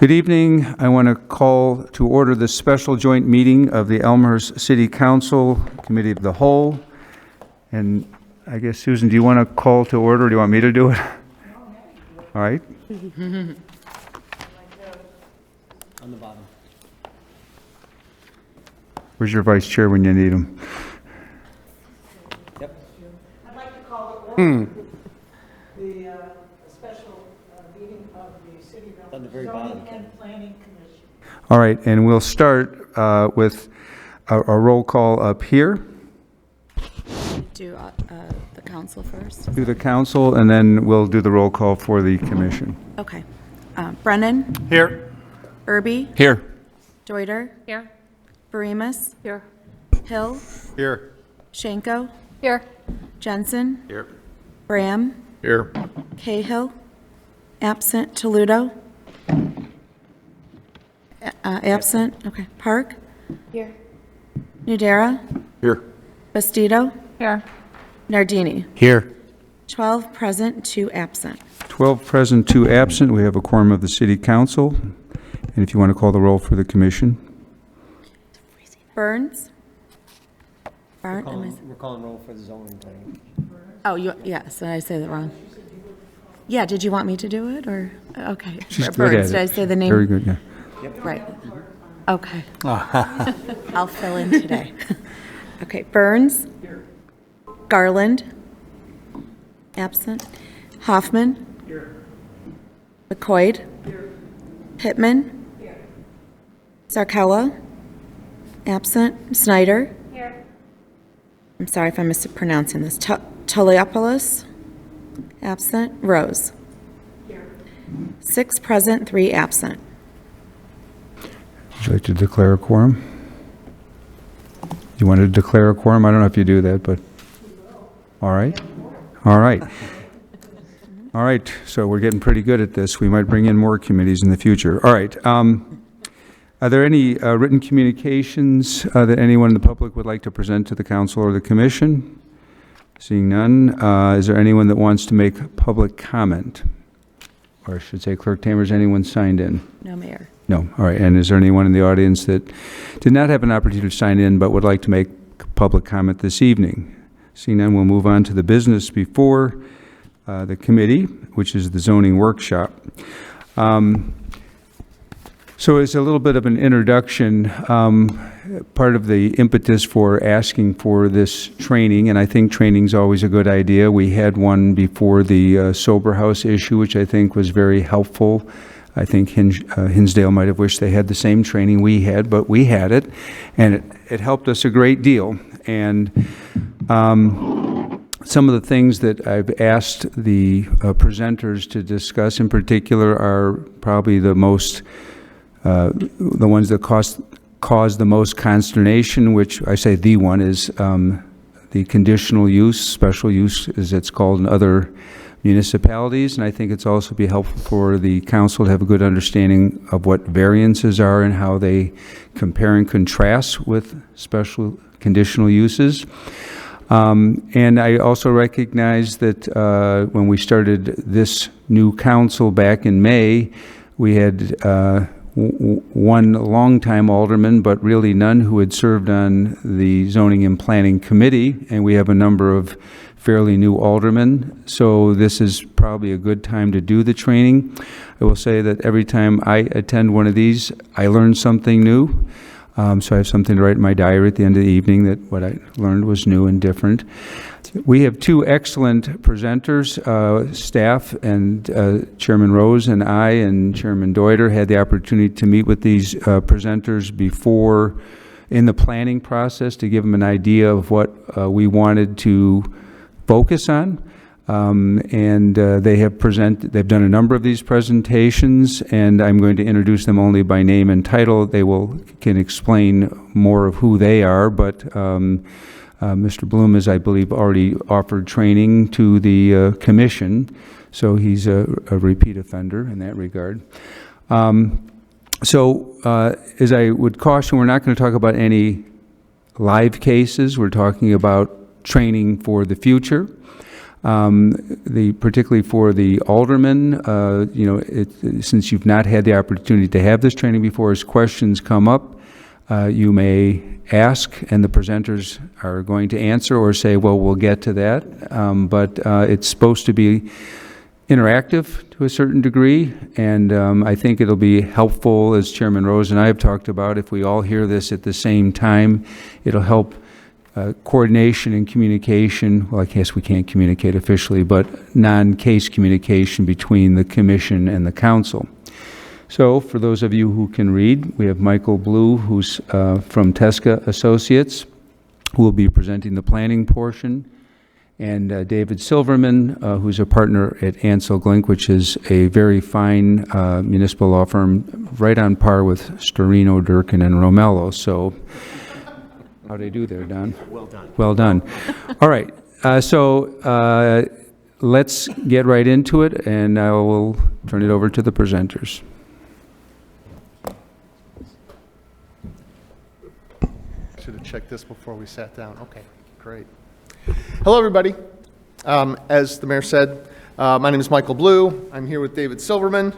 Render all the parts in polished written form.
Good evening. I want to call to order this special joint meeting of the Elmhurst City Council Committee of the Whole. And I guess, Susan, do you want to call to order or do you want me to do it? All right. On the bottom. Where's your vice chair when you need him? Yep. I'd like to call to order the special meeting of the City of On the very Zoning bottom. and Planning Commission. All right, and we'll start with a roll call up here. Do the council first? Do the council, and then we'll do the roll call for the commission. Okay. Brennan? Here. Irby? Here. Deuter? Here. Barimus? Here. Hill? Here. Shanko? Here. Jensen? Here. Bram? Here. Cahill? Absent. Toledo? Absent. Okay. Park? Here. Nudera? Here. Bastido? Here. Nardini? Here. 12 present, 2 absent. 12 present, 2 absent. We have a quorum of the city council. And if you want to call the roll for the commission. Burns? We're calling roll for the zoning thing. Oh, yes, did I say that wrong? Yeah, did you want me to do it, or, okay. She's good Burns, at it. did I say the name? Very good, yeah. Right. Okay. I'll fill in today. Okay, Burns? Garland? Absent. Hoffman? McCoyd? Pittman? Sarkella? Absent. Snyder? I'm sorry if I'm mispronouncing this. Toliopoulos? Absent. Rose? 6 present, 3 absent. Would you like to declare a quorum? You want to declare a quorum? I don't know if you do that, but, all right. All right. All right, so we're getting pretty good at this. We might bring in more committees in the future. All right. Are there any written communications that anyone in the public would like to present to the council or the commission? Seeing none, is there anyone that wants to make public comment? Or I should say, Clerk Tamers, anyone signed in? No, Mayor. No. All right. And is there anyone in the audience that did not have an opportunity to sign in but would like to make public comment this evening? Seeing none, we'll move on to the business before the committee, which is the zoning workshop. So as a little bit of an introduction, part of the impetus for asking for this training, and I think training's always a good idea. We had one before the sober house issue, which I think was very helpful. I think Hinsdale might have wished they had the same training we had, but we had it, and it helped us a great deal. And some of the things that I've asked the presenters to discuss in particular are probably the ones that cause the most consternation, which I say the one is the conditional use, special use as it's called in other municipalities. And I think it's also be helpful for the council to have a good understanding of what variances are and how they compare and contrast with special conditional uses. And I also recognize that when we started this new council back in May, we had one longtime alderman, but really none who had served on the Zoning and Planning Committee, and we have a number of fairly new aldermen. So this is probably a good time to do the training. I will say that every time I attend one of these, I learn something new. So I have something to write in my diary at the end of the evening that what I learned was new and different. We have 2 excellent presenters, staff, and Chairman Rose and I and Chairman Deuter had the opportunity to meet with these presenters before in the planning process to give them an idea of what we wanted to focus on. They've done a number of these presentations, and I'm going to introduce them only by name and title. They can explain more of who they are, but Mr. Bloom is, I believe, already offered training to the commission, so he's a repeat offender in that regard. As I would caution, we're not going to talk about any live cases. We're talking about training for the future. Particularly for the aldermen, since you've not had the opportunity to have this training before, as questions come up, you may ask, and the presenters are going to answer or say, well, we'll get to that. But it's supposed to be interactive to a certain degree, and I think it'll be helpful, as Chairman Rose and I have talked about, if we all hear this at the same time. It'll help coordination and communication. Well, I guess we can't communicate officially, but non-case communication between the commission and the council. So for those of you who can read, we have Michael Blue, who's from Tesca Associates, who will be presenting the planning portion, and David Silverman, who's a partner at Ansel Glink, which is a very fine municipal law firm, right on par with Storino, Durkin, and Romello. So how'd I do there, Don? Well done. Well done. All right, so let's get right into it, and I will turn it over to the presenters. Should have checked this before we sat down. Okay, great. Hello, everybody. As the mayor said, my name is Michael Blue. I'm here with David Silverman.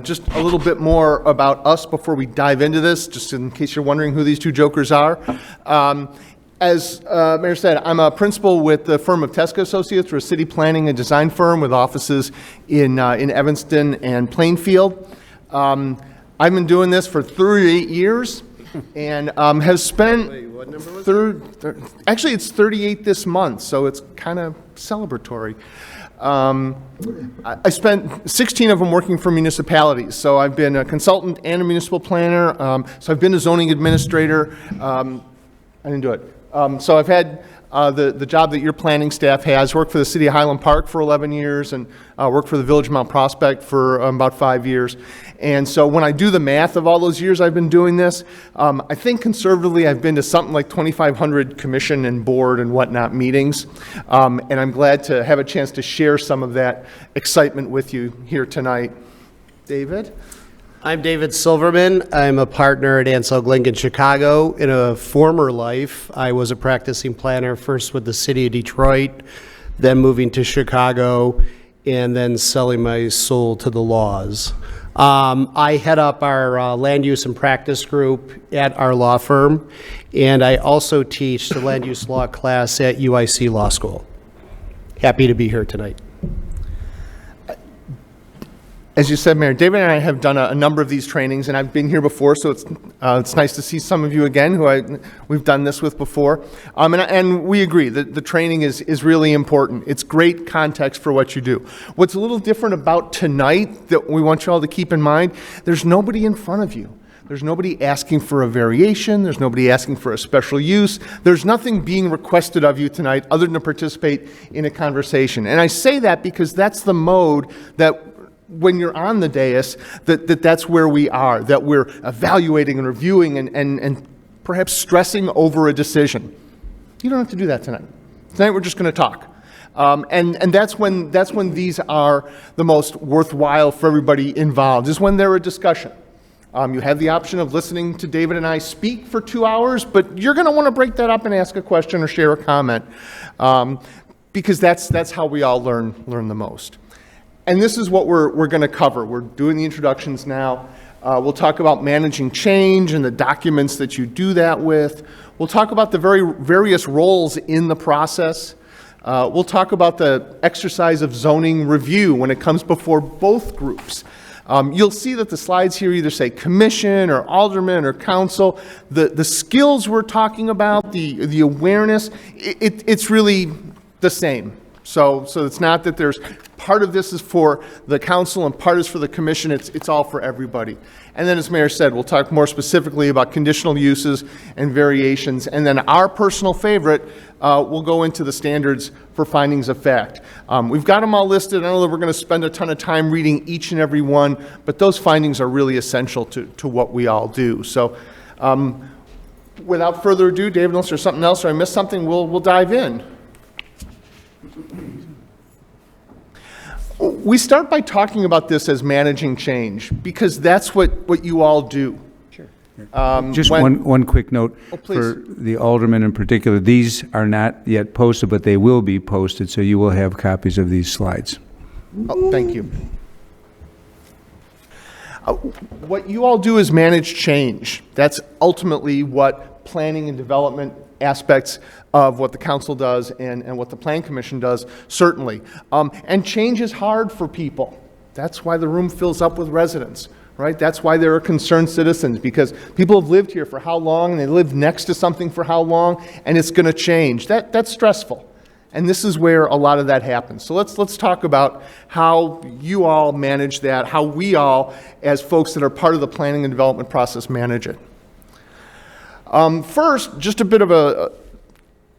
Just a little bit more about us before we dive into this, just in case you're wondering who these two jokers are. As Mayor said, I'm a principal with the firm of Tesca Associates. We're a city planning and design firm with offices in Evanston and Plainfield. I've been doing this for 38 years. And have spent, actually it's 38 this month, so it's kind of celebratory. I spent 16 of them working for municipalities, so I've been a consultant and a municipal planner, so I've been a zoning administrator. I didn't do it. So I've had the job that your planning staff has, worked for the city of Highland Park for 11 years and worked for the Village of Mount Prospect for about 5 years. And so when I do the math of all those years I've been doing this, I think conservatively I've been to something like 2,500 commission and board and whatnot meetings. And I'm glad to have a chance to share some of that excitement with you here tonight. David? I'm David Silverman. I'm a partner at Ansel Glink in Chicago. In a former life, I was a practicing planner, first with the city of Detroit, then moving to Chicago, and then selling my soul to the laws. I head up our land use and practice group at our law firm, and I also teach the land use law class at UIC Law School. Happy to be here tonight. As you said, Mayor, David and I have done a number of these trainings, and I've been here before, so it's nice to see some of you again who we've done this with before. And we agree that the training is really important. It's great context for what you do. What's a little different about tonight that we want you all to keep in mind, there's nobody in front of you. There's nobody asking for a variation. There's nobody asking for a special use. There's nothing being requested of you tonight other than to participate in a conversation. And I say that because that's the mode that when you're on the dais, that's where we are, that we're evaluating and reviewing and perhaps stressing over a decision. You don't have to do that tonight. Tonight we're just going to talk. And that's when these are the most worthwhile for everybody involved, is when they're a discussion. You have the option of listening to David and I speak for 2 hours, but you're going to want to break that up and ask a question or share a comment, because that's how we all learn the most. And this is what we're going to cover. We're doing the introductions now. We'll talk about managing change and the documents that you do that with. We'll talk about the various roles in the process. We'll talk about the exercise of zoning review when it comes before both groups. You'll see that the slides here either say commission or alderman or council. The skills we're talking about, the awareness, it's really the same. So it's not that there's part of this is for the council and part is for the commission. It's all for everybody. And then, as Mayor said, we'll talk more specifically about conditional uses and variations. And then our personal favorite, we'll go into the standards for findings of fact. We've got them all listed. I know that we're going to spend a ton of time reading each and every one, but those findings are really essential to what we all do. So without further ado, David, unless there's something else or I missed something, we'll dive in. We start by talking about this as managing change, because that's what you all do. Sure. Just when- one quick note. Oh, please. For the aldermen in particular, these are not yet posted, but they will be posted, so you will have copies of these slides. Oh, thank you. What you all do is manage change. That's ultimately what planning and development aspects of what the council does and what the plan commission does, certainly. And change is hard for people. That's why the room fills up with residents, right? That's why there are concerned citizens, because people have lived here for how long, and they live next to something for how long, and it's going to change. That's stressful. And this is where a lot of that happens. So let's talk about how you all manage that, how we all, as folks that are part of the planning and development process, manage it. First, just a bit of a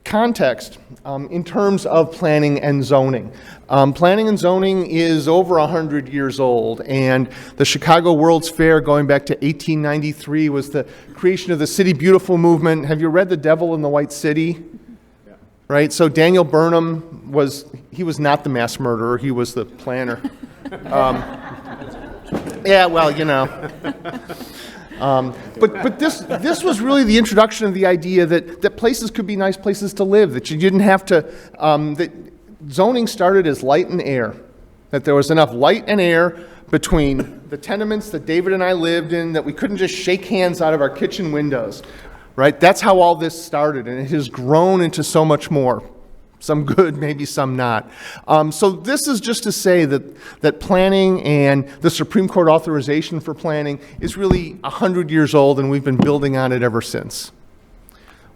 context in terms of planning and zoning. Planning and zoning is over 100 years old, and the Chicago World's Fair going back to 1893 was the creation of the City Beautiful movement. Have you read The Devil in the White City? Right, so Daniel Burnham was not the mass murderer, he was the planner. Yeah, well, you know. But this was really the introduction of the idea that places could be nice places to live, that you didn't have to, that zoning started as light and air, that there was enough light and air between the tenements that David and I lived in that we couldn't just shake hands out of our kitchen windows. Right? That's how all this started, and it has grown into so much more. Some good, maybe some not. So this is just to say that planning and the Supreme Court authorization for planning is really 100 years old, and we've been building on it ever since.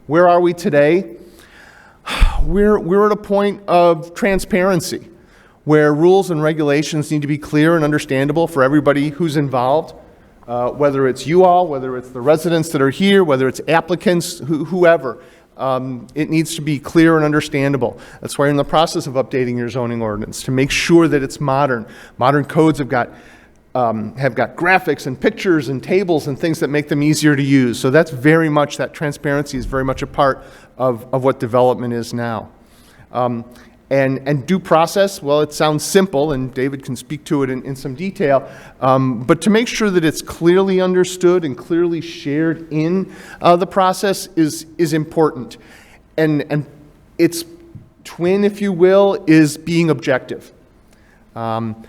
Where are we today? We're at a point of transparency, where rules and regulations need to be clear and understandable for everybody who's involved. Whether it's you all, whether it's the residents that are here, whether it's applicants, whoever, it needs to be clear and understandable. That's why you're in the process of updating your zoning ordinance, to make sure that it's modern. Modern codes have got graphics and pictures and tables and things that make them easier to use. So that's very much, that transparency is very much a part of what development is now. And due process, well, it sounds simple, and David can speak to it in some detail, but to make sure that it's clearly understood and clearly shared in the process is important. And its twin, if you will, is being objective. And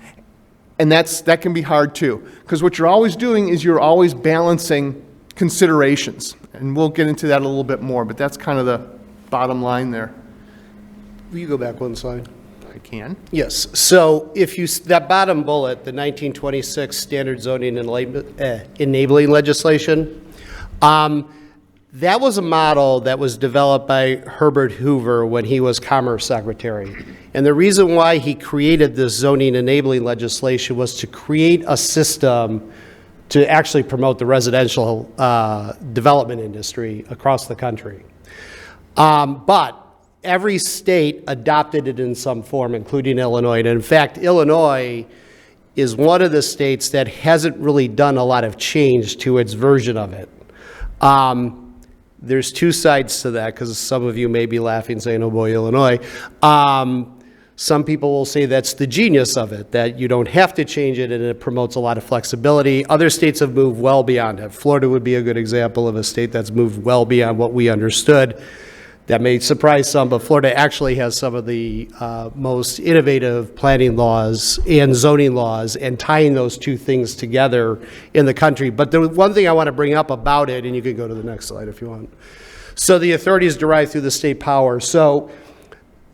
that can be hard too, because what you're always doing is you're always balancing considerations. And we'll get into that a little bit more, but that's kind of the bottom line there. Will you go back one slide? I can. Yes. So if you, that bottom bullet, the 1926 Standard Zoning Enabling Legislation, that was a model that was developed by Herbert Hoover when he was Commerce Secretary. And the reason why he created this zoning enabling legislation was to create a system to actually promote the residential development industry across the country. But every state adopted it in some form, including Illinois. And in fact, Illinois is one of the states that hasn't really done a lot of change to its version of it. There's two sides to that, because some of you may be laughing saying, oh boy, Illinois. Some people will say that's the genius of it, that you don't have to change it and it promotes a lot of flexibility. Other states have moved well beyond it. Florida would be a good example of a state that's moved well beyond what we understood. That may surprise some, but Florida actually has some of the most innovative planning laws and zoning laws, and tying those two things together in the country. But the one thing I want to bring up about it, and you can go to the next slide if you want. So the authority is derived through the state power. So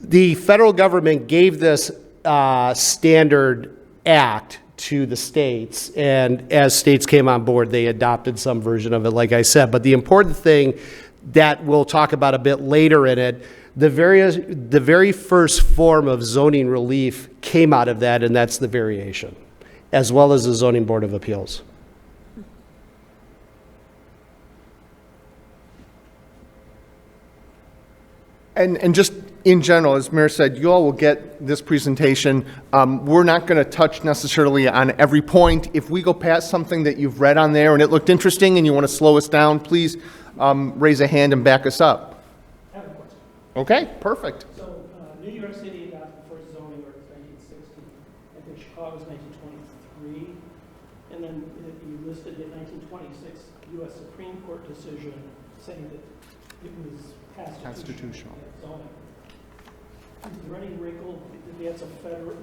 the federal government gave this standard act to the states, and as states came on board, they adopted some version of it, like I said. But the important thing that we'll talk about a bit later in it, the very first form of zoning relief came out of that, and that's the variation, as well as the Zoning Board of Appeals. And just in general, as Mayor said, you all will get this presentation. We're not going to touch necessarily on every point. If we go past something that you've read on there and it looked interesting and you want to slow us down, please raise a hand and back us up. I have a question. Okay, perfect. So, New York City adopted the first zoning ordinance in 1960. I think Chicago was 1923. And then you listed in 1926, U.S. Supreme Court decision saying that it was constitutional. Zoning. Is there any wrinkle if that's a federal, if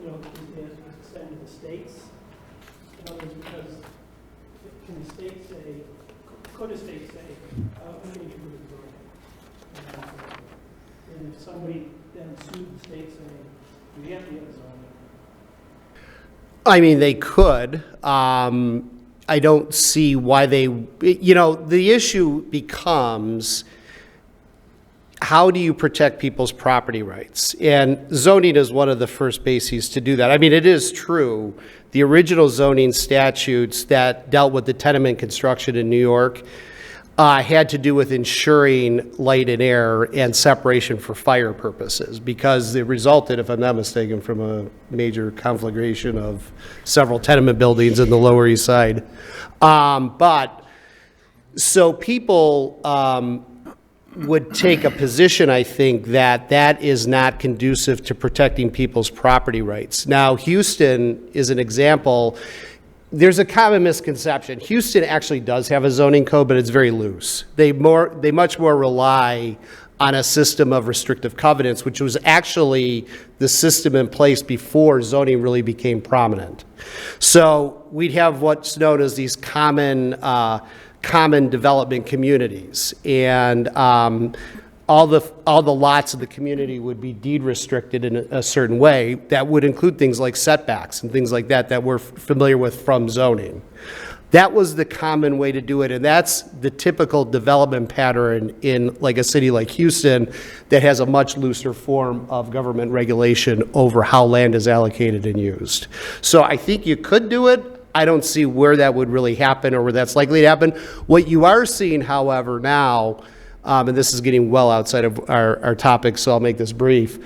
it's extended to the states? In other words, because can the state say, could a state say, we need to move zoning? And if somebody then sued the state saying, we have to have zoning. I mean, they could. I don't see why they, the issue becomes, how do you protect people's property rights? And zoning is one of the first bases to do that. I mean, it is true. The original zoning statutes that dealt with the tenement construction in New York had to do with ensuring light and air and separation for fire purposes, because it resulted, if I'm not mistaken, from a major conflagration of several tenement buildings in the Lower East Side. So people would take a position, I think, that that is not conducive to protecting people's property rights. Now, Houston is an example. There's a common misconception. Houston actually does have a zoning code, but it's very loose. They much more rely on a system of restrictive covenants, which was actually the system in place before zoning really became prominent. So we'd have what's known as these common development communities, and all the lots of the community would be deed restricted in a certain way that would include things like setbacks and things like that we're familiar with from zoning. That was the common way to do it, and that's the typical development pattern in like a city like Houston that has a much looser form of government regulation over how land is allocated and used. So I think you could do it. I don't see where that would really happen or where that's likely to happen. What you are seeing, however, now, and this is getting well outside of our topic, so I'll make this brief,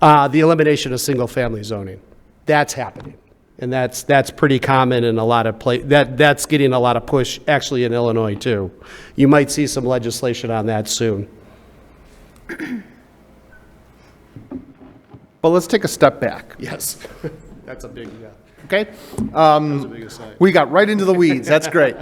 the elimination of single-family zoning. That's happening. And that's pretty common in a lot of places. That's getting a lot of push, actually, in Illinois, too. You might see some legislation on that soon. But let's take a step back. Yes. That's a big, yeah. Okay? That's a big aside. We got right into the weeds. That's great.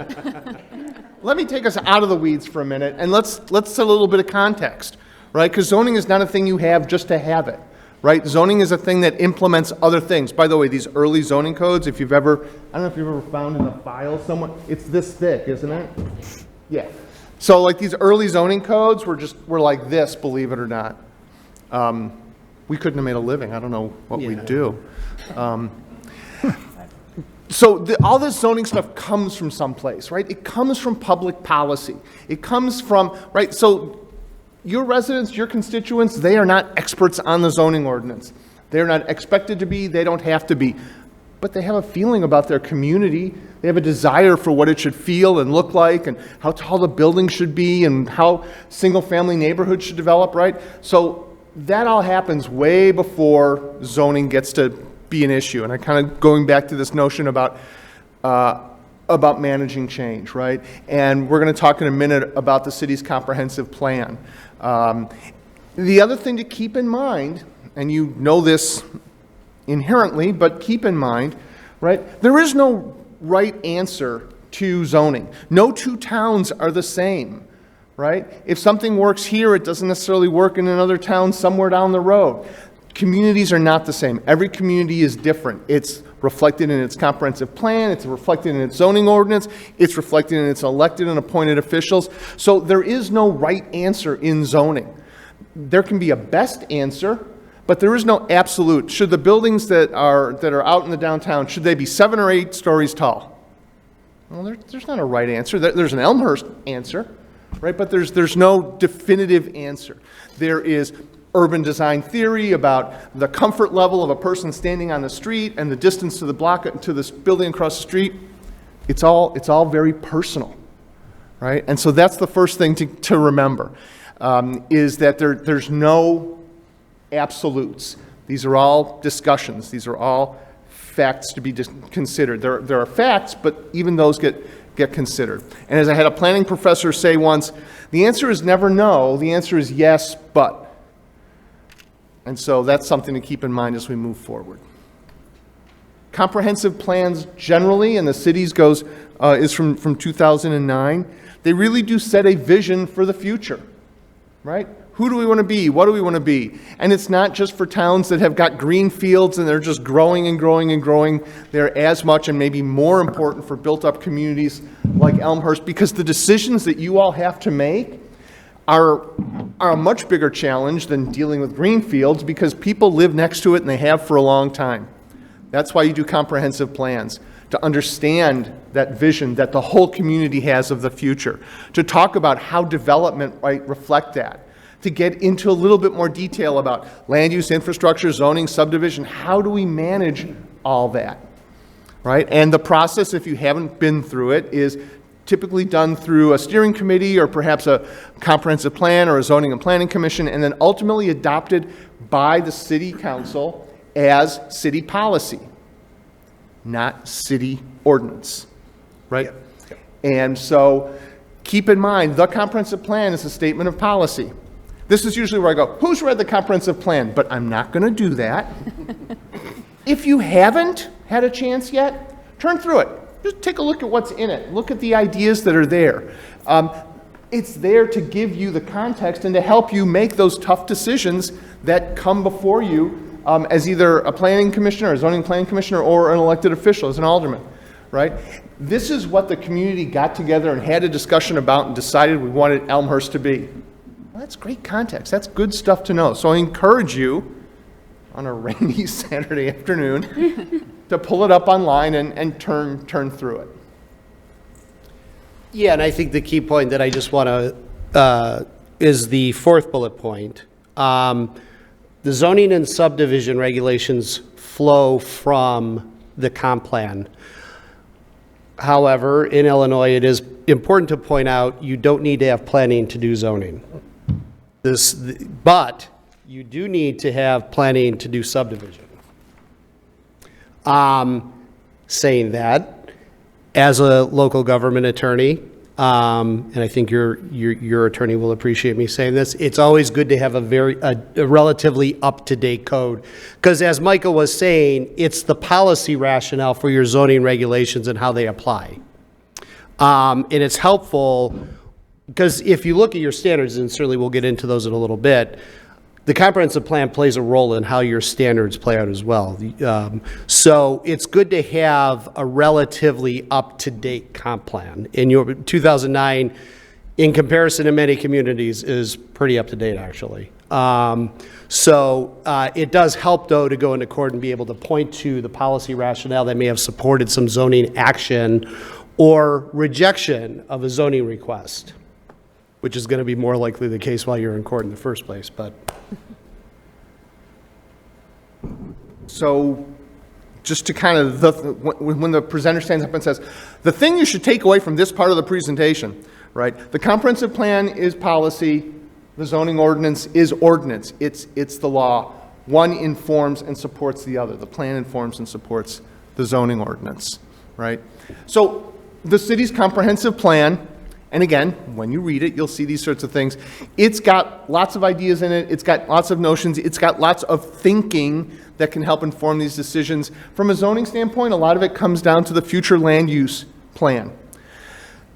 Let me take us out of the weeds for a minute, and let's set a little bit of context, right? Because zoning is not a thing you have just to have it, right? Zoning is a thing that implements other things. By the way, these early zoning codes, if you've ever, I don't know if you've ever found in the file somewhere, it's this thick, isn't it? Yeah. So like these early zoning codes were like this, believe it or not. We couldn't have made a living. I don't know what we'd do. So all this zoning stuff comes from someplace, right? It comes from public policy. It comes from, right? So your residents, your constituents, they are not experts on the zoning ordinance. They're not expected to be. They don't have to be. But they have a feeling about their community. They have a desire for what it should feel and look like and how tall the building should be and how single-family neighborhoods should develop, right? So that all happens way before zoning gets to be an issue. And I kind of going back to this notion about managing change, right? And we're going to talk in a minute about the city's comprehensive plan. The other thing to keep in mind, and you know this inherently, but keep in mind, right? There is no right answer to zoning. No two towns are the same, right? If something works here, it doesn't necessarily work in another town somewhere down the road. Communities are not the same. Every community is different. It's reflected in its comprehensive plan, it's reflected in its zoning ordinance, it's reflected in its elected and appointed officials. So there is no right answer in zoning. There can be a best answer, but there is no absolute. Should the buildings that are out in the downtown, should they be 7 or 8 stories tall? Well, there's not a right answer. There's an Elmhurst answer, right? But there's no definitive answer. There is urban design theory about the comfort level of a person standing on the street and the distance to the block, to this building across the street. It's all very personal, right? And so that's the first thing to remember, is that there's no absolutes. These are all discussions. These are all facts to be considered. There are facts, but even those get considered. And as I had a planning professor say once, the answer is never no, the answer is yes, but. And so that's something to keep in mind as we move forward. Comprehensive plans generally, and the city's is from 2009. They really do set a vision for the future, right? Who do we want to be? What do we want to be? And it's not just for towns that have got green fields and they're just growing and growing and growing. They're as much and maybe more important for built-up communities like Elmhurst, because the decisions that you all have to make are a much bigger challenge than dealing with green fields, because people live next to it and they have for a long time. That's why you do comprehensive plans, to understand that vision that the whole community has of the future, to talk about how development might reflect that, to get into a little bit more detail about land use, infrastructure, zoning, subdivision. How do we manage all that, right? And the process, if you haven't been through it, is typically done through a steering committee or perhaps a comprehensive plan or a zoning and planning commission, and then ultimately adopted by the city council as city policy, not city ordinance, right? Yep. And so keep in mind, the comprehensive plan is a statement of policy. This is usually where I go, who's read the comprehensive plan? But I'm not going to do that. If you haven't had a chance yet, turn through it. Just take a look at what's in it. Look at the ideas that are there. It's there to give you the context and to help you make those tough decisions that come before you as either a planning commissioner, a zoning planning commissioner, or an elected official, as an alderman, right? This is what the community got together and had a discussion about and decided we wanted Elmhurst to be. Well, that's great context. That's good stuff to know. So I encourage you on a rainy Saturday afternoon to pull it up online and turn through it. Yeah, and I think the key point that I just want to, is the fourth bullet point. The zoning and subdivision regulations flow from the comp plan. However, in Illinois, it is important to point out you don't need to have planning to do zoning. But you do need to have planning to do subdivision. Saying that, as a local government attorney, and I think your attorney will appreciate me saying this, it's always good to have a relatively up-to-date code. Because as Michael was saying, it's the policy rationale for your zoning regulations and how they apply. And it's helpful, because if you look at your standards, and certainly we'll get into those in a little bit, the comprehensive plan plays a role in how your standards play out as well. So it's good to have a relatively up-to-date comp plan. In your 2009, in comparison to many communities, is pretty up-to-date, actually. So it does help, though, to go into court and be able to point to the policy rationale that may have supported some zoning action or rejection of a zoning request, which is going to be more likely the case while you're in court in the first place, but. So just to kind of, when the presenter stands up and says, the thing you should take away from this part of the presentation, right? The comprehensive plan is policy, the zoning ordinance is ordinance. It's the law. One informs and supports the other. The plan informs and supports the zoning ordinance, right? So the city's comprehensive plan, and again, when you read it, you'll see these sorts of things. It's got lots of ideas in it. It's got lots of notions. It's got lots of thinking that can help inform these decisions. From a zoning standpoint, a lot of it comes down to the future land use plan.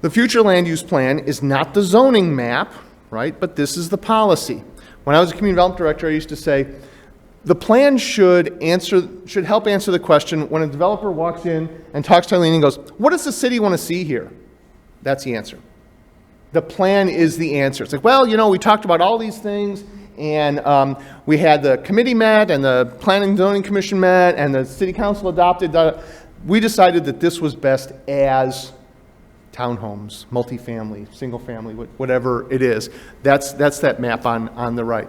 The future land use plan is not the zoning map, right? But this is the policy. When I was a community development director, I used to say, the plan should help answer the question when a developer walks in and talks to Eileen and goes, what does the city want to see here? That's the answer. The plan is the answer. It's like, well, you know, we talked about all these things, and we had the committee met, and the Planning and Zoning Commission met, and the City Council adopted. We decided that this was best as townhomes, multifamily, single family, whatever it is. That's that map on the right.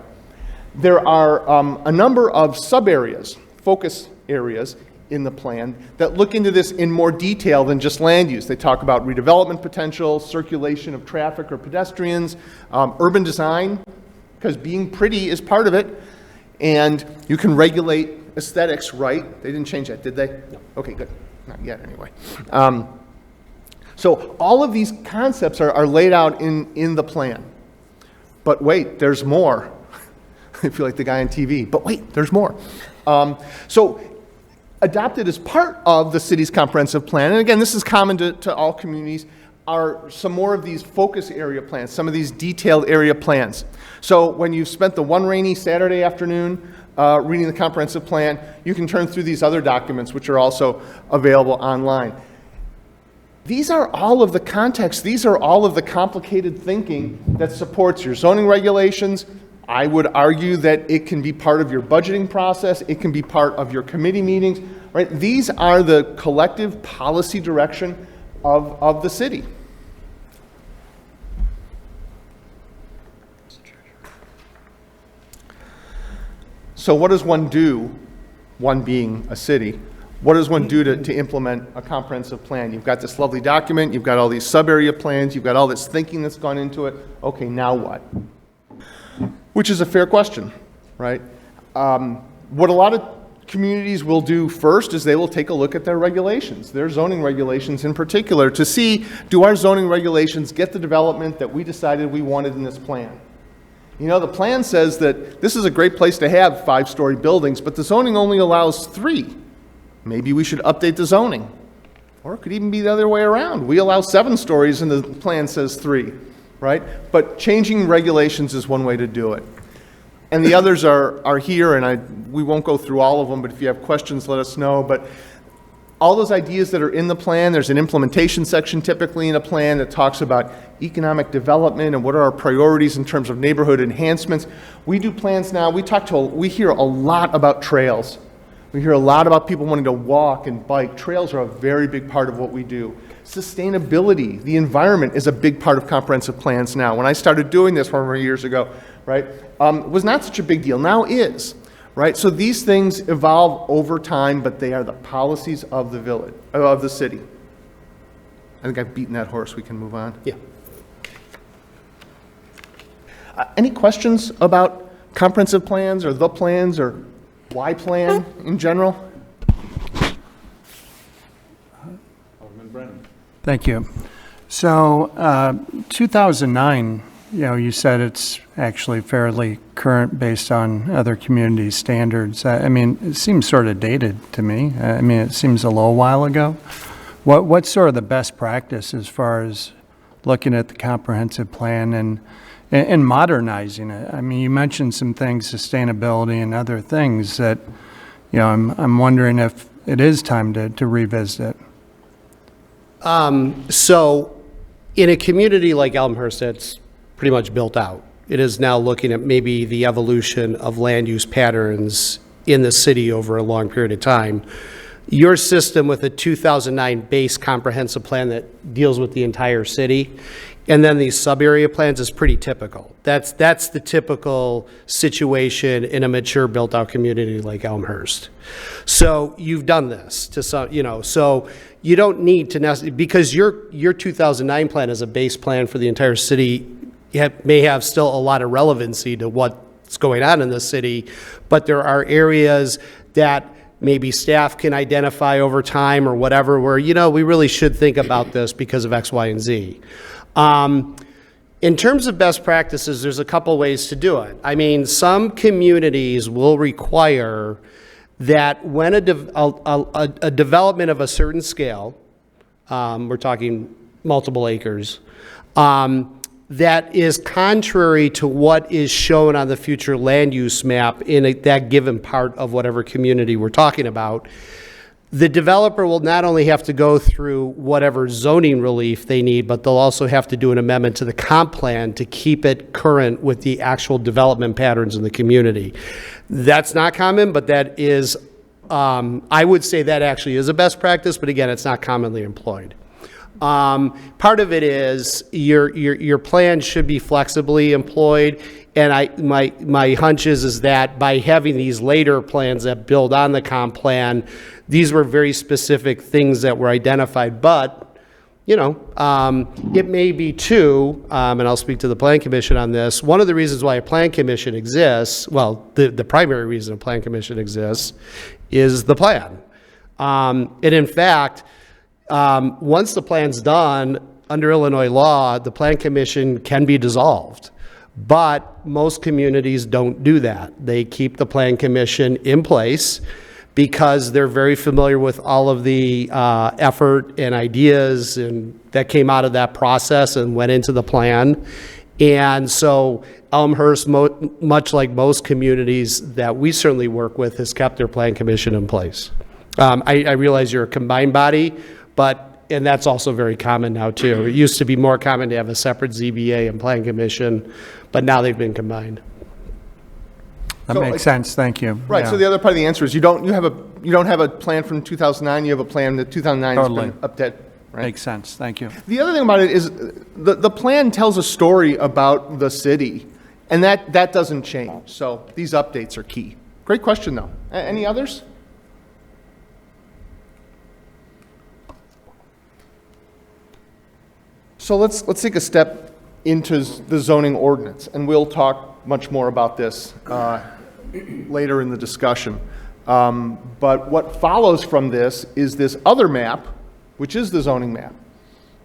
There are a number of sub-areas, focus areas, in the plan that look into this in more detail than just land use. They talk about redevelopment potential, circulation of traffic or pedestrians, urban design, because being pretty is part of it, and you can regulate aesthetics, right? They didn't change that, did they? No. Okay, good. Not yet, anyway. So all of these concepts are laid out in the plan. But wait, there's more. I feel like the guy on TV, but wait, there's more. So adopted as part of the city's comprehensive plan, and again, this is common to all communities, are some more of these focus area plans, some of these detailed area plans. So when you've spent the one rainy Saturday afternoon reading the comprehensive plan, you can turn through these other documents, which are also available online. These are all of the context, these are all of the complicated thinking that supports your zoning regulations. I would argue that it can be part of your budgeting process, it can be part of your committee meetings, right? These are the collective policy direction of the city. So what does one do, one being a city, what does one do to implement a comprehensive plan? You've got this lovely document, you've got all these sub-area plans, you've got all this thinking that's gone into it. Okay, now what? Which is a fair question, right? What a lot of communities will do first is they will take a look at their regulations, their zoning regulations in particular, to see, do our zoning regulations get the development that we decided we wanted in this plan? You know, the plan says that this is a great place to have 5-story buildings, but the zoning only allows 3. Maybe we should update the zoning. Or it could even be the other way around. We allow 7 stories and the plan says 3, right? But changing regulations is one way to do it. And the others are here, and we won't go through all of them, but if you have questions, let us know. But all those ideas that are in the plan, there's an implementation section typically in a plan that talks about economic development and what are our priorities in terms of neighborhood enhancements. We do plans now, we hear a lot about trails. We hear a lot about people wanting to walk and bike. Trails are a very big part of what we do. Sustainability, the environment is a big part of comprehensive plans now. When I started doing this 4 years ago, right, it was not such a big deal, now is. Right? So these things evolve over time, but they are the policies of the village, of the city. I think I've beaten that horse. We can move on. Yeah. Any questions about comprehensive plans or the plans or why plan in general? Thank you. So 2009, you said it's actually fairly current based on other community standards. I mean, it seems sort of dated to me. I mean, it seems a little while ago. What's sort of the best practice as far as looking at the comprehensive plan and modernizing it? I mean, you mentioned some things, sustainability and other things that, I'm wondering if it is time to revisit. So in a community like Elmhurst that's pretty much built out, it is now looking at maybe the evolution of land use patterns in the city over a long period of time. Your system with a 2009 base comprehensive plan that deals with the entire city, and then these sub-area plans is pretty typical. That's the typical situation in a mature built-out community like Elmhurst. So you've done this to some, so you don't need to necessarily, because your 2009 plan is a base plan for the entire city, may have still a lot of relevancy to what's going on in the city, but there are areas that maybe staff can identify over time or whatever where, we really should think about this because of X, Y, and Z. In terms of best practices, there's a couple ways to do it. I mean, some communities will require that when a development of a certain scale, we're talking multiple acres, that is contrary to what is shown on the future land use map in that given part of whatever community we're talking about, the developer will not only have to go through whatever zoning relief they need, but they'll also have to do an amendment to the comp plan to keep it current with the actual development patterns in the community. That's not common, but that is, I would say that actually is a best practice, but again, it's not commonly employed. Part of it is your plan should be flexibly employed, and my hunch is that by having these later plans that build on the comp plan, these were very specific things that were identified, but it may be too, and I'll speak to the Plan Commission on this, one of the reasons why a Plan Commission exists, well, the primary reason a Plan Commission exists is the plan. And in fact, once the plan's done, under Illinois law, the Plan Commission can be dissolved. But most communities don't do that. They keep the Plan Commission in place because they're very familiar with all of the effort and ideas and that came out of that process and went into the plan. And so Elmhurst, much like most communities that we certainly work with, has kept their plan commission in place. I realize you're a combined body, and that's also very common now too. It used to be more common to have a separate ZBA and plan commission, but now they've been combined. That So, makes sense, thank you. Right, Yeah. so the other part of the answer is you don't have a plan from 2009, you have a plan that 2009 has Totally. been updated, right? Makes sense, thank you. The other thing about it is the plan tells a story about the city, and that doesn't change. So these updates are key. Great question, though. Any others? So let's take a step into the zoning ordinance, and we'll talk much more about this later in the discussion. But what follows from this is this other map, which is the zoning map.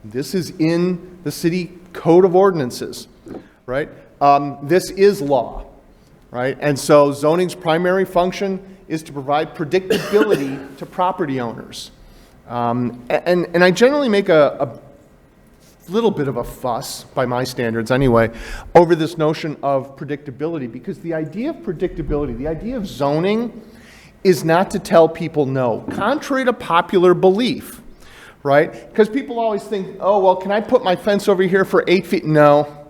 This is in the city code of ordinances, right? This is law, right? And so zoning's primary function is to provide predictability to property owners. And I generally make a little bit of a fuss, by my standards anyway, over this notion of predictability, because the idea of predictability, the idea of zoning, is not to tell people no, contrary to popular belief, right? Because people always think, oh, well, can I put my fence over here for 8 feet? No.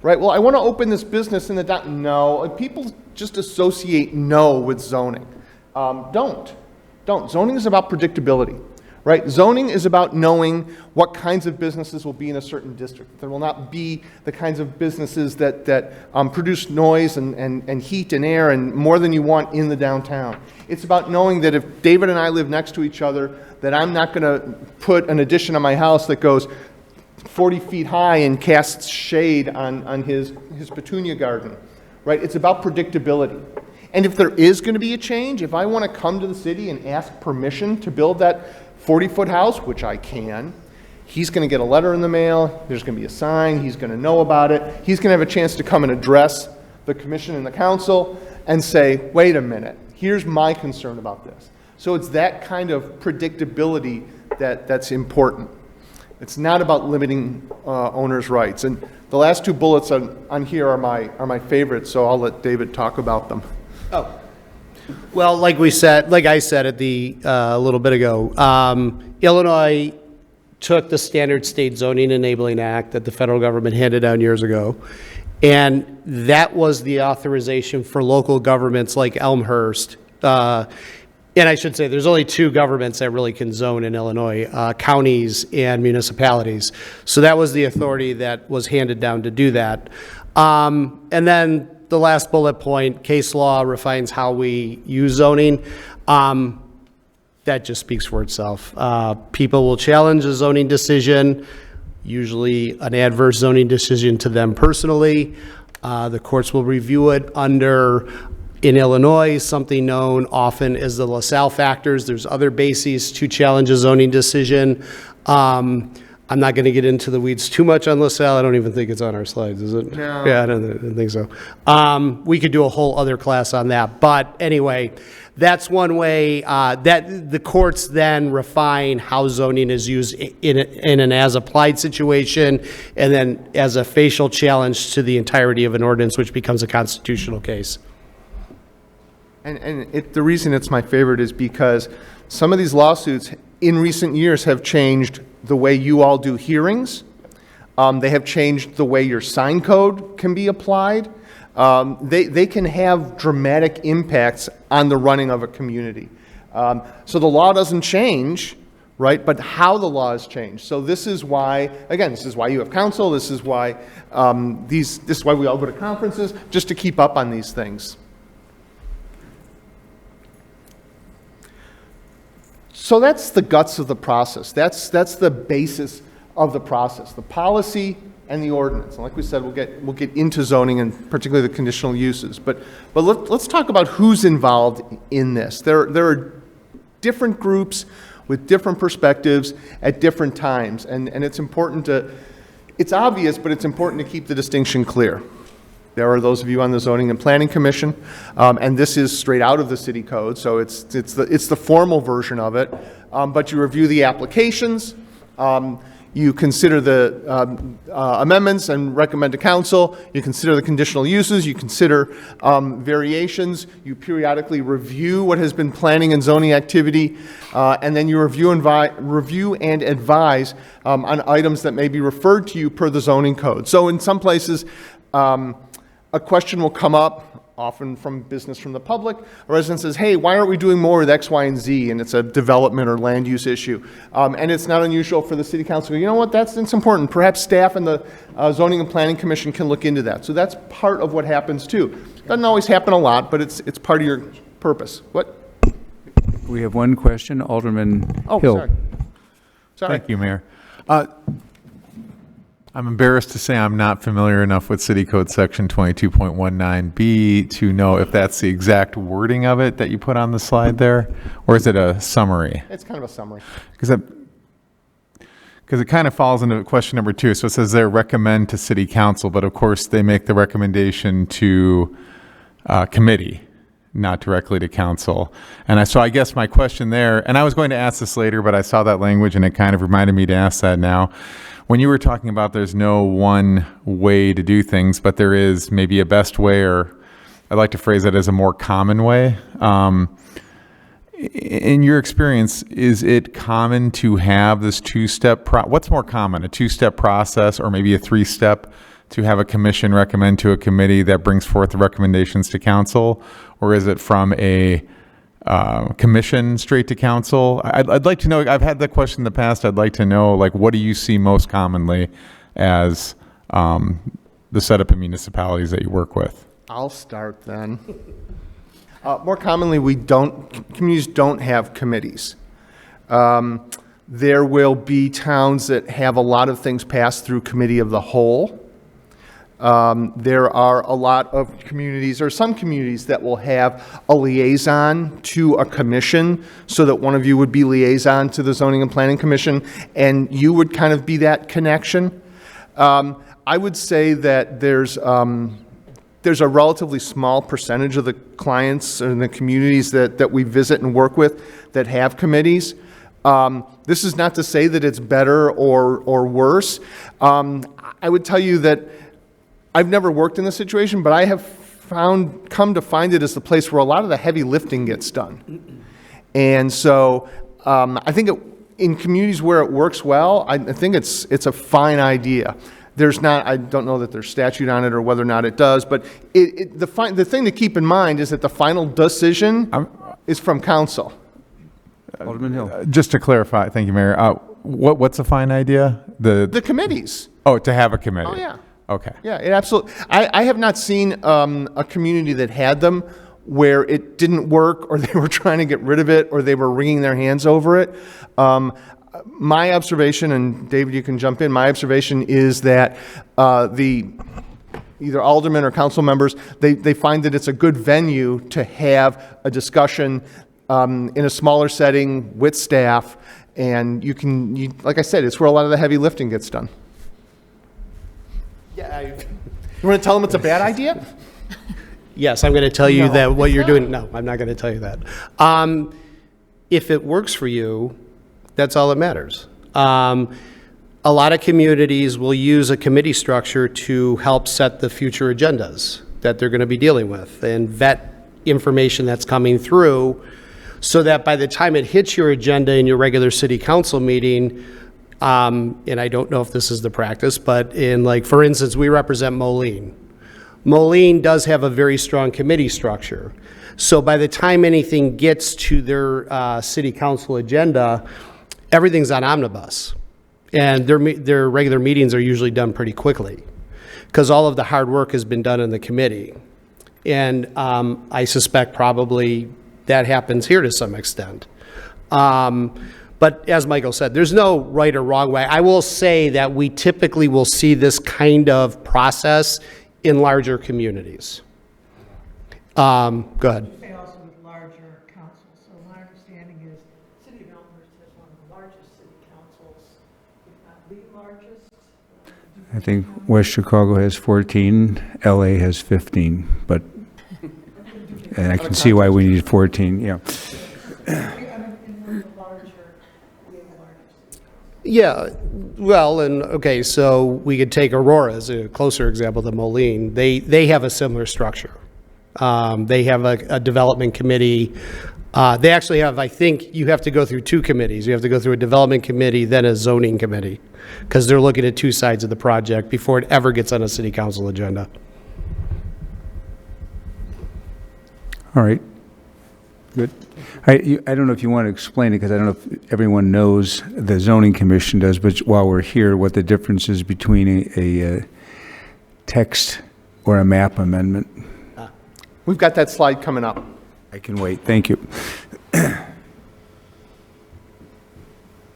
Right? Well, I want to open this business in the down. No. People just associate no with zoning. Don't. Zoning is about predictability. Right? Zoning is about knowing what kinds of businesses will be in a certain district. There will not be the kinds of businesses that produce noise and heat and air and more than you want in the downtown. It's about knowing that if David and I live next to each other, that I'm not going to put an addition on my house that goes 40 feet high and casts shade on his petunia garden. Right? It's about predictability. And if there is going to be a change, if I want to come to the city and ask permission to build that 40-foot house, which I can, he's going to get a letter in the mail, there's going to be a sign, he's going to know about it, he's going to have a chance to come and address the commission and the council and say, wait a minute, here's my concern about this. So it's that kind of predictability that's important. It's not about limiting owners' rights. And the last two bullets on here are my favorites, so I'll let David talk about them. Oh. Well, like I said at a little bit ago, Illinois took the Standard State Zoning Enabling Act that the federal government handed down years ago, and that was the authorization for local governments like Elmhurst. And I should say there's only two governments that really can zone in Illinois, counties and municipalities. So that was the authority that was handed down to do that. And then the last bullet point, case law refines how we use zoning. That just speaks for itself. People will challenge a zoning decision, usually an adverse zoning decision to them personally. The courts will review it under, in Illinois, something known often as the LaSalle factors. There's other bases to challenge a zoning decision. I'm not going to get into the weeds too much on LaSalle. I don't even think it's on our slides, is it? No. Yeah, I don't think so. We could do a whole other class on that. But anyway, that's one way that the courts then refine how zoning is used in an as-applied situation, and then as a facial challenge to the entirety of an ordinance, which becomes a constitutional case. And the reason it's my favorite is because some of these lawsuits in recent years have changed the way you all do hearings. They have changed the way your sign code can be applied. They can have dramatic impacts on the running of a community. So the law doesn't change, right? But how the law has changed. So this is why, again, this is why you have counsel. This is why this is why we all go to conferences, just to keep up on these things. So that's the guts of the process. That's the basis of the process, the policy and the ordinance. And like we said, we'll get into zoning and particularly the conditional uses. But let's talk about who's involved in this. There are different groups with different perspectives at different times, and it's important to. It's obvious, but it's important to keep the distinction clear. There are those of you on the Zoning and Planning Commission, and this is straight out of the city code, so it's the formal version of it. But you review the applications, you consider the amendments and recommend to council, you consider the conditional uses, you consider variations, you periodically review what has been planning and zoning activity, and then you review and advise on items that may be referred to you per the zoning code. So in some places, a question will come up, often from business from the public. A resident says, hey, why aren't we doing more with X, Y, and Z? And it's a development or land use issue. And it's not unusual for the city council to go, you know what, that's important. Perhaps staff and the Zoning and Planning Commission can look into that. So that's part of what happens too. Doesn't always happen a lot, but it's part of your purpose. What? We have one question, Alderman Oh, Hill. sorry. Thank you, Mayor. I'm embarrassed to say I'm not familiar enough with City Code Section 22.19B to know if that's the exact wording of it that you put on the slide there, or is it a summary? It's kind of a summary. Because it kind of falls into question number 2. So it says they recommend to City Council, but of course they make the recommendation to committee, not directly to council. And so I guess my question there, and I was going to ask this later, but I saw that language and it kind of reminded me to ask that now. When you were talking about there's no one way to do things, but there is maybe a best way, or I'd like to phrase it as a more common way. In your experience, is it common to have this two-step what's more common, a two-step process or maybe a three-step to have a commission recommend to a committee that brings forth the recommendations to council? Or is it from a commission straight to council? I'd like to know, I've had that question in the past, I'd like to know, like, what do you see most commonly as the setup of municipalities that you work with? I'll start then. More commonly, communities don't have committees. There will be towns that have a lot of things passed through committee of the whole. There are a lot of communities, or some communities, that will have a liaison to a commission, so that one of you would be liaison to the Zoning and Planning Commission, and you would kind of be that connection. I would say that there's a relatively small percentage of the clients and the communities that we visit and work with that have committees. This is not to say that it's better or worse. I would tell you that I've never worked in this situation, but I have come to find it as the place where a lot of the heavy lifting gets done. And so I think in communities where it works well, I think it's a fine idea. I don't know that there's statute on it or whether or not it does, but the thing to keep in mind is that the final decision is from council. Alderman Hill. Just to clarify, thank you, Mayor. What's a fine idea? The committees. Oh, to have a committee. Oh, yeah. Okay. Yeah, it absolutely. I have not seen a community that had them where it didn't work, or they were trying to get rid of it, or they were wringing their hands over it. My observation, and David, you can jump in, my observation is that either aldermen or council members, they find that it's a good venue to have a discussion in a smaller setting with staff, and like I said, it's where a lot of the heavy lifting gets done. Yeah, you want to tell them it's a bad idea? Yes, I'm going to tell you that what you're doing, no, I'm not going to tell you that. If it works for you, that's all that matters. A lot of communities will use a committee structure to help set the future agendas that they're going to be dealing with and vet information that's coming through, so that by the time it hits your agenda in your regular city council meeting, and I don't know if this is the practice, but for instance, we represent Moline. Moline does have a very strong committee structure. So by the time anything gets to their city council agenda, everything's on omnibus. And their regular meetings are usually done pretty quickly, because all of the hard work has been done in the committee. And I suspect probably that happens here to some extent. But as Michael said, there's no right or wrong way. I will say that we typically will see this kind of process in larger communities. Go ahead. Say also with larger councils. So my understanding is City of Elmhurst has one of the largest city councils, if not the largest. I think West Chicago has 14, LA has 15, but, and I can see why we need 14, yeah. Yeah, well, and, okay, so we could take Aurora as a closer example than Moline. They have a similar structure. They have a development committee. They actually have, I think, you have to go through two committees. You have to go through a development committee, then a zoning committee, because they're looking at two sides of the project before it ever gets on a city council agenda. All right, good. I don't know if you want to explain it, because I don't know if everyone knows, the zoning commission does, but while we're here, what the difference is between a text or a map amendment. We've got that slide coming up. I can wait, thank you.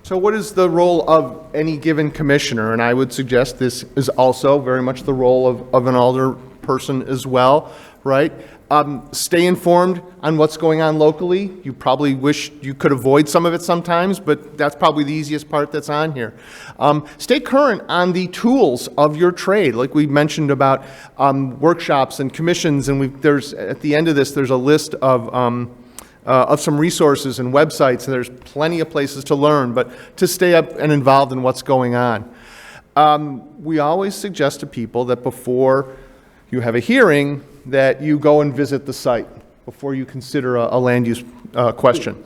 So what is the role of any given commissioner? And I would suggest this is also very much the role of an alder person as well, right? Stay informed on what's going on locally. You probably wish you could avoid some of it sometimes, but that's probably the easiest part that's on here. Stay current on the tools of your trade, like we mentioned about workshops and commissions, and there's at the end of this, there's a list of some resources and websites, and there's plenty of places to learn, but to stay up and involved in what's going on. We always suggest to people that before you have a hearing, that you go and visit the site before you consider a land use question.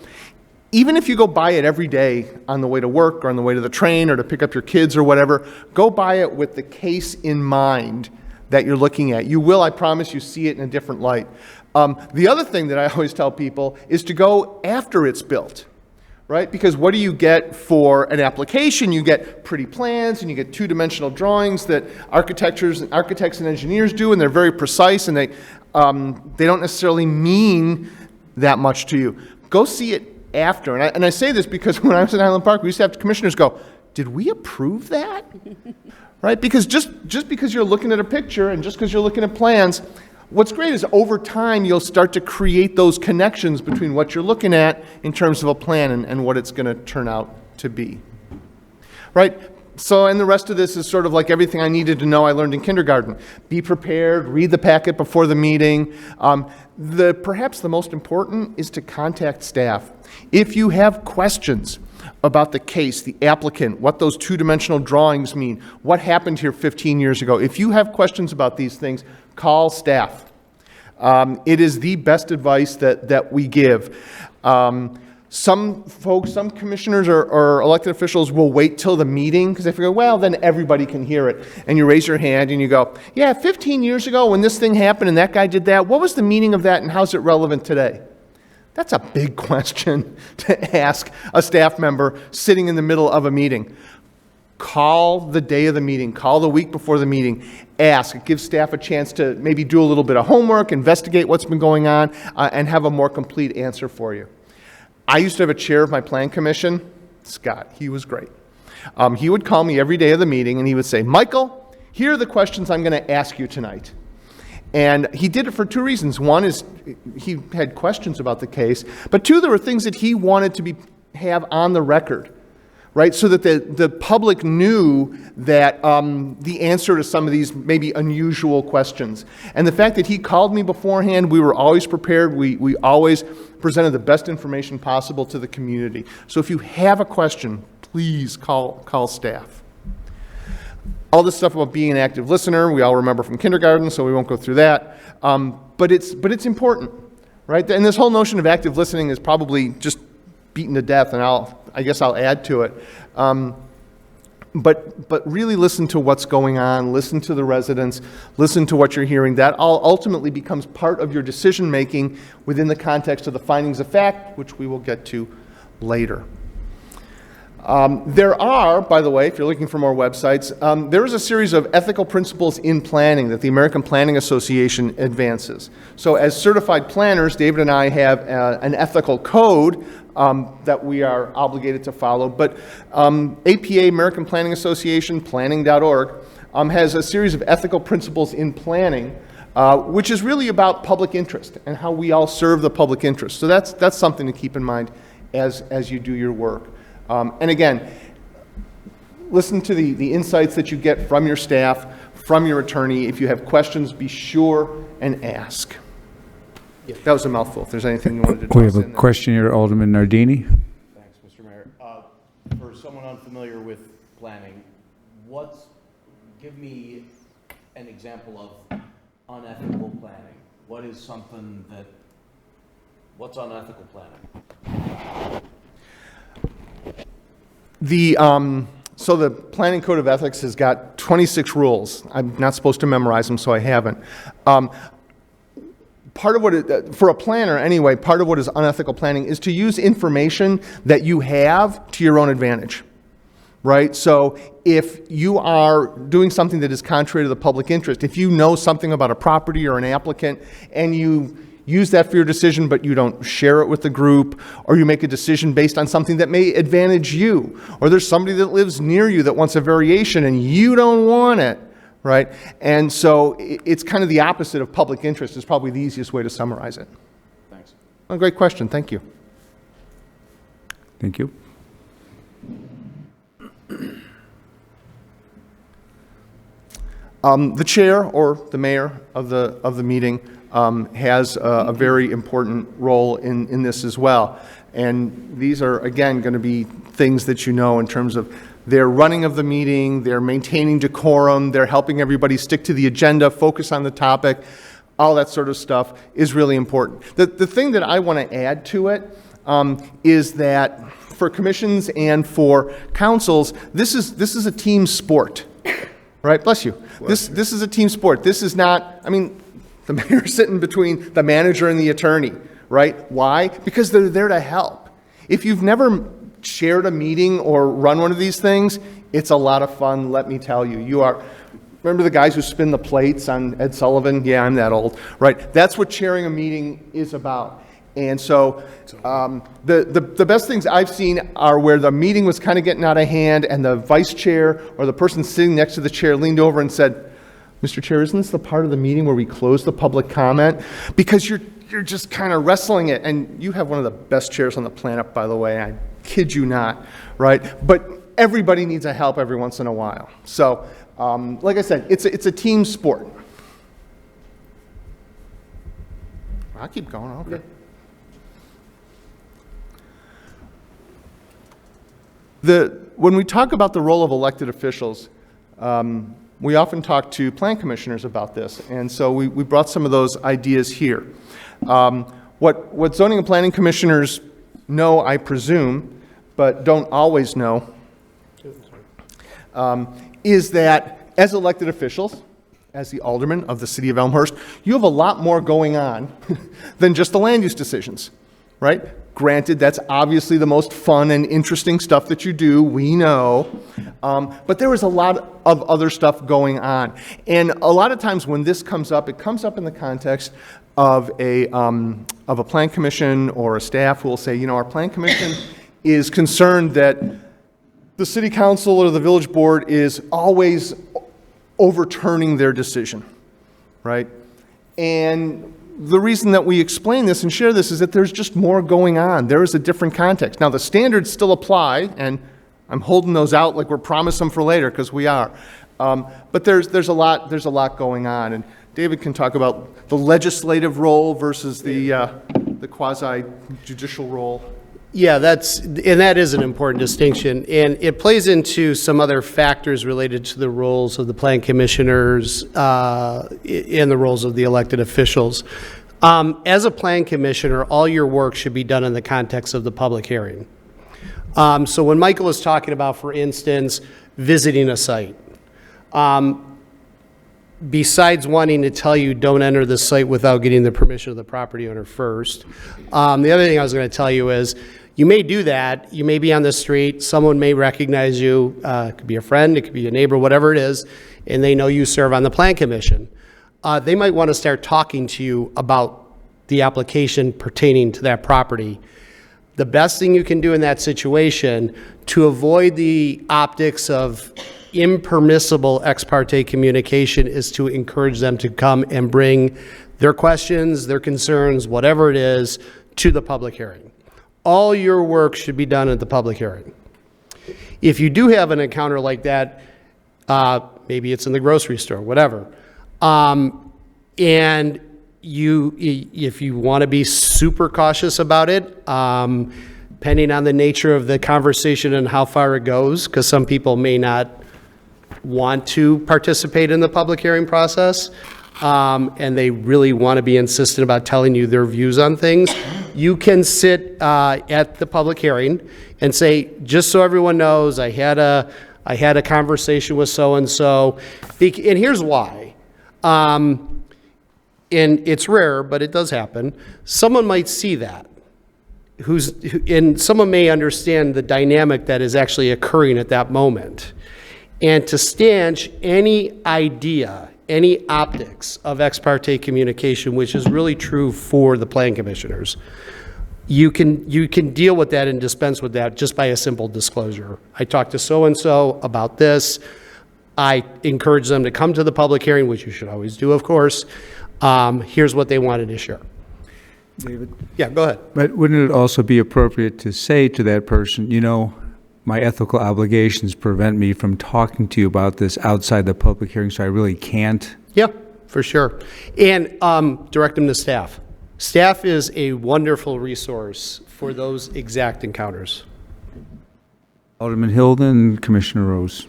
Even if you go by it every day on the way to work or on the way to the train or to pick up your kids or whatever, go by it with the case in mind that you're looking at. You will, I promise you, see it in a different light. The other thing that I always tell people is to go after it's built, right? Because what do you get for an application? You get pretty plans and you get two-dimensional drawings that architects and engineers do, and they're very precise, and they don't necessarily mean that much to you. Go see it after. And I say this because when I was in Highland Park, we used to have commissioners go, "Did we approve that?" Right? Because just because you're looking at a picture and just because you're looking at plans, what's great is over time you'll start to create those connections between what you're looking at in terms of a plan and what it's going to turn out to be. Right? So, and the rest of this is sort of like everything I needed to know I learned in kindergarten. Be prepared, read the packet before the meeting. Perhaps the most important is to contact staff. If you have questions about the case, the applicant, what those two-dimensional drawings mean, what happened here 15 years ago, if you have questions about these things, call staff. It is the best advice that we give. Some folks, some commissioners or elected officials will wait till the meeting because they figure, well, then everybody can hear it. And you raise your hand and you go, yeah, 15 years ago when this thing happened and that guy did that, what was the meaning of that and how's it relevant today? That's a big question to ask a staff member sitting in the middle of a meeting. Call the day of the meeting, call the week before the meeting, ask. It gives staff a chance to maybe do a little bit of homework, investigate what's been going on, and have a more complete answer for you. I used to have a chair of my plan commission, Scott. He was great. He would call me every day of the meeting and he would say, Michael, here are the questions I'm going to ask you tonight. And he did it for two reasons. One is he had questions about the case, but two, there were things that he wanted to have on the record, right? So that the public knew that the answer to some of these maybe unusual questions. And the fact that he called me beforehand, we were always prepared. We always presented the best information possible to the community. So if you have a question, please call staff. All this stuff about being an active listener, we all remember from kindergarten, so we won't go through that. But it's important, right? And this whole notion of active listening is probably just beaten to death, and I guess I'll add to it. But really listen to what's going on, listen to the residents, listen to what you're hearing. That all ultimately becomes part of your decision making within the context of the findings of fact, which we will get to later. There are, by the way, if you're looking for more websites, there is a series of ethical principles in planning that the American Planning Association advances. So as certified planners, David and I have an ethical code that we are obligated to follow. But APA, American Planning Association, planning.org, has a series of ethical principles in planning, which is really about public interest and how we all serve the public interest. So that's something to keep in mind as you do your work. And again, listen to the insights that you get from your staff, from your attorney. If you have questions, be sure and ask. Yeah, that was a mouthful. If there's anything you wanted to We toss have a in there. question here, Alderman Nardini. Thanks, Mr. Mayor. For someone unfamiliar with planning, give me an example of unethical planning. What is something what's unethical planning? So the Planning Code of Ethics has got 26 rules. I'm not supposed to memorize them, so I haven't. Part of what, for a planner anyway, part of what is unethical planning is to use information that you have to your own advantage, right? So if you are doing something that is contrary to the public interest, if you know something about a property or an applicant and you use that for your decision, but you don't share it with the group, or you make a decision based on something that may advantage you, or there's somebody that lives near you that wants a variation and you don't want it, right? And so it's kind of the opposite of public interest is probably the easiest way to summarize it. Thanks. A great question. Thank you. Thank you. The chair or the mayor of the meeting has a very important role in this as well. And these are, again, going to be things that you know in terms of their running of the meeting, they're maintaining decorum, they're helping everybody stick to the agenda, focus on the topic, all that sort of stuff is really important. The thing that I want to add to it is that for commissions and for councils, this is a team sport, right? Bless you. This is a team sport. This is not, I mean, the mayor's sitting between the manager and the attorney, right? Why? Because they're there to help. If you've never shared a meeting or run one of these things, it's a lot of fun, let me tell you. Remember the guys who spin the plates on Ed Sullivan? Yeah, I'm that old, right? That's what chairing a meeting is about. And so the best things I've seen are where the meeting was kind of getting out of hand and the vice chair or the person sitting next to the chair leaned over and said, Mr. Chair, isn't this the part of the meeting where we close the public comment? Because you're just kind of wrestling it. And you have one of the best chairs on the planet, by the way. I kid you not, right? But everybody needs a help every once in a while. So, like I said, it's a team sport. I'll keep going. Okay. When we talk about the role of elected officials, we often talk to plan commissioners about this, and so we brought some of those ideas here. What zoning and planning commissioners know, I presume, but don't always know, is that as elected officials, as the alderman of the city of Elmhurst, you have a lot more going on than just the land use decisions, right? Granted, that's obviously the most fun and interesting stuff that you do, we know, but there is a lot of other stuff going on. And a lot of times when this comes up, it comes up in the context of a plan commission or a staff who will say, you know, our plan commission is concerned that the city council or the village board is always overturning their decision, right? And the reason that we explain this and share this is that there's just more going on. There is a different context. Now, the standards still apply, and I'm holding those out like we're promised them for later, because we are. But there's a lot going on, and David can talk about the legislative role versus the quasi-judicial role. Yeah, that is an important distinction, and it plays into some other factors related to the roles of the plan commissioners and the roles of the elected officials. As a plan commissioner, all your work should be done in the context of the public hearing. So when Michael was talking about, for instance, visiting a site, besides wanting to tell you don't enter the site without getting the permission of the property owner first, the other thing I was going to tell you is you may do that. You may be on the street. Someone may recognize you. It could be a friend. It could be a neighbor, whatever it is, and they know you serve on the plan commission. They might want to start talking to you about the application pertaining to that property. The best thing you can do in that situation to avoid the optics of impermissible ex parte communication is to encourage them to come and bring their questions, their concerns, whatever it is, to the public hearing. All your work should be done at the public hearing. If you do have an encounter like that, maybe it's in the grocery store, whatever, and if you want to be super cautious about it, depending on the nature of the conversation and how far it goes, because some people may not want to participate in the public hearing process, and they really want to be insistent about telling you their views on things, you can sit at the public hearing and say, just so everyone knows, I had a conversation with so-and-so, and here's why. And it's rare, but it does happen. Someone might see that, and someone may understand the dynamic that is actually occurring at that moment. And to stanch any idea, any optics of ex parte communication, which is really true for the plan commissioners, you can deal with that and dispense with that just by a simple disclosure. I talked to so-and-so about this. I encourage them to come to the public hearing, which you should always do, of course. Here's what they wanted to share. David? Yeah, go ahead. But wouldn't it also be appropriate to say to that person, you know, my ethical obligations prevent me from talking to you about this outside the public hearing, so I really can't? Yeah, for sure. And direct them to staff. Staff is a wonderful resource for those exact encounters. Alderman Hilden and Commissioner Rose.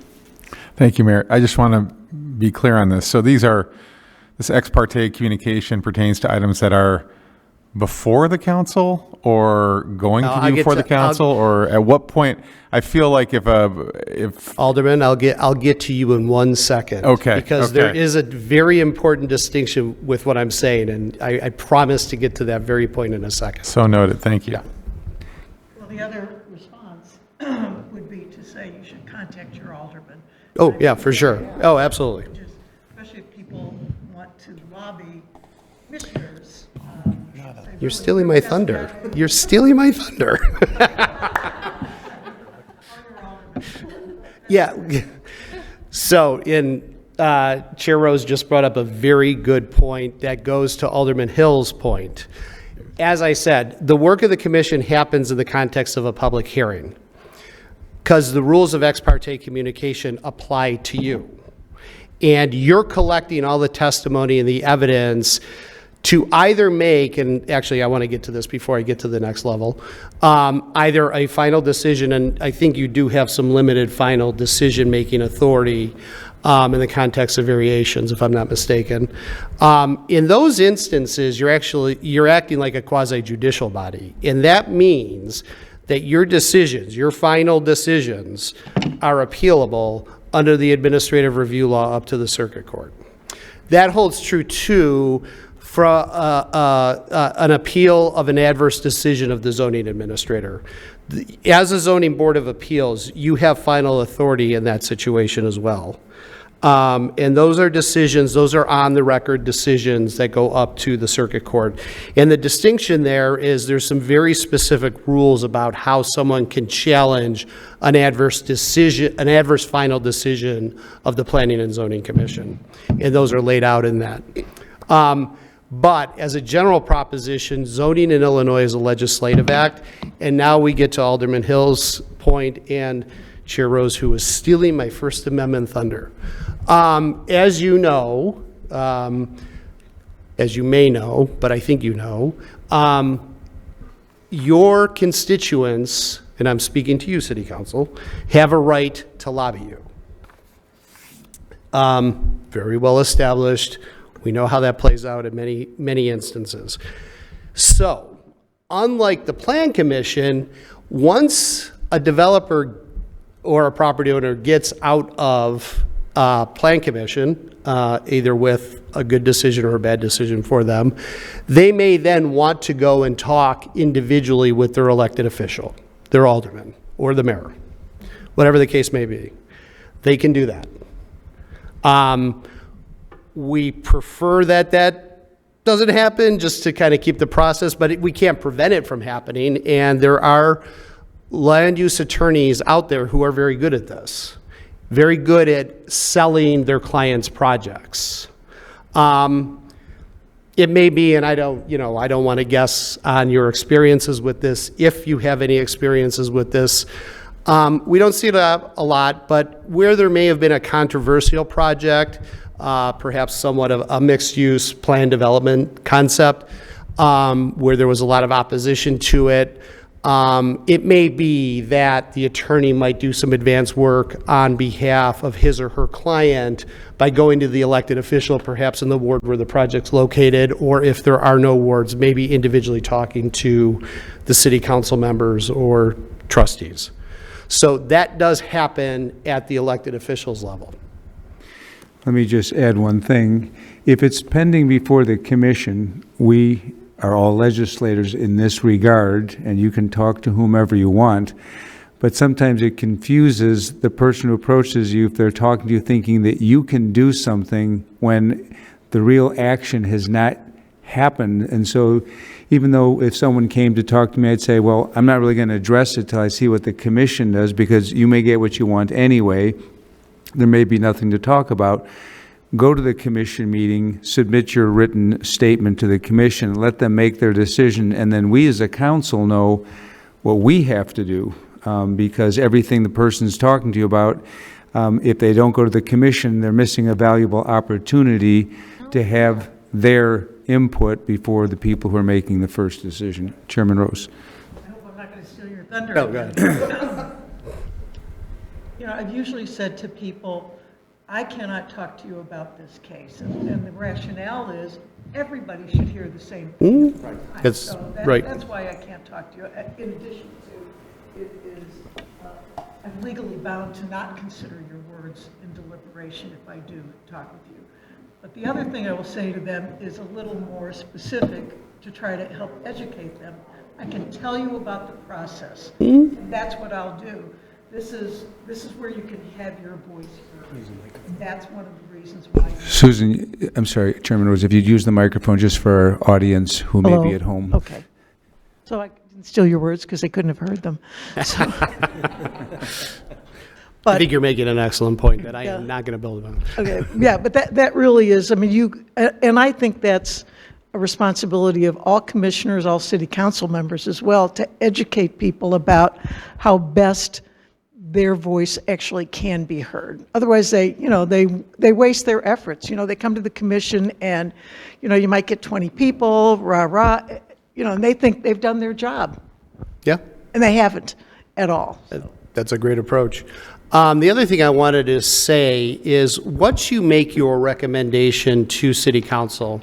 Thank you, Mayor. I just want to be clear on this. So this ex parte communication pertains to items that are before the council or going to be before the council, or at what point? I feel like if Alderman, I'll get to you in 1 second. Okay. Because there is a very important distinction with what I'm saying, and I promise to get to that very point in a second. so noted. Thank you. Yeah. Well, the other response would be to say you should contact your alderman. Oh, yeah, for sure. Oh, absolutely. Just, especially if people want to lobby commissioners. You're stealing my thunder. You're stealing my thunder. Yeah. So Chair Rose just brought up a very good point that goes to Alderman Hill's point. As I said, the work of the commission happens in the context of a public hearing because the rules of ex parte communication apply to you. And you're collecting all the testimony and the evidence to either make, and actually I want to get to this before I get to the next level, either a final decision, and I think you do have some limited final decision-making authority in the context of variations, if I'm not mistaken. In those instances, you're acting like a quasi-judicial body, and that means that your decisions, your final decisions, are appealable under the administrative review law up to the circuit court. That holds true too for an appeal of an adverse decision of the zoning administrator. As a zoning board of appeals, you have final authority in that situation as well. And those are decisions, those are on the record decisions that go up to the circuit court. And the distinction there is there's some very specific rules about how someone can challenge an adverse decision, an adverse final decision of the Planning and Zoning Commission. And those are laid out in that. But as a general proposition, zoning in Illinois is a legislative act. And now we get to Alderman Hill's point and Chair Rose, who was stealing my First Amendment thunder. As you know, as you may know, but I think you know, your constituents, and I'm speaking to you, City Council, have a right to lobby you. Very well established. We know how that plays out in many, many instances. So, unlike the Plan Commission, once a developer or a property owner gets out of Plan Commission, either with a good decision or a bad decision for them, they may then want to go and talk individually with their elected official, their alderman or the mayor, whatever the case may be. They can do that. We prefer that that doesn't happen just to kind of keep the process, but we can't prevent it from happening. And there are land use attorneys out there who are very good at this, very good at selling their clients' projects. It may be, and I don't want to guess on your experiences with this, if you have any experiences with this, We don't see it a lot, but where there may have been a controversial project, perhaps somewhat of a mixed-use plan development concept, where there was a lot of opposition to it, it may be that the attorney might do some advance work on behalf of his or her client by going to the elected official, perhaps in the ward where the project's located, or if there are no wards, maybe individually talking to the city council members or trustees. So that does happen at the elected officials level. Let me just add one thing. If it's pending before the commission, we are all legislators in this regard, and you can talk to whomever you want, but sometimes it confuses the person who approaches you if they're talking to you thinking that you can do something when the real action has not happened. And so even though if someone came to talk to me, I'd say, well, I'm not really going to address it till I see what the commission does, because you may get what you want anyway. There may be nothing to talk about. Go to the commission meeting, submit your written statement to the commission, let them make their decision, and then we as a council know what we have to do, because everything the person's talking to you about, if they don't go to the commission, they're missing a valuable opportunity to have their input before the people who are making the first decision. Chairman Rose. I hope I'm not going to steal your thunder. Oh, go ahead. You know, I've usually said to people, I cannot talk to you about this case. And the rationale is everybody should hear the same thing. That's right. That's why I can't talk to you. In addition to, it is, I'm legally bound to not consider your words in deliberation if I do talk with you. But the other thing I will say to them is a little more specific to try to help educate them. I can tell you about the process, and that's what I'll do. This is where you can have your voice heard. And that's one of the reasons why. Susan, I'm sorry, Chairman Rose, if you'd use the microphone just for our audience who may be at home. Okay. So I didn't steal your words because they couldn't have heard them. So. I think you're making an excellent point that I am Yeah. not going to build on. Okay, yeah, but that really is, I mean, and I think that's a responsibility of all commissioners, all city council members as well, to educate people about how best their voice actually can be heard. Otherwise, they waste their efforts. You know, they come to the commission and, you might get 20 people, rah, and they think they've done their job. Yeah, And they haven't at all. that's a great approach. The other thing I wanted to say is once you make your recommendation to city council,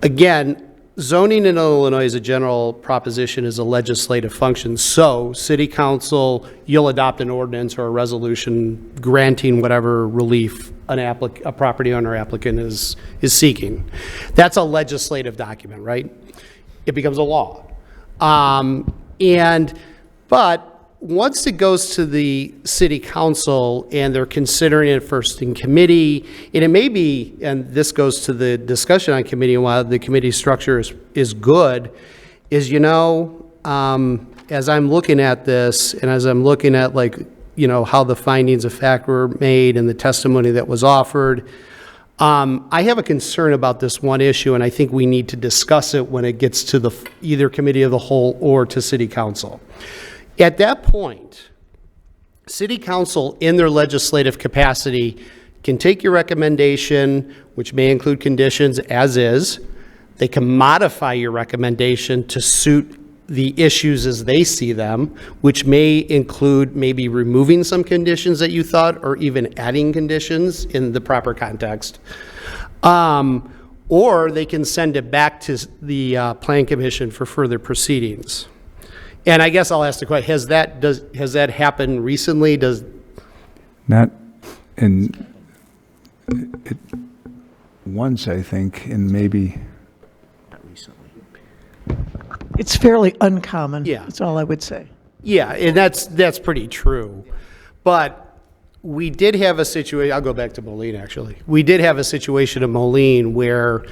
again, zoning in Illinois as a general proposition is a legislative function. So city council, you'll adopt an ordinance or a resolution granting whatever relief a property owner applicant is seeking. That's a legislative document, right? It becomes a law. But once it goes to the city council and they're considering it first in committee, and it may be, and this goes to the discussion on committee and why the committee structure is good, is, as I'm looking at this and as I'm looking at how the findings of fact were made and the testimony that was offered, I have a concern about this one issue, and I think we need to discuss it when it gets to either committee of the whole or to city council. At that point, city council, in their legislative capacity, can take your recommendation, which may include conditions as is. They can modify your recommendation to suit the issues as they see them, which may include maybe removing some conditions that you thought, or even adding conditions in the proper context. Or they can send it back to the Plan Commission for further proceedings. And I guess I'll ask the question, has that happened recently? Not in, once, I think, and maybe. Not recently. It's fairly uncommon. Yeah. That's all I would say. Yeah, and that's pretty true. But we did have a situation, I'll go back to Moline actually. We did have a situation in Moline where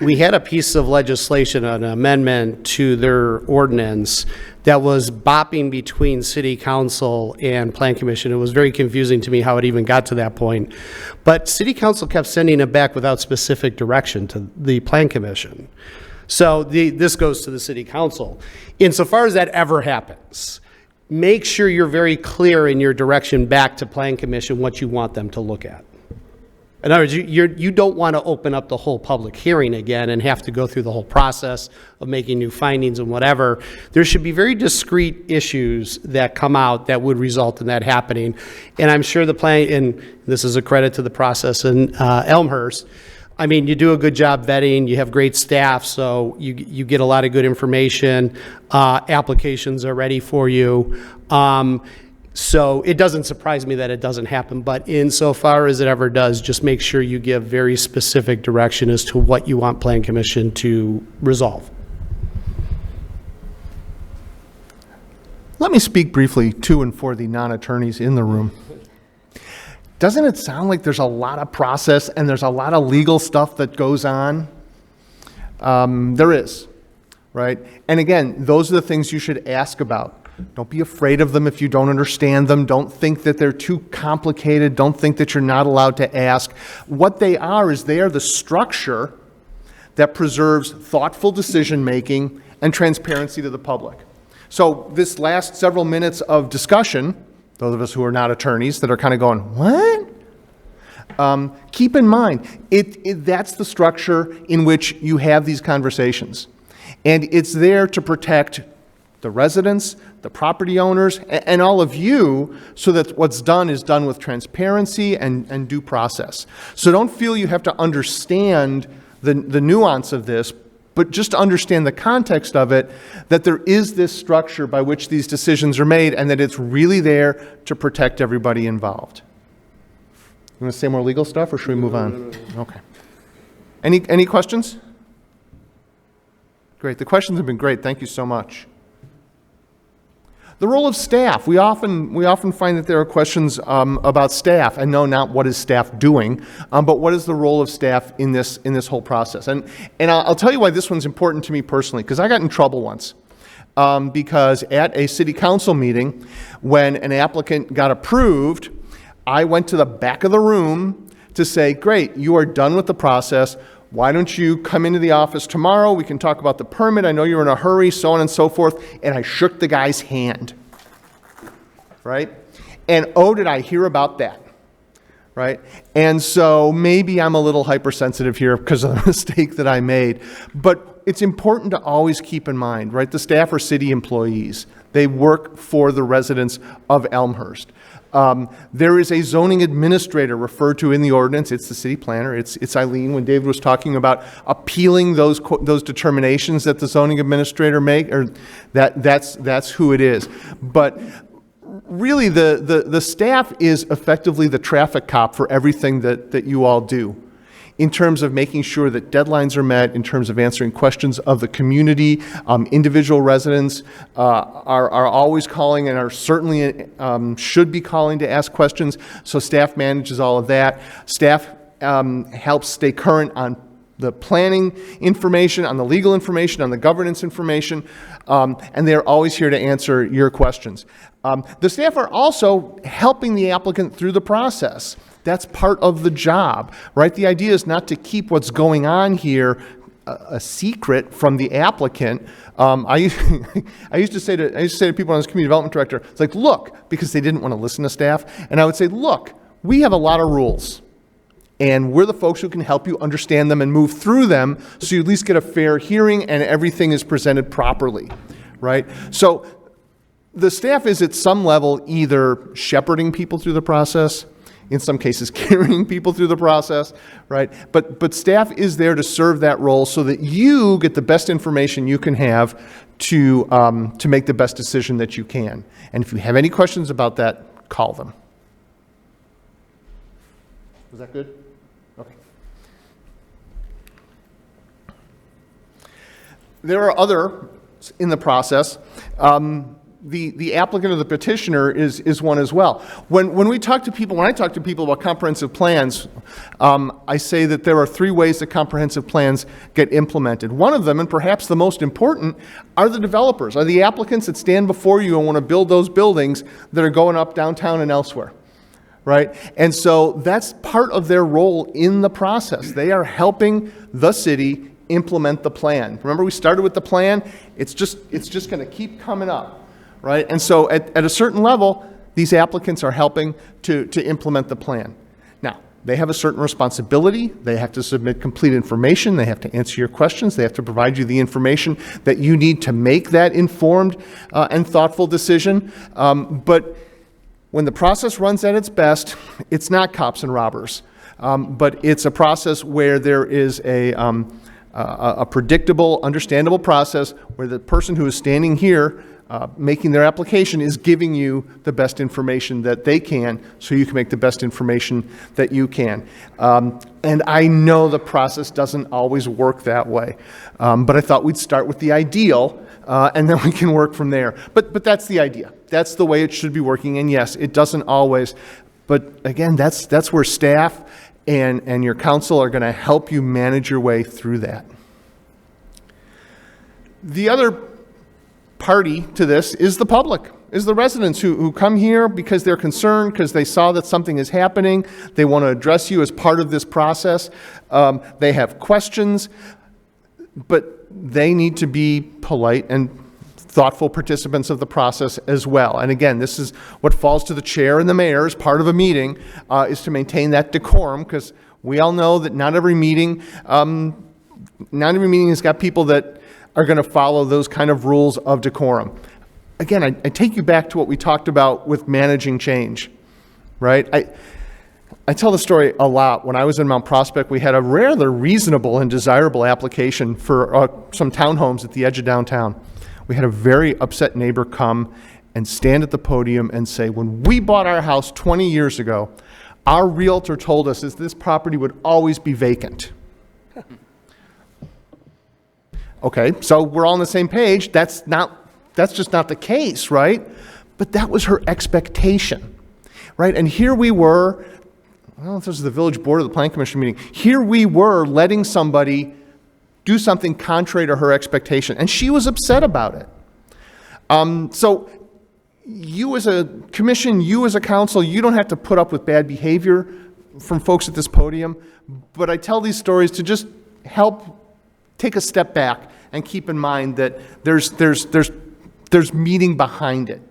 we had a piece of legislation, an amendment to their ordinance that was bopping between city council and plan commission. It was very confusing to me how it even got to that point. But city council kept sending it back without specific direction to the plan commission. So this goes to the city council. Insofar as that ever happens, make sure you're very clear in your direction back to Plan Commission what you want them to look at. In other words, you don't want to open up the whole public hearing again and have to go through the whole process of making new findings and whatever. There should be very discrete issues that come out that would result in that happening. And I'm sure the plan, and this is a credit to the process in Elmhurst, I mean, you do a good job vetting, you have great staff, so you get a lot of good information, applications are ready for you. So it doesn't surprise me that it doesn't happen, but insofar as it ever does, just make sure you give very specific direction as to what you want Plan Commission to resolve. Let me speak briefly to and for the non-attorneys in the room. Doesn't it sound like there's a lot of process and there's a lot of legal stuff that goes on? There is, right? And again, those are the things you should ask about. Don't be afraid of them if you don't understand them. Don't think that they're too complicated. Don't think that you're not allowed to ask. What they are is they are the structure that preserves thoughtful decision-making and transparency to the public. So this last several minutes of discussion, those of us who are not attorneys that are kind of going, what? Keep in mind, that's the structure in which you have these conversations. And it's there to protect the residents, the property owners, and all of you, so that what's done is done with transparency and due process. So don't feel you have to understand the nuance of this, but just understand the context of it, that there is this structure by which these decisions are made and that it's really there to protect everybody involved. You want to say more legal stuff or should we move on? Okay. Any questions? Great. The questions have been great. Thank you so much. The role of staff. We often find that there are questions about staff, and no, not what is staff doing, but what is the role of staff in this whole process. And I'll tell you why this one's important to me personally, because I got in trouble once. Because at a city council meeting, when an applicant got approved, I went to the back of the room to say, great, you are done with the process. Why don't you come into the office tomorrow? We can talk about the permit. I know you're in a hurry, so on and so forth. And I shook the guy's hand, right? And oh, did I hear about that, right? And so maybe I'm a little hypersensitive here because of the mistake that I made. But it's important to always keep in mind, right? The staff are city employees. They work for the residents of Elmhurst. There is a zoning administrator referred to in the ordinance. It's the city planner. It's Eileen. When David was talking about appealing those determinations that the zoning administrator make, or that's who it is. But really, the staff is effectively the traffic cop for everything that you all do, in terms of making sure that deadlines are met, in terms of answering questions of the community. Individual residents are always calling and are certainly should be calling to ask questions, so staff manages all of that. Staff helps stay current on the planning information, on the legal information, on the governance information, and they're always here to answer your questions. The staff are also helping the applicant through the process. That's part of the job, right? The idea is not to keep what's going on here a secret from the applicant. I used to say to people when I was community development director, it's like, look, because they didn't want to listen to staff, and I would say, look, we have a lot of rules, and we're the folks who can help you understand them and move through them, so you at least get a fair hearing and everything is presented properly, right? So the staff is at some level either shepherding people through the process, in some cases carrying people through the process, right? But staff is there to serve that role so that you get the best information you can have to make the best decision that you can. And if you have any questions about that, call them. Was that good? Okay. There are other in the process. The applicant or the petitioner is one as well. When I talk to people about comprehensive plans, I say that there are three ways that comprehensive plans get implemented. One of them, and perhaps the most important, are the developers, are the applicants that stand before you and want to build those buildings that are going up downtown and elsewhere, right? And so that's part of their role in the process. They are helping the city implement the plan. Remember, we started with the plan. It's just going to keep coming up. right? And so at a certain level, these applicants are helping to implement the plan. Now, they have a certain responsibility. They have to submit complete information. They have to answer your questions. They have to provide you the information that you need to make that informed and thoughtful decision. But when the process runs at its best, it's not cops and robbers, but it's a process where there is a predictable, understandable process where the person who is standing here making their application is giving you the best information that they can so you can make the best information that you can. And I know the process doesn't always work that way, but I thought we'd start with the ideal and then we can work from there. But that's the idea. That's the way it should be working. And yes, it doesn't always, but again, that's where staff and your council are going to help you manage your way through that. The other party to this is the public, is the residents who come here because they're concerned, because they saw that something is happening. They want to address you as part of this process. They have questions, but they need to be polite and thoughtful participants of the process as well. And again, this is what falls to the chair and the mayor as part of a meeting, is to maintain that decorum, because we all know that not every meeting has got people that are going to follow those kind of rules of decorum. Again, I take you back to what we talked about with managing change, right? I tell the story a lot. When I was in Mount Prospect, we had a rather reasonable and desirable application for some townhomes at the edge of downtown. We had a very upset neighbor come and stand at the podium and say, when we bought our house 20 years ago, our realtor told us that this property would always be vacant. Okay, so we're all on the same page. That's just not the case, right? But that was her expectation, right? And here we were, well, this was the village board of the planning commission meeting. Here we were letting somebody do something contrary to her expectation, and she was upset about it. So you as a commission, you as a council, you don't have to put up with bad behavior from folks at this podium, but I tell these stories to just help take a step back and keep in mind that there's meaning behind it.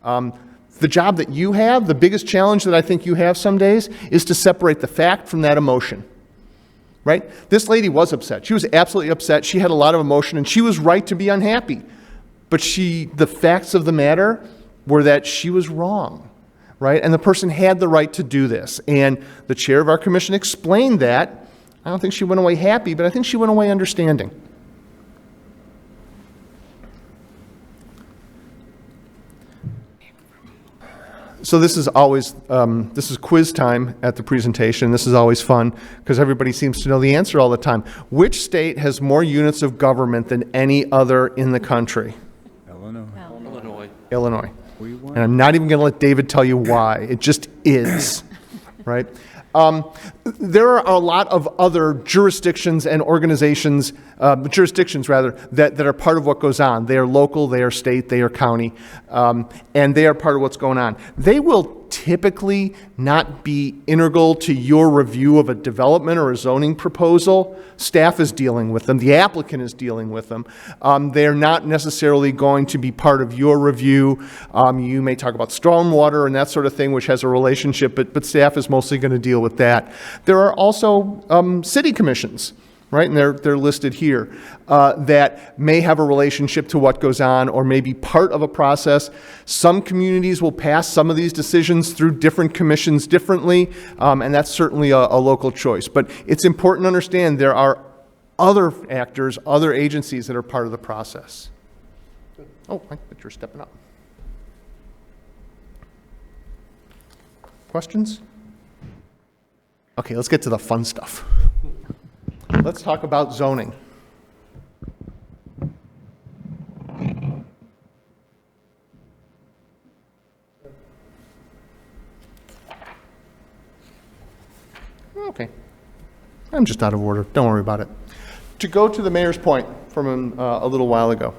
The job that you have, the biggest challenge that I think you have some days, is to separate the fact from that emotion, right? This lady was upset. She was absolutely upset. She had a lot of emotion, and she was right to be unhappy. But the facts of the matter were that she was wrong, right? And the person had the right to do this. And the chair of our commission explained that. I don't think she went away happy, but I think she went away understanding. So this is always, this is quiz time at the presentation. This is always fun because everybody seems to know the answer all the time. Which state has more units of government than any other in the country? Illinois. And I'm not even going to let David tell you why. It just is, right? There are a lot of other jurisdictions and organizations, jurisdictions rather, that are part of what goes on. They are local, they are state, they are county, and they are part of what's going on. They will typically not be integral to your review of a development or a zoning proposal. Staff is dealing with them. The applicant is dealing with them. They're not necessarily going to be part of your review. You may talk about stormwater and that sort of thing, which has a relationship, but staff is mostly going to deal with that. There are also city commissions, right? And they're listed here, that may have a relationship to what goes on or may be part of a process. Some communities will pass some of these decisions through different commissions differently, and that's certainly a local choice. But it's important to understand there are other actors, other agencies that are part of the process. Oh, I thought you were stepping up. Questions? Okay, let's get to the fun stuff. Let's talk about zoning. Okay. I'm just out of order. Don't worry about it. To go to the mayor's point from a little while ago,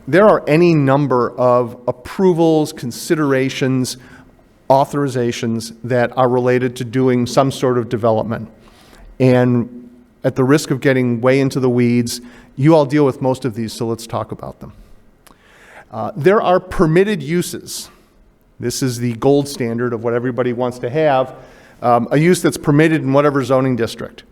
there are any number of approvals, considerations, authorizations that are related to doing some sort of development. And at the risk of getting way into the weeds, you all deal with most of these, so let's talk about them. There are permitted uses. This is the gold standard of what everybody wants to have, a use that's permitted in whatever zoning district.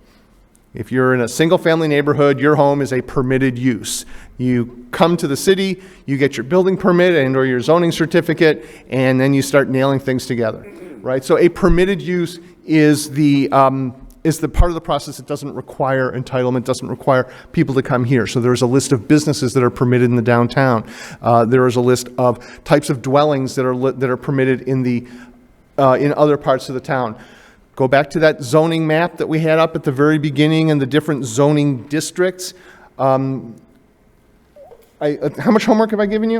If you're in a single-family neighborhood, your home is a permitted use. You come to the city, you get your building permit and/or your zoning certificate, and then you start nailing things together, right? So a permitted use is the part of the process that doesn't require entitlement, doesn't require people to come here. So there's a list of businesses that are permitted in the downtown. There is a list of types of dwellings that are permitted in other parts of the town. Go back to that zoning map that we had up at the very beginning and the different zoning districts. How much homework have I given you?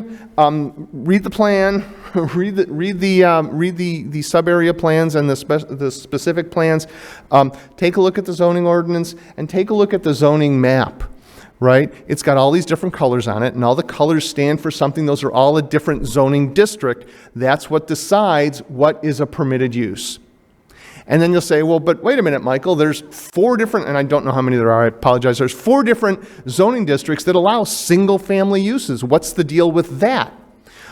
Read the plan, read the sub-area plans and the specific plans. Take a look at the zoning ordinance and take a look at the zoning map, right? It's got all these different colors on it, and all the colors stand for something. Those are all a different zoning district. That's what decides what is a permitted use. And then you'll say, well, but wait a minute, Michael, there's 4 different, and I don't know how many there are, I apologize, there's 4 different zoning districts that allow single-family uses. What's the deal with that?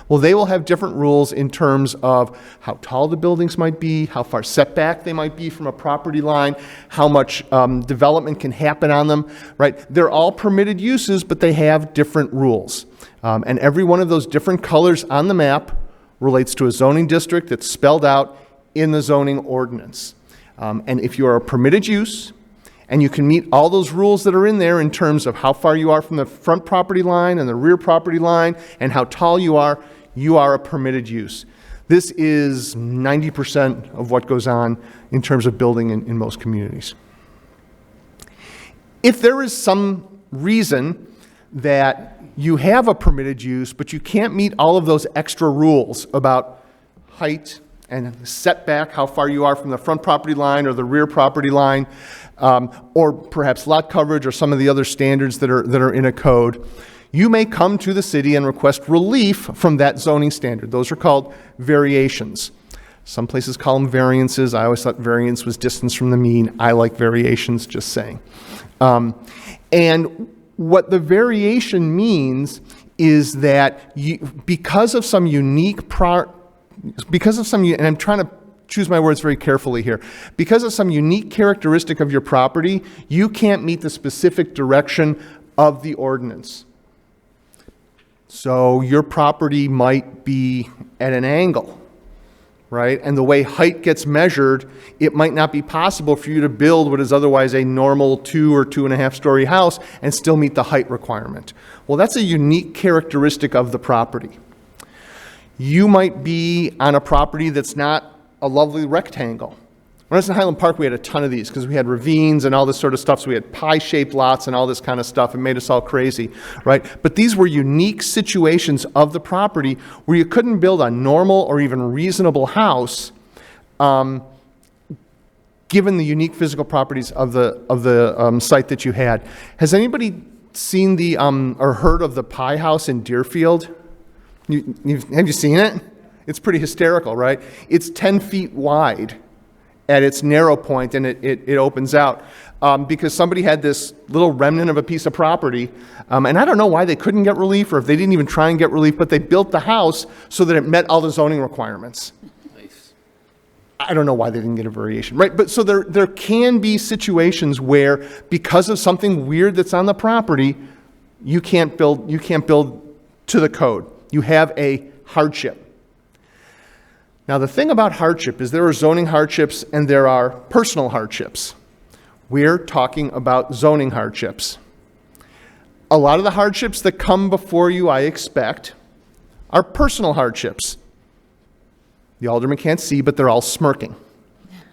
Well, they will have different rules in terms of how tall the buildings might be, how far setback they might be from a property line, how much development can happen on them, right? They're all permitted uses, but they have different rules. And every one of those different colors on the map relates to a zoning district that's spelled out in the zoning ordinance. And if you are a permitted use, and you can meet all those rules that are in there in terms of how far you are from the front property line and the rear property line, and how tall you are a permitted use. This is 90% of what goes on in terms of building in most communities. If there is some reason that you have a permitted use, but you can't meet all of those extra rules about height, and setback, how far you are from the front property line or the rear property line, or perhaps lot coverage or some of the other standards that are in a code, you may come to the city and request relief from that zoning standard. Those are called variations. Some places call them variances. I always thought variance was distance from the mean. I like variations, just saying. And what the variation means is that because of some unique and I'm trying to choose my words very carefully here, because of some unique characteristic of your property, you can't meet the specific direction of the ordinance. So your property might be at an angle, right? And the way height gets measured, it might not be possible for you to build what is otherwise a normal 2 or 2.5 story house and still meet the height requirement. Well, that's a unique characteristic of the property. You might be on a property that's not a lovely rectangle. When I was in Highland Park, we had a ton of these because we had ravines and all this sort of stuff. So we had pie-shaped lots and all this kind of stuff. It made us all crazy, right? But these were unique situations of the property where you couldn't build a normal or even reasonable house given the unique physical properties of the site that you had. Has anybody seen or heard of the Pie House in Deerfield? Have you seen it? It's pretty hysterical, right? It's 10 feet wide at its narrow point, and it opens out because somebody had this little remnant of a piece of property, and I don't know why they couldn't get relief, or if they didn't even try and get relief, but they built the house so that it met all the zoning requirements. Nice. I don't know why they didn't get a variation, right? But so there can be situations where, because of something weird that's on the property, you can't build to the code. You have a hardship. Now, the thing about hardship is there are zoning hardships and there are personal hardships. We're talking about zoning hardships. A lot of the hardships that come before you, I expect, are personal hardships. The alderman can't see, but they're all smirking,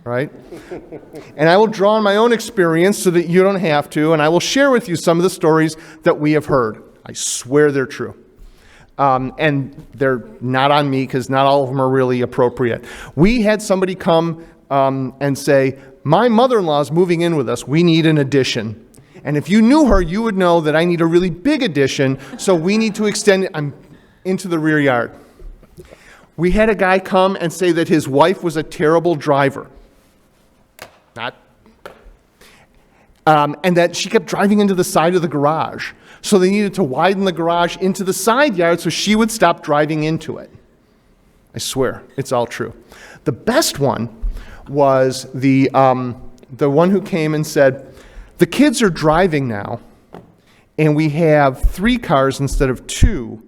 right? And I will draw on my own experience so that you don't have to, and I will share with you some of the stories that we have heard. I swear they're true. And they're not on me because not all of them are really appropriate. We had somebody come and say, my mother-in-law is moving in with us. We need an addition. And if you knew her, you would know that I need a really big addition, so we need to extend it into the rear yard. We had a guy come and say that his wife was a terrible driver. And that she kept driving into the side of the garage. So they needed to widen the garage into the side yard so she would stop driving into it. I swear, it's all true. The best one was the one who came and said, the kids are driving now, and we have 3 cars instead of 2.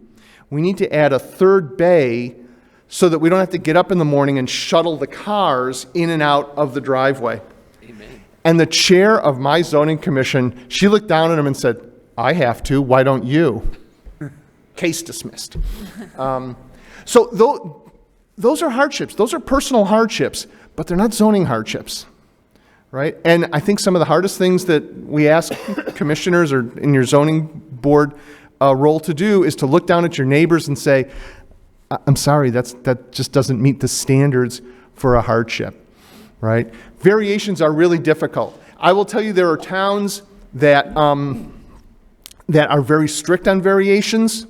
We need to add a 3rd bay so that we don't have to get up in the morning and shuttle the cars in and out of the driveway. Amen. And the chair of my zoning commission, she looked down at him and said, I have to, why don't you? Case dismissed. So those are hardships. Those are personal hardships, but they're not zoning hardships, right? And I think some of the hardest things that we ask commissioners or in your zoning board role to do is to look down at your neighbors and say, I'm sorry, that just doesn't meet the standards for a hardship, right? Variations are really difficult. I will tell you there are towns that are very strict on variations.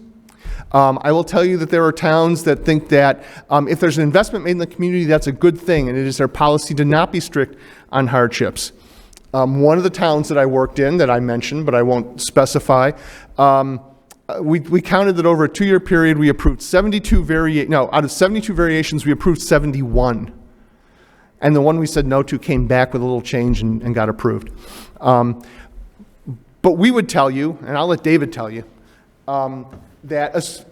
I will tell you that there are towns that think that if there's an investment made in the community, that's a good thing, and it is their policy to not be strict on hardships. One of the towns that I worked in that I mentioned, but I won't specify, we counted that over a 2-year period, we approved out of 72 variations, we approved 71. And the one we said no to came back with a little change and got approved. But we would tell you, and I'll let David tell you, that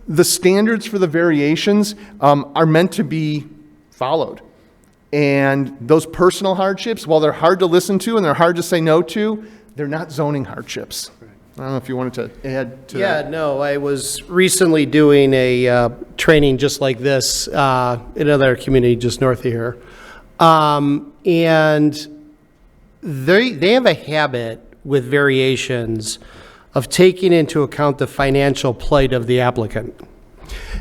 the standards for the variations are meant to be followed. And those personal hardships, while they're hard to listen to and they're hard to say no to, they're not zoning hardships. I don't know if you wanted to add to that. Yeah, no, I was recently doing a training just like this in another community just north of here. And they have a habit with variations of taking into account the financial plight of the applicant.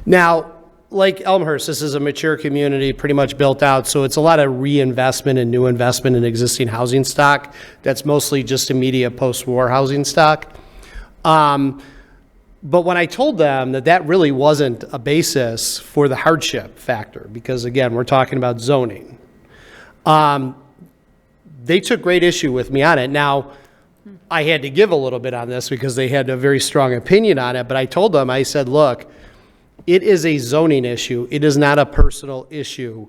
Now, like Elmhurst, this is a mature community, pretty much built out, so it's a lot of reinvestment and new investment in existing housing stock. That's mostly just immediate post-war housing stock. But when I told them that really wasn't a basis for the hardship factor, because again, we're talking about zoning, they took great issue with me on it. Now, I had to give a little bit on this because they had a very strong opinion on it, but I told them, I said, look, it is a zoning issue. It is not a personal issue.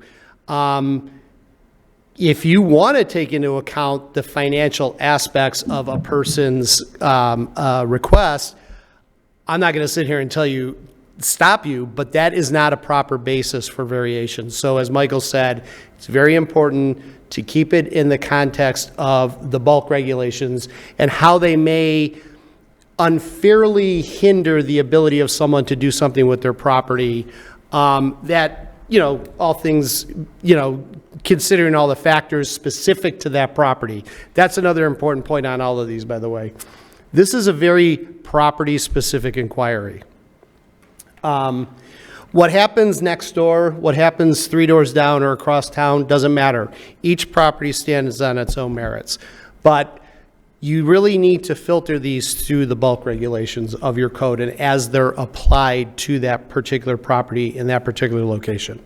If you want to take into account the financial aspects of a person's request, I'm not going to sit here and stop you, but that is not a proper basis for variation. So as Michael said, it's very important to keep it in the context of the bulk regulations and how they may unfairly hinder the ability of someone to do something with their property, that, all things, considering all the factors specific to that property. That's another important point on all of these, by the way. This is a very property-specific inquiry. What happens next door, what happens 3 doors down or across town, doesn't matter. Each property stands on its own merits. But you really need to filter these through the bulk regulations of your code and as they're applied to that particular property in that particular location.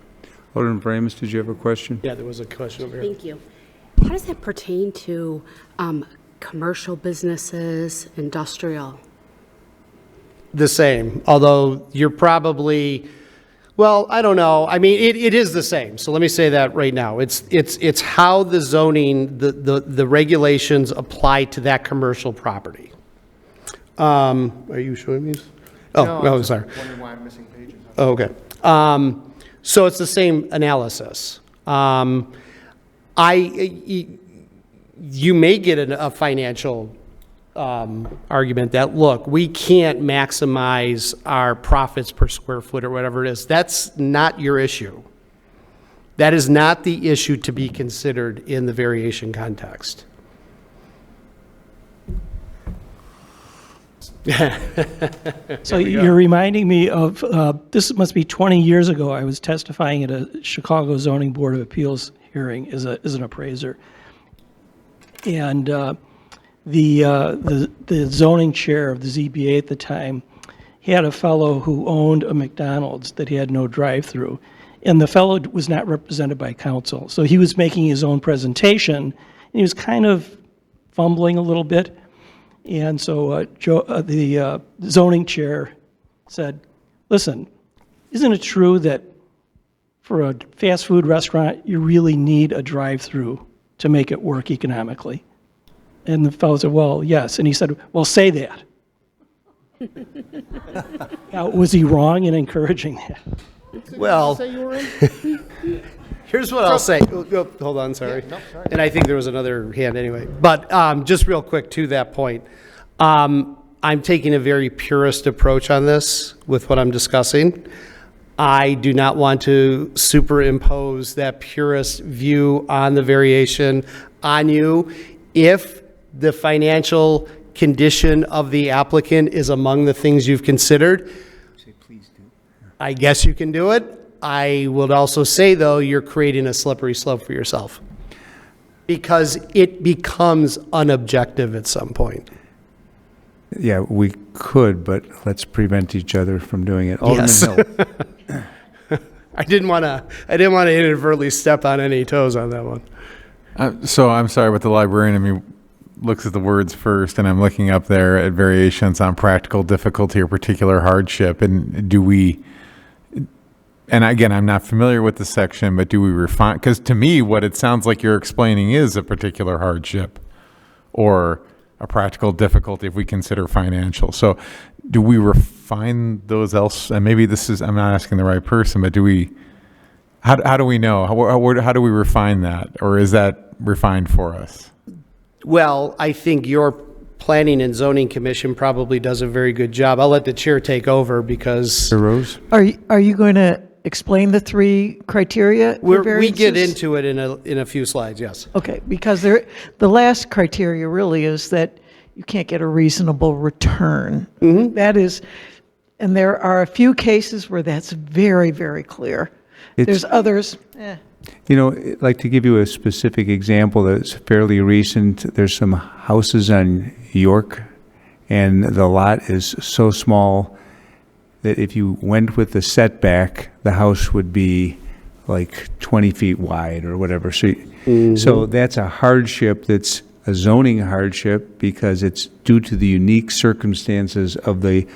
Alderman Bramus, did you have a question? Yeah, there was a question over here. Thank you. How does that pertain to commercial businesses, industrial? The same, although you're probably, well, I don't know. I mean, it is the same. So let me say that right now. It's how the zoning, the regulations apply to that commercial property. Are you showing me? Oh, sorry. Wondering why I'm missing pages. Oh, okay. So it's the same analysis. You may get a financial argument that, look, we can't maximize our profits per square foot or whatever it is. That's not your issue. That is not the issue to be considered in the variation context. So you're reminding me of, this must be 20 years ago, I was testifying at a Chicago Zoning Board of Appeals hearing as an appraiser. And the zoning chair of the ZBA at the time, he had a fellow who owned a McDonald's that he had no drive-through. And the fellow was not represented by counsel. So he was making his own presentation, and he was kind of fumbling a little bit. And so the zoning chair said, listen, isn't it true that for a fast food restaurant, you really need a drive-through to make it work economically? And the fellow said, well, yes. And he said, well, say that. Now, was he wrong in encouraging that? Well, here's what I'll say. Oh, hold on, sorry. And I think there was another hand anyway. But just real quick to that point, I'm taking a very purist approach on this with what I'm discussing. I do not want to superimpose that purist view on the variation on you. If the financial condition of the applicant is among the things you've considered, I guess you can do it. I would also say, though, you're creating a slippery slope for yourself because it becomes unobjective at some point. Yeah, we could, but let's prevent each other from doing it. Alderman Yes. Hill. I didn't want to inadvertently step on any toes on that one. So I'm sorry, but the librarian in me looks at the words first, and I'm looking up there at variations on practical difficulty or particular hardship. And do we, and again, I'm not familiar with the section, but do we refine? Because to me, what it sounds like you're explaining is a particular hardship or a practical difficulty if we consider financial. So do we refine those else? And maybe this is, I'm not asking the right person, but do we, how do we know? How do we refine that? Or is that refined for us? Well, I think your Planning and Zoning Commission probably does a very good job. I'll let the chair take over because Mr. Rose? Are you going to explain the three criteria for we get variances? into it in a few slides, yes. Okay, because the last criteria really is that you can't get a reasonable return. That is, and there are a few cases where that's very, very clear. There's others, You know, I'd like to give you a specific example that's fairly recent. There's some houses on York, and the lot is so small that if you went with the setback, the house would be like 20 feet wide or whatever. So that's a hardship that's a zoning hardship because it's due to the unique circumstances of the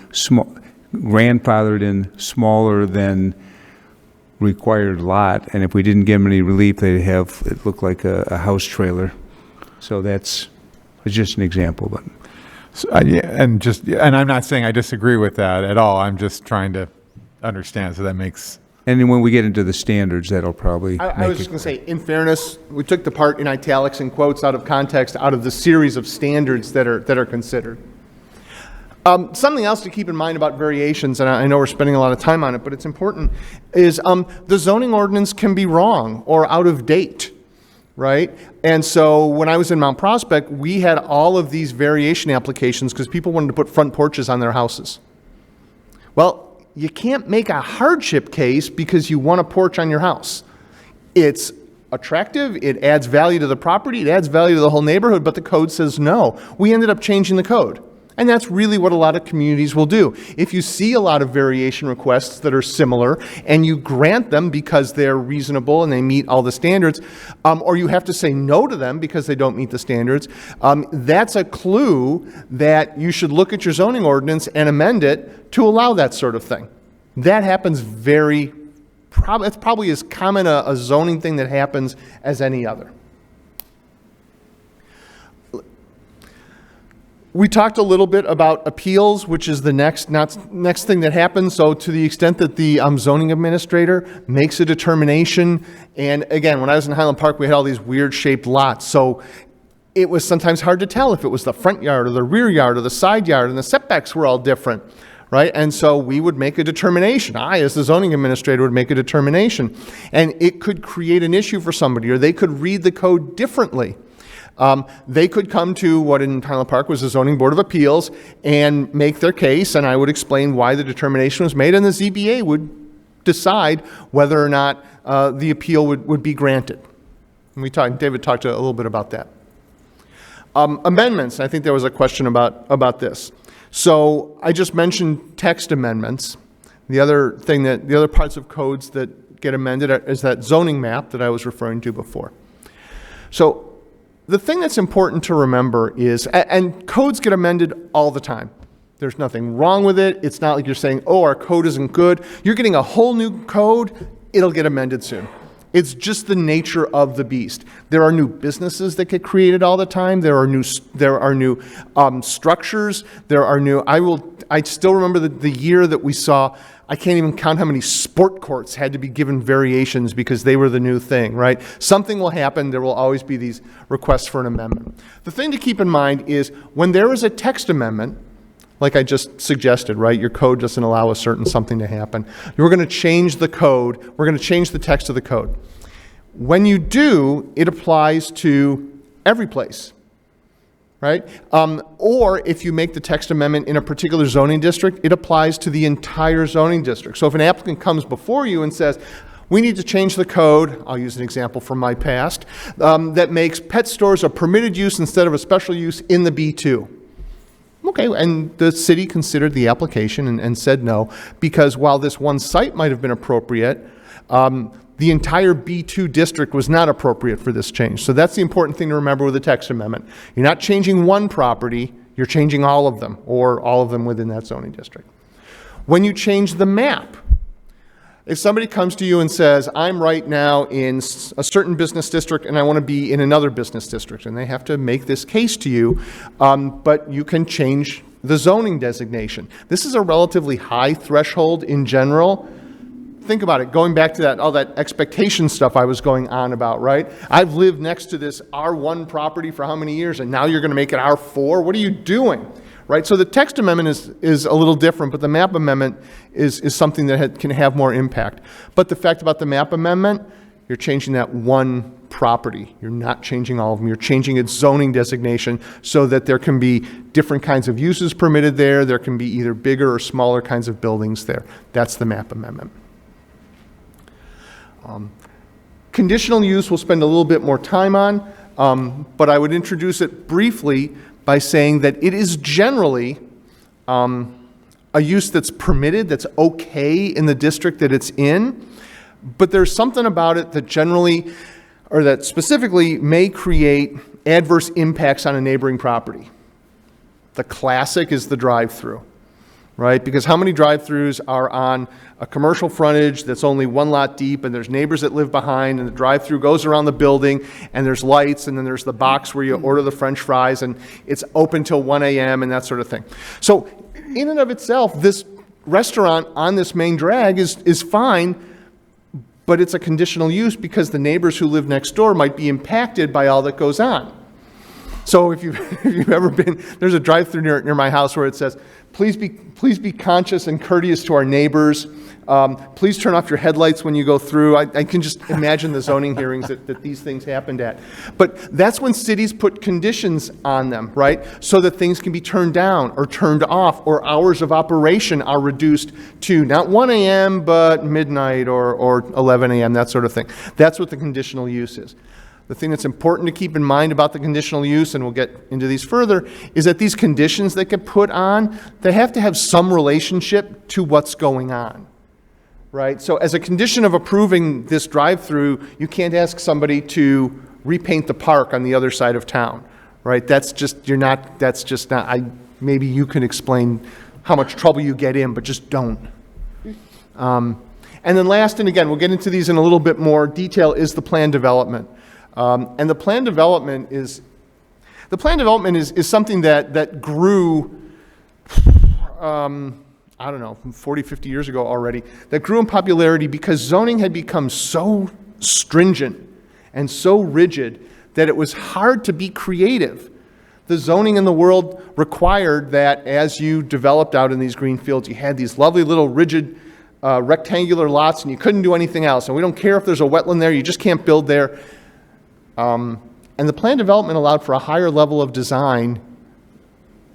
grandfathered in smaller than required lot, and if we didn't give them any relief, they'd have it look like a house trailer. So it's just an example, but So, and I'm not saying I disagree with that at all. I'm just trying to understand. So that makes. and then when we get into the standards, that'll probably. I was just going to say, in fairness, we took the part in italics and quotes out of context, out of the series of standards that are considered. Something else to keep in mind about variations, and I know we're spending a lot of time on it, but it's important, is the zoning ordinance can be wrong or out of date, right? And so when I was in Mount Prospect, we had all of these variation applications because people wanted to put front porches on their houses. Well, you can't make a hardship case because you want a porch on your house. It's attractive, it adds value to the property, it adds value to the whole neighborhood, but the code says no. We ended up changing the code. And that's really what a lot of communities will do. If you see a lot of variation requests that are similar and you grant them because they're reasonable and they meet all the standards, or you have to say no to them because they don't meet the standards, that's a clue that you should look at your zoning ordinance and amend it to allow that sort of thing. That happens it's probably as common a zoning thing that happens as any other. We talked a little bit about appeals, which is the next thing that happens. So to the extent that the zoning administrator makes a determination, and again, when I was in Highland Park, we had all these weird shaped lots. So it was sometimes hard to tell if it was the front yard or the rear yard or the side yard, and the setbacks were all different, right? And so we would make a determination. I, as the zoning administrator, would make a determination. And it could create an issue for somebody, or they could read the code differently. They could come to what in Highland Park was the Zoning Board of Appeals and make their case, and I would explain why the determination was made, and the ZBA would decide whether or not the appeal would be granted. And David talked a little bit about that. Amendments, I think there was a question about this. So I just mentioned text amendments. The other parts of codes that get amended is that zoning map that I was referring to before. So the thing that's important to remember is, and codes get amended all the time. There's nothing wrong with it. It's not like you're saying, oh, our code isn't good. You're getting a whole new code. It'll get amended soon. It's just the nature of the beast. There are new businesses that get created all the time. There are new structures. There are new. I still remember the year that we saw. I can't even count how many sport courts had to be given variations because they were the new thing, right? Something will happen. There will always be these requests for an amendment. The thing to keep in mind is when there is a text amendment, like I just suggested, right? Your code doesn't allow a certain something to happen. We're going to change the code. We're going to change the text of the code. When you do, it applies to every place, right? Or if you make the text amendment in a particular zoning district, it applies to the entire zoning district. So if an applicant comes before you and says, we need to change the code, I'll use an example from my past, that makes pet stores a permitted use instead of a special use in the B2. Okay, and the city considered the application and said no, because while this one site might have been appropriate, the entire B2 district was not appropriate for this change. So that's the important thing to remember with the text amendment. You're not changing one property, you're changing all of them, or all of them within that zoning district. When you change the map, if somebody comes to you and says, I'm right now in a certain business district and I want to be in another business district, and they have to make this case to you, but you can change the zoning designation. This is a relatively high threshold in general. Think about it, going back to all that expectation stuff I was going on about, right? I've lived next to this R1 property for how many years, and now you're going to make it R4? What are you doing? Right? So the text amendment is a little different, but the map amendment is something that can have more impact. But the fact about the map amendment, you're changing that one property. You're not changing all of them. You're changing its zoning designation so that there can be different kinds of uses permitted there. There can be either bigger or smaller kinds of buildings there. That's the map amendment. Conditional use we'll spend a little bit more time on, but I would introduce it briefly by saying that it is generally a use that's permitted, that's okay in the district that it's in, but there's something about it that generally, or that specifically may create adverse impacts on a neighboring property. The classic is the drive-through, right? Because how many drive-throughs are on a commercial frontage that's only one lot deep, and there's neighbors that live behind, and the drive-through goes around the building, and there's lights, and then there's the box where you order the French fries, and it's open till 1 a.m. and that sort of thing. So in and of itself, this restaurant on this main drag is fine, but it's a conditional use because the neighbors who live next door might be impacted by all that goes on. So if you've ever been, there's a drive-through near my house where it says, please be conscious and courteous to our neighbors. Please turn off your headlights when you go through. I can just imagine the zoning hearings that these things happened at. But that's when cities put conditions on them, right? So that things can be turned down or turned off, or hours of operation are reduced to not 1 a.m. but midnight or 11 a.m., that sort of thing. That's what the conditional use is. The thing that's important to keep in mind about the conditional use, and we'll get into these further, is that these conditions that get put on, they have to have some relationship to what's going on, right? So as a condition of approving this drive-through, you can't ask somebody to repaint the park on the other side of town, right? Maybe you can explain how much trouble you get in, but just don't. And then last, and again, we'll get into these in a little bit more detail, is the plan development. And the plan development is something that grew, I don't know, 40, 50 years ago already, that grew in popularity because zoning had become so stringent and so rigid that it was hard to be creative. The zoning in the world required that as you developed out in these green fields, you had these lovely little rigid rectangular lots, and you couldn't do anything else. And we don't care if there's a wetland there, you just can't build there. And the plan development allowed for a higher level of design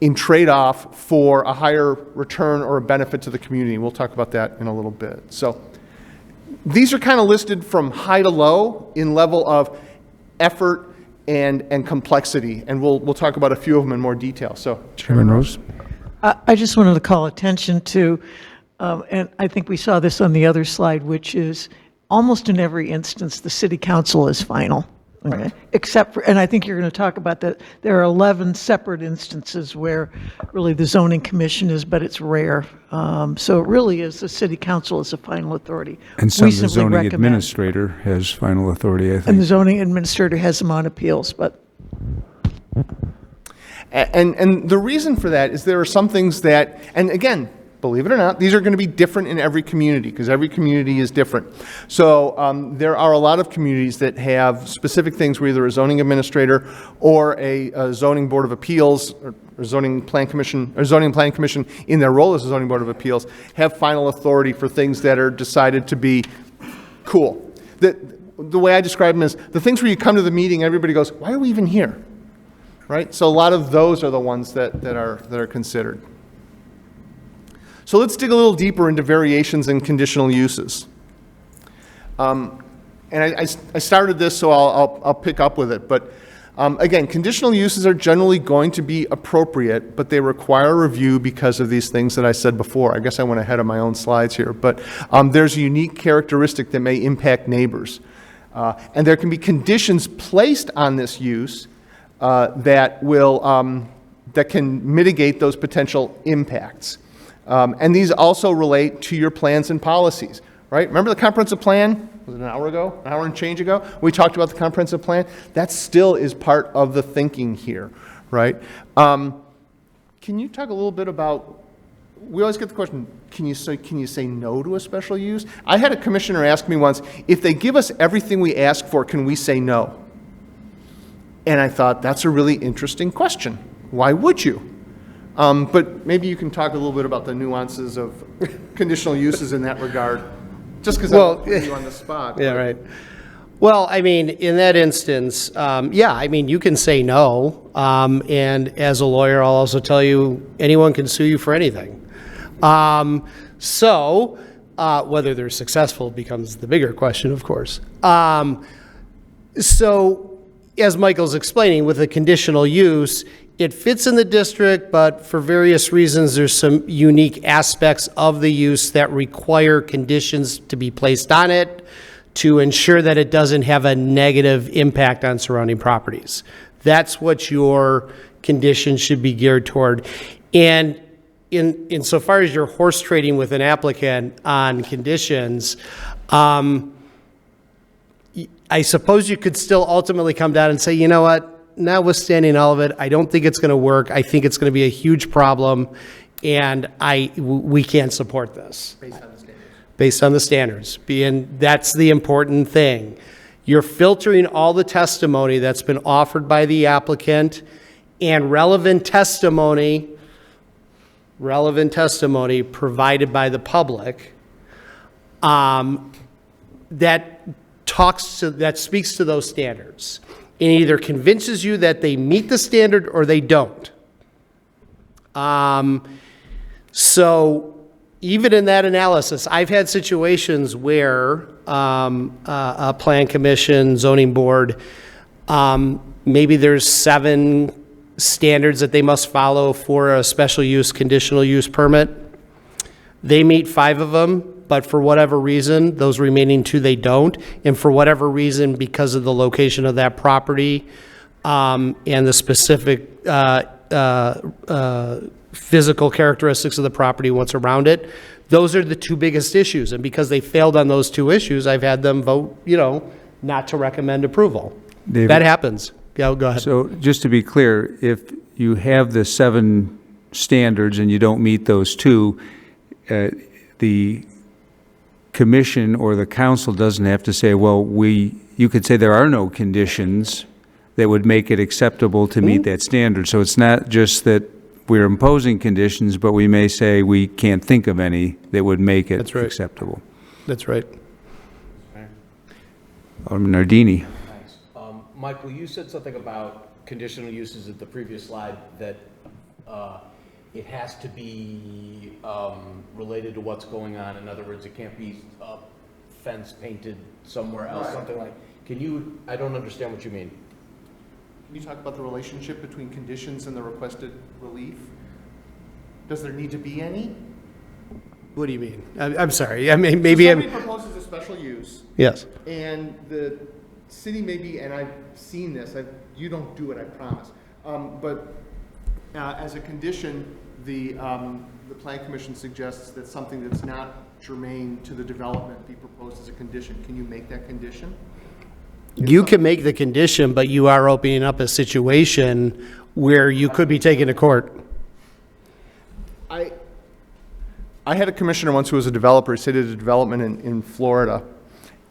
in trade-off for a higher return or a benefit to the community. We'll talk about that in a little bit. So these are kind of listed from high to low in level of effort and complexity, and we'll talk about a few of them in more detail. So, Chairman Rose? I just wanted to call attention to, and I think we saw this on the other slide, which is almost in every instance, the city council is final. Okay. Except for, and I think you're going to talk about that, there are 11 separate instances where really the zoning commission is, but it's rare. So it really is the city council as a final authority. And We the simply zoning recommend. administrator has final authority, I And the think. zoning administrator has them on appeals, but And the reason for that is there are some things that, and again, believe it or not, these are going to be different in every community because every community is different. So there are a lot of communities that have specific things where either a zoning administrator or a zoning board of appeals or zoning plan commission or zoning and planning commission in their role as a zoning board of appeals have final authority for things that are decided to be cool. The way I describe them is the things where you come to the meeting, everybody goes, why are we even here? Right? So a lot of those are the ones that are considered. So let's dig a little deeper into variations in conditional uses. And I started this, so I'll pick up with it. But again, conditional uses are generally going to be appropriate, but they require review because of these things that I said before. I guess I went ahead of my own slides here. But there's a unique characteristic that may impact neighbors. And there can be conditions placed on this use that can mitigate those potential impacts. And these also relate to your plans and policies, right? Remember the comprehensive plan? Was it an hour ago? An hour and change ago? We talked about the comprehensive plan. That still is part of the thinking here, right? Can you talk a little bit about, we always get the question, can you say no to a special use? I had a commissioner ask me once, if they give us everything we ask for, can we say no? And I thought, that's a really interesting question. Why would you? But maybe you can talk a little bit about the nuances of conditional uses in that regard, just because I'm putting you on the spot. Yeah, right. Well, I mean, in that instance, yeah, I mean, you can say no. And as a lawyer, I'll also tell you, anyone can sue you for anything. So whether they're successful becomes the bigger question, of course. So as Michael's explaining, with a conditional use, it fits in the district, but for various reasons, there's some unique aspects of the use that require conditions to be placed on it to ensure that it doesn't have a negative impact on surrounding properties. That's what your condition should be geared toward. And insofar as you're horse trading with an applicant on conditions, I suppose you could still ultimately come down and say, you know what, notwithstanding all of it, I don't think it's going to work. I think it's going to be a huge problem, and we can't support this. Based on the standards. Based on the standards. And that's the important thing. You're filtering all the testimony that's been offered by the applicant and relevant testimony provided by the public that speaks to those standards. It either convinces you that they meet the standard or they don't. So even in that analysis, I've had situations where a plan commission, zoning board, maybe there's 7 standards that they must follow for a special use, conditional use permit. They meet 5 of them. But for whatever reason, those remaining 2 they don't. And for whatever reason, because of the location of that property and the specific physical characteristics of the property, what's around it, those are the 2 biggest issues. And because they failed on those 2 issues, I've had them vote, not to recommend approval. David, that happens. Yeah, go ahead. So just to be clear, if you have the 7 standards and you don't meet those 2, the commission or the council doesn't have to say, well, you could say there are no conditions that would make it acceptable to meet that standard. So it's not just that we're imposing conditions, but we may say we can't think of any that would make it acceptable. That's right. Alderman Nardini. Thanks. Michael, you said something about conditional uses at the previous slide that it has to be related to what's going on. In other words, it can't be a fence painted somewhere else, something like. I don't understand what you mean. Can you talk about the relationship between conditions and the requested relief? Does there need to be any? What do you mean? I'm sorry. I mean, maybe somebody proposes a special use. Yes. And the city may be, and I've seen this, you don't do it, I promise. But as a condition, the Plan Commission suggests that something that's not germane to the development be proposed as a condition. Can you make that condition? You can make the condition, but you are opening up a situation where you could be taken to court. I had a commissioner once who was a developer. He did a development in Florida,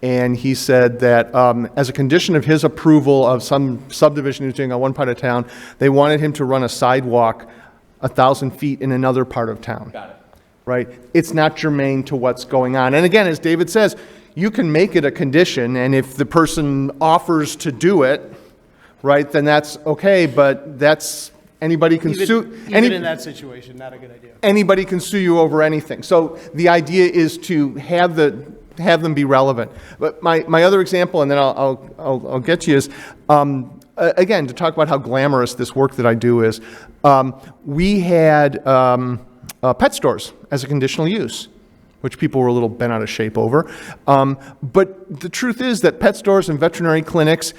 and he said that as a condition of his approval of some subdivision he was doing on one part of town, they wanted him to run a sidewalk 1,000 feet in another part of town. Got it. Right? It's not germane to what's going on. And again, as David says, you can make it a condition, and if the person offers to do it, right, then that's okay, but that's, anybody can sue. Even in that situation, not a good idea. Anybody can sue you over anything. So the idea is to have them be relevant. But my other example, and then I'll get to you, is again, to talk about how glamorous this work that I do is. We had pet stores as a conditional use, which people were a little bent out of shape over. But the truth is that pet stores and veterinary clinics,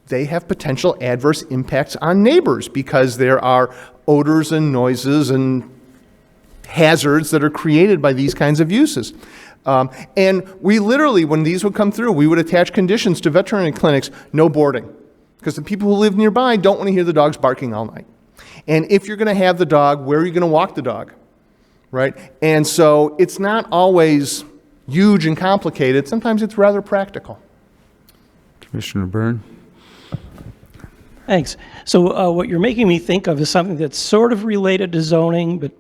they have potential adverse impacts on neighbors because there are odors and noises and hazards that are created by these kinds of uses. And we literally, when these would come through, we would attach conditions to veterinary clinics, no boarding, because the people who live nearby don't want to hear the dogs barking all night. And if you're going to have the dog, where are you going to walk the dog? Right? And so it's not always huge and complicated. Sometimes it's rather practical. Commissioner Byrne? Thanks. So what you're making me think of is something that's sort of related to zoning, but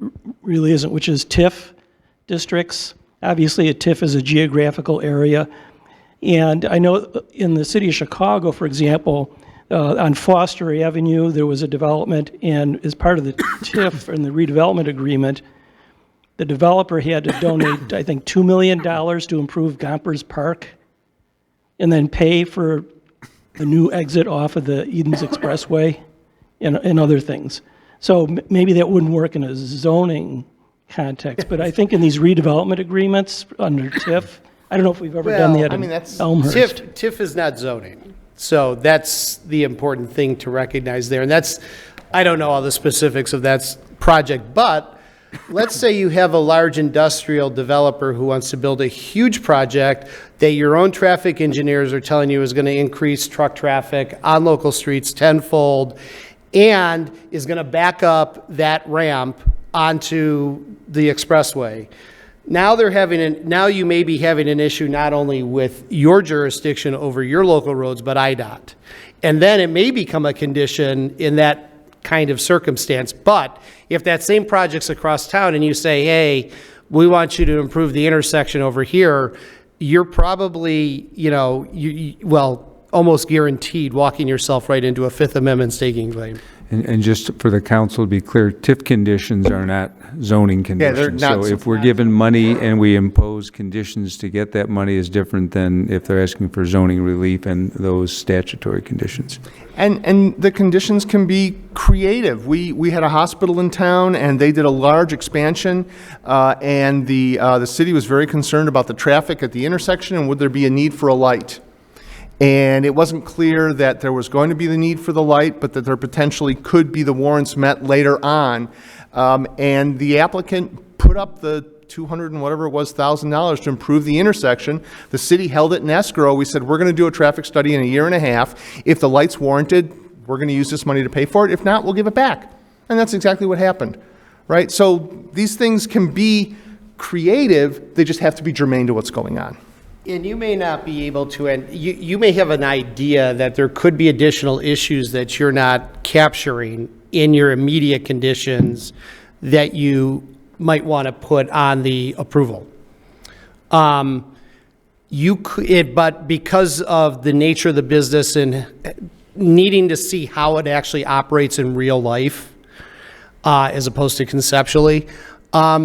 really isn't, which is TIF districts. Obviously, a TIF is a geographical area. And I know in the city of Chicago, for example, on Foster Avenue, there was a development, and as part of the TIF and the redevelopment agreement, the developer had to donate, I think, $2 million to improve Gompers Park and then pay for a new exit off of the Edens Expressway and other things. So maybe that wouldn't work in a zoning context, but I think in these redevelopment agreements under TIF, I don't know if we've ever done that in Elmhurst. TIF is not zoning. So that's the important thing to recognize there. And that's, I don't know all the specifics of that project, but let's say you have a large industrial developer who wants to build a huge project that your own traffic engineers are telling you is going to increase truck traffic on local streets tenfold and is going to back up that ramp onto the expressway. Now now you may be having an issue not only with your jurisdiction over your local roads, but IDOT. And then it may become a condition in that kind of circumstance. But if that same project's across town and you say, hey, we want you to improve the intersection over here, you're probably, almost guaranteed walking yourself right into a Fifth Amendment staking claim. And just for the council to be clear, TIF conditions are not zoning conditions. they're not. So if we're given money and we impose conditions to get that money is different than if they're asking for zoning relief and those statutory conditions. And the conditions can be creative. We had a hospital in town, and they did a large expansion, and the city was very concerned about the traffic at the intersection and would there be a need for a light. And it wasn't clear that there was going to be the need for the light, but that there potentially could be the warrants met later on. And the applicant put up the $200 and whatever it was, $1,000 to improve the intersection. The city held it in escrow. We said, we're going to do a traffic study in a year and a half. If the light's warranted, we're going to use this money to pay for it. If not, we'll give it back. And that's exactly what happened, right? So these things can be creative. They just have to be germane to what's going on. And you may not be able to, and you may have an idea that there could be additional issues that you're not capturing in your immediate conditions that you might want to put on the approval. You could, but because of the nature of the business and needing to see how it actually operates in real life, as opposed to conceptually,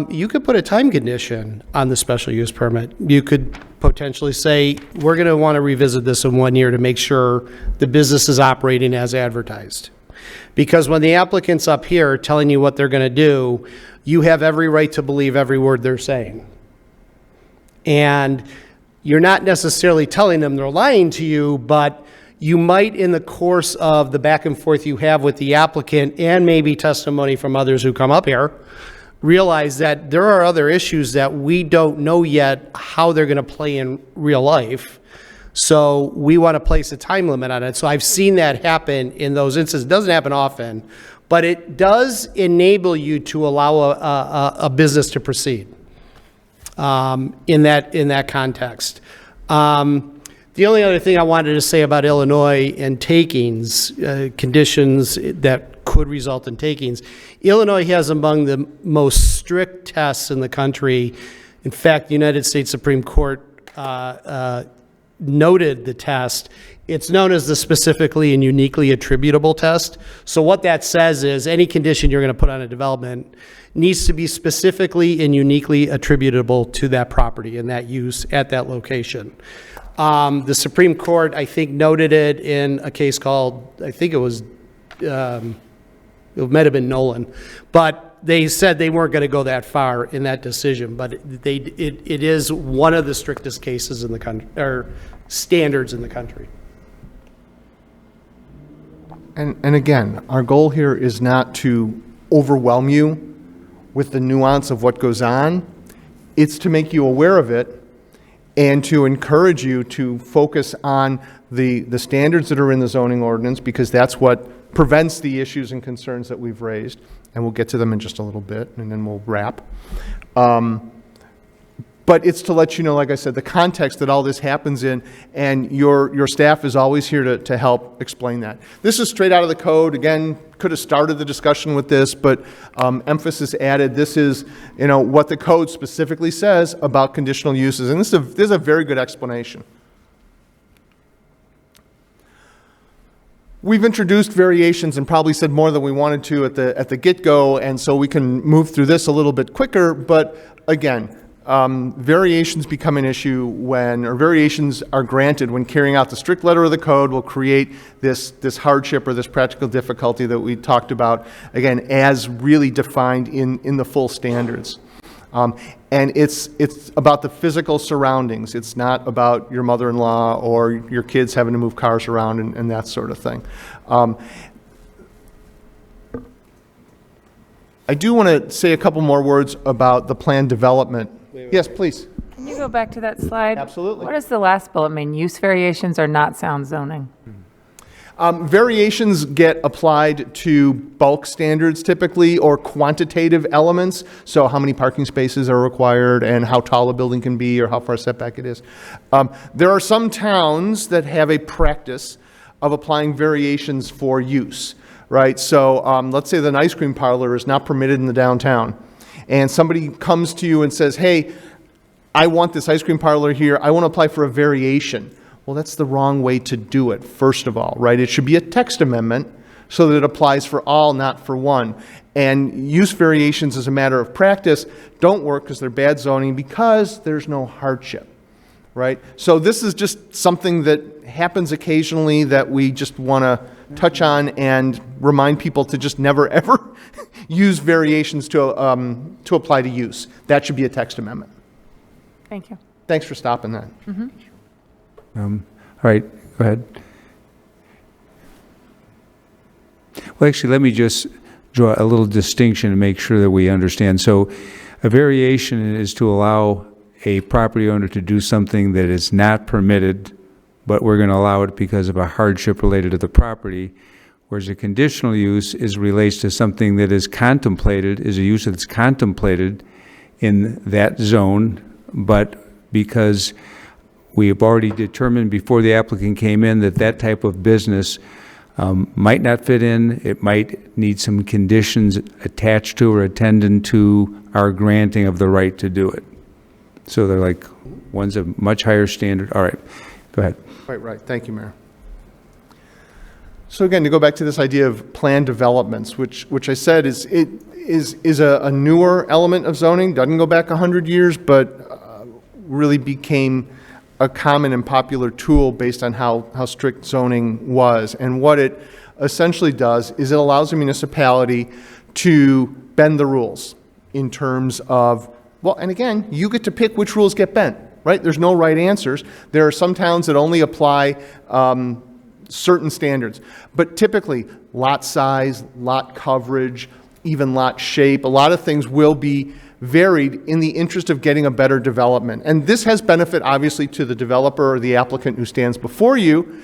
you could put a time condition on the special use permit. You could potentially say, we're going to want to revisit this in 1 year to make sure the business is operating as advertised. Because when the applicant's up here telling you what they're going to do, you have every right to believe every word they're saying. And you're not necessarily telling them they're lying to you, but you might, in the course of the back and forth you have with the applicant and maybe testimony from others who come up here, realize that there are other issues that we don't know yet how they're going to play in real life. So we want to place a time limit on it. So I've seen that happen in those instances. It doesn't happen often, but it does enable you to allow a business to proceed in that context. The only other thing I wanted to say about Illinois and takings, conditions that could result in takings, Illinois has among the most strict tests in the country. In fact, the United States Supreme Court noted the test. It's known as the specifically and uniquely attributable test. So what that says is any condition you're going to put on a development needs to be specifically and uniquely attributable to that property and that use at that location. The Supreme Court, I think, noted it in a case called, I think it was, it might have been Nolan, but they said they weren't going to go that far in that decision, but it is one of the strictest cases in the country, or standards in the country. And again, our goal here is not to overwhelm you with the nuance of what goes on. It's to make you aware of it and to encourage you to focus on the standards that are in the zoning ordinance, because that's what prevents the issues and concerns that we've raised. And we'll get to them in just a little bit, and then we'll wrap. But it's to let you know, like I said, the context that all this happens in, and your staff is always here to help explain that. This is straight out of the code. Again, could have started the discussion with this, but emphasis added. This is, what the code specifically says about conditional uses, and this is a very good explanation. We've introduced variations and probably said more than we wanted to at the get-go, and so we can move through this a little bit quicker. But again, variations become an issue or variations are granted when carrying out the strict letter of the code will create this hardship or this practical difficulty that we talked about, again, as really defined in the full standards. And it's about the physical surroundings. It's not about your mother-in-law or your kids having to move cars around and that sort of thing. I do want to say a couple more words about the planned development. Yes, please. Can you go back to that slide? Absolutely. What does the last bullet mean? Use variations are not sound zoning. Variations get applied to bulk standards typically, or quantitative elements. So how many parking spaces are required and how tall a building can be or how far setback it is. There are some towns that have a practice of applying variations for use, right? So let's say that an ice cream parlor is not permitted in the downtown, and somebody comes to you and says, hey, I want this ice cream parlor here. I want to apply for a variation. Well, that's the wrong way to do it, first of all, right? It should be a text amendment so that it applies for all, not for one. And use variations as a matter of practice don't work because they're bad zoning, because there's no hardship, right? So this is just something that happens occasionally that we just want to touch on and remind people to just never, ever use variations to apply to use. That should be a text amendment. Thank you. Thanks for stopping that. Mm-hmm. All right, go ahead. Well, actually, let me just draw a little distinction to make sure that we understand. So a variation is to allow a property owner to do something that is not permitted, but we're going to allow it because of a hardship related to the property, whereas a conditional use relates to something that is contemplated, is a use that's contemplated in that zone, but because we have already determined before the applicant came in that type of business might not fit in. It might need some conditions attached to or attendant to our granting of the right to do it. So they're like, one's a much higher standard. All right, go ahead. Right. Thank you, Mayor. So again, to go back to this idea of planned developments, which I said is a newer element of zoning. Doesn't go back 100 years, but really became a common and popular tool based on how strict zoning was. And what it essentially does is it allows a municipality to bend the rules in terms of, well, and again, you get to pick which rules get bent, right? There's no right answers. There are some towns that only apply certain standards. But typically, lot size, lot coverage, even lot shape, a lot of things will be varied in the interest of getting a better development. And this has benefit, obviously, to the developer or the applicant who stands before you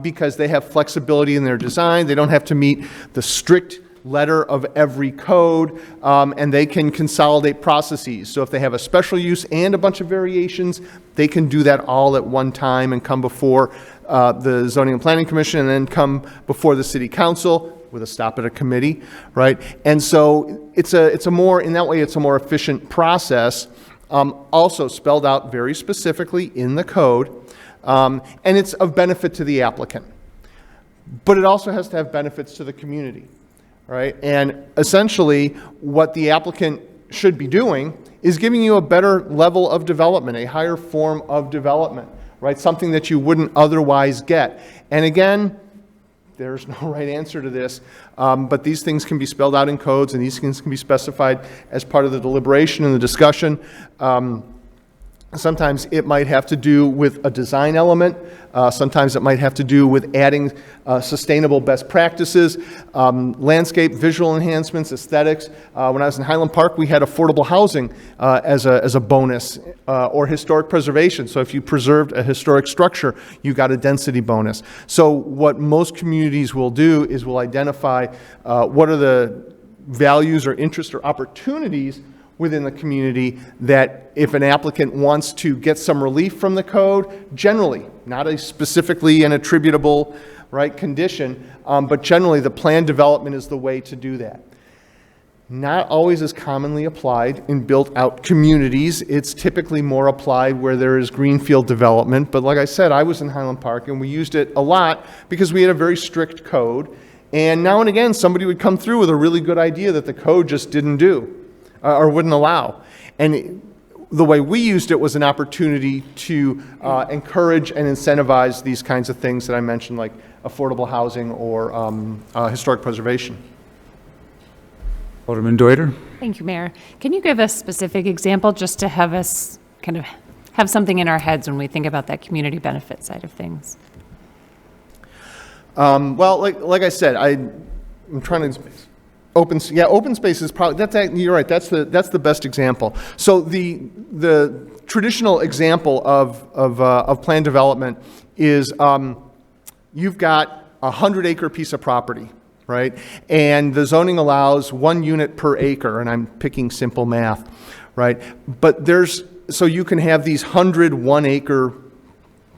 because they have flexibility in their design. They don't have to meet the strict letter of every code, and they can consolidate processes. So if they have a special use and a bunch of variations, they can do that all at one time and come before the Zoning and Planning Commission and then come before the City Council with a stop at a committee, right? And so it's a more, in that way, it's a more efficient process, also spelled out very specifically in the code, and it's of benefit to the applicant. But it also has to have benefits to the community, right? And essentially, what the applicant should be doing is giving you a better level of development, a higher form of development, right? Something that you wouldn't otherwise get. And again, there's no right answer to this, but these things can be spelled out in codes, and these things can be specified as part of the deliberation and the discussion. Sometimes it might have to do with a design element. Sometimes it might have to do with adding sustainable best practices, landscape, visual enhancements, aesthetics. When I was in Highland Park, we had affordable housing as a bonus, or historic preservation. So if you preserved a historic structure, you got a density bonus. So what most communities will do is will identify what are the values or interests or opportunities within the community that if an applicant wants to get some relief from the code, generally, not a specifically and attributable, right, condition, but generally the planned development is the way to do that. Not always as commonly applied in built-out communities. It's typically more applied where there is greenfield development. But like I said, I was in Highland Park and we used it a lot because we had a very strict code. And now and again, somebody would come through with a really good idea that the code just didn't do. Or wouldn't allow. And the way we used it was an opportunity to encourage and incentivize these kinds of things that I mentioned, like affordable housing or historic preservation. Alderman Deuter? Thank you, Mayor. Can you give a specific example just to have us kind of have something in our heads when we think about that community benefit side of things? Well, like I said, I'm trying to... Open space is probably, you're right, that's the best example. So the traditional example of planned development is you've got a 100-acre piece of property, right? And the zoning allows 1 unit per acre, and I'm picking simple math, right? But so you can have these 100 1-acre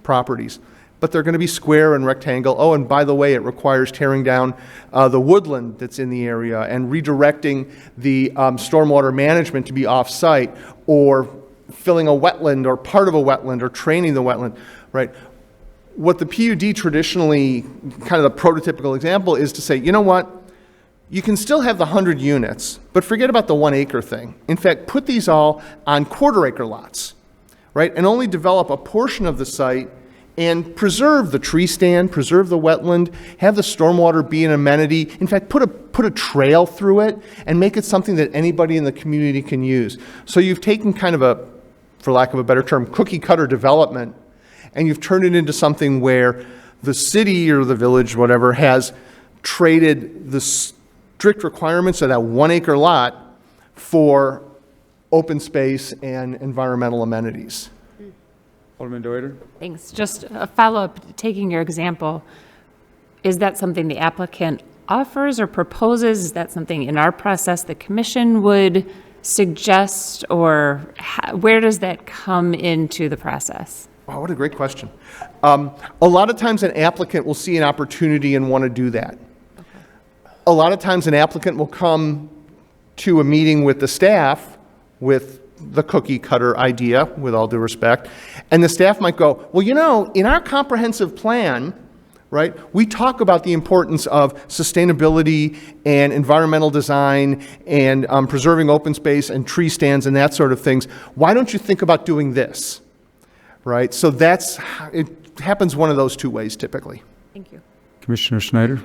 properties, but they're going to be square and rectangle. Oh, and by the way, it requires tearing down the woodland that's in the area and redirecting the stormwater management to be off-site, or filling a wetland or part of a wetland or training the wetland, right? What the PUD traditionally, kind of the prototypical example, is to say, you know what? You can still have the 100 units, but forget about the 1 acre thing. In fact, put these all on quarter-acre lots, right? And only develop a portion of the site and preserve the tree stand, preserve the wetland, have the stormwater be an amenity. In fact, put a trail through it and make it something that anybody in the community can use. So you've taken kind of a, for lack of a better term, cookie cutter development, and you've turned it into something where the city or the village, whatever, has traded the strict requirements of that 1 acre lot for open space and environmental amenities. Alderman Deuter? Thanks. Just a follow-up, taking your example, is that something the applicant offers or proposes? Is that something in our process the commission would suggest, or where does that come into the process? Wow, what a great question. A lot of times an applicant will see an opportunity and want to do that. Okay. A lot of times an applicant will come to a meeting with the staff with the cookie cutter idea, with all due respect, and the staff might go, well, you know, in our comprehensive plan, right, we talk about the importance of sustainability and environmental design and preserving open space and tree stands and that sort of things. Why don't you think about doing this, right? So it happens one of those two ways typically. Thank you. Commissioner Schneider?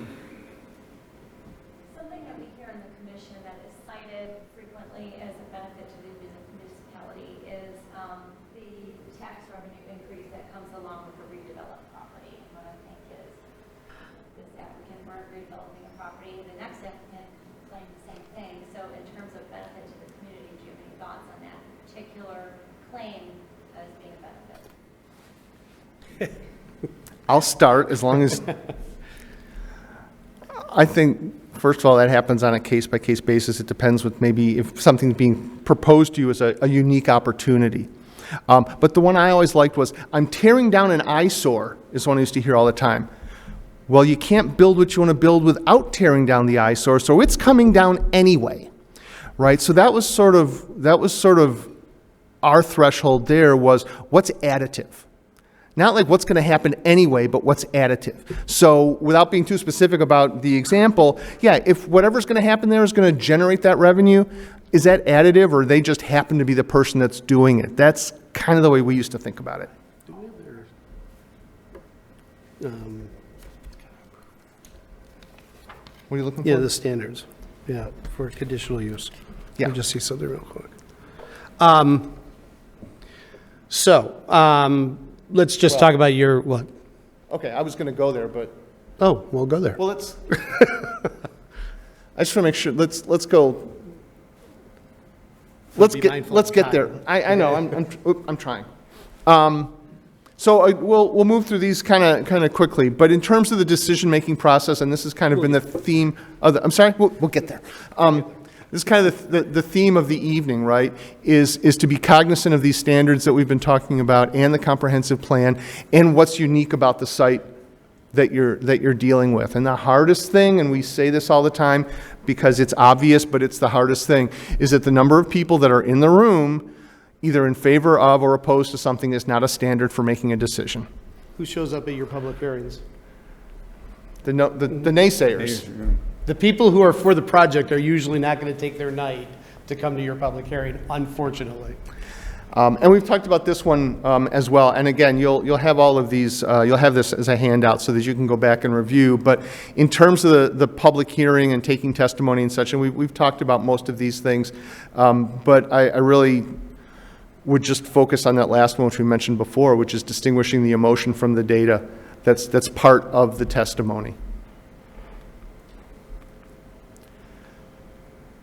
Something that we hear in the commission that is cited frequently as a benefit to the municipality is the claim as being a benefit? I'll start as long as, I think, first of all, that happens on a case-by-case basis. It depends with maybe if something's being proposed to you as a unique opportunity. But the one I always liked was, I'm tearing down an eyesore, is one I used to hear all the time. Well, you can't build what you want to build without tearing down the eyesore, so it's coming down anyway, right? So that was sort of our threshold there was, what's additive? Not like what's going to happen anyway, but what's additive. So without being too specific about the example, yeah, if whatever's going to happen there is going to generate that revenue, is that additive, or they just happen to be the person that's doing it? That's kind of the way we used to think about it. What are you looking for? Yeah, the standards, yeah, for conditional use. Yeah. Let me just see something real quick. Let's just talk about your, what? Okay, I was going to go there, but. Oh, we'll go there. Well, let's. I just want to make sure. Let's go. Let's Be get mindful let's of get time. there. I know. I'm trying. So we'll move through these kind of quickly. But in terms of the decision-making process, and this has kind of been the theme of the. I'm sorry. We'll get there. This is kind of the theme of the evening, right? Is to be cognizant of these standards that we've been talking about, and the comprehensive plan, and what's unique about the site that you're dealing with. And the hardest thing, and we say this all the time because it's obvious, but it's the hardest thing, is that the number of people that are in the room, either in favor of or opposed to something, is not a standard for making a decision. Who shows up at your public hearings? The naysayers. The people who are for the project are usually not going to take their night to come to your public hearing, unfortunately. And we've talked about this one as well. And again, you'll have all of these, you'll have this as a handout so that you can go back and review. But in terms of the public hearing and taking testimony and such, and we've talked about most of these things, but I really would just focus on that last one, which we mentioned before, which is distinguishing the emotion from the data. That's part of the testimony.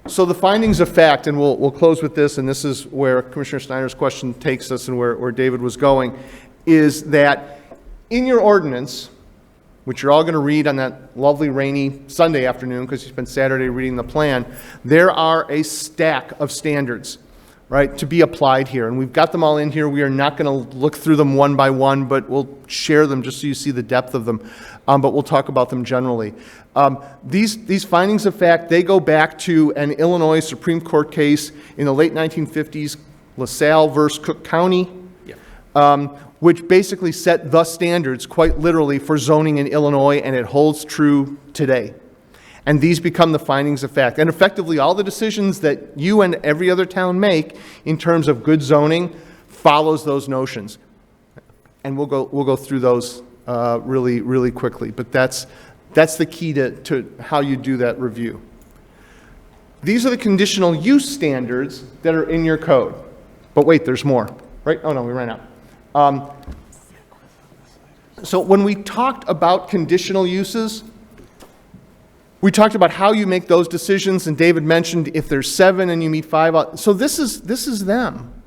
So the findings of fact, and we'll close with this, and this is where Commissioner Snyder's question takes us and where David was going, is that in your ordinance, which you're all going to read on that lovely rainy Sunday afternoon because you spent Saturday reading the plan, there are a stack of standards, right, to be applied here. And we've got them all in here. We are not going to look through them one by one, but we'll share them just so you see the depth of them. But we'll talk about them generally. These findings of fact, they go back to an Illinois Supreme Court case in the late 1950s, LaSalle versus Cook County, which basically set the standards, quite literally, for zoning in Illinois, and it holds true today. And these become the findings of fact. And effectively, all the decisions that you and every other town make in terms of good zoning follows those notions. And we'll go through those really, really quickly. But that's the key to how you do that review. These are the conditional use standards that are in your code. But wait, there's more, right? Oh no, we ran out. So when we talked about conditional uses, we talked about how you make those decisions, and David mentioned if there's 7 and you meet 5. So this is them.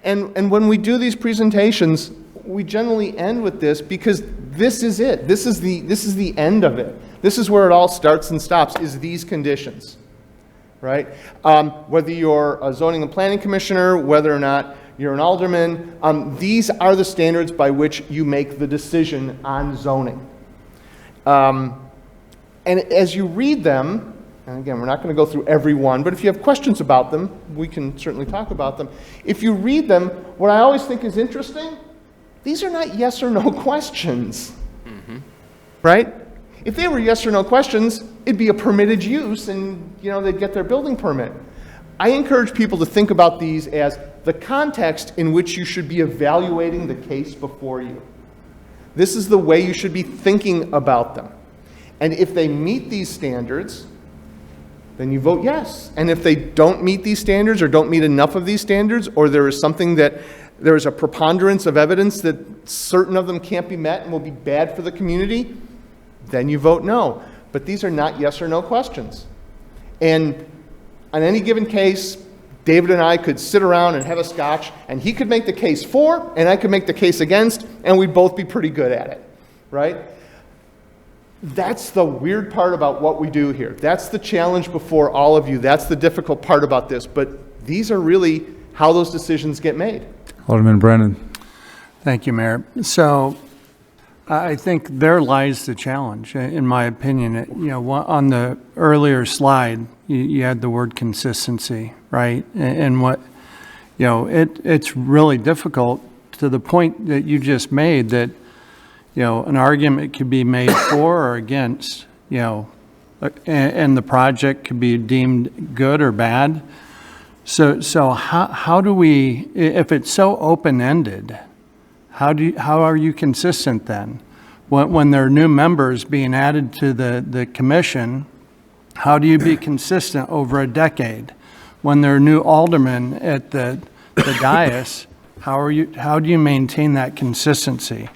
And when we do these presentations, we generally end with this because this is it. This is the end of it. This is where it all starts and stops, is these conditions, right? Whether you're a zoning and planning commissioner, whether or not you're an alderman, these are the standards by which you make the decision on zoning. And as you read them, and again, we're not going to go through every one, but if you have questions about them, we can certainly talk about them. If you read them, what I always think is interesting, these are not yes or no questions, right? If they were yes or no questions, it'd be a permitted use and, they'd get their building permit. I encourage people to think about these as the context in which you should be evaluating the case before you. This is the way you should be thinking about them. And if they meet these standards, then you vote yes. And if they don't meet these standards or don't meet enough of these standards, or there is something that there is a preponderance of evidence that certain of them can't be met and will be bad for the community, then you vote no. But these are not yes or no questions. And on any given case, David and I could sit around and have a scotch, and he could make the case for, and I could make the case against, and we'd both be pretty good at it, right? That's the weird part about what we do here. That's the challenge before all of you. That's the difficult part about this. But these are really how those decisions get made. Alderman Brennan. Thank you, Mayor. So I think there lies the challenge, in my opinion. On the earlier slide, you had the word consistency, right? And what, it's really difficult to the point that you just made that, an argument could be made for or against, and the project could be deemed good or bad. So how do we, if it's so open-ended, how are you consistent then? When there are new members being added to the commission, how do you be consistent over a decade? When there are new aldermen at the dais, how do you maintain that consistency?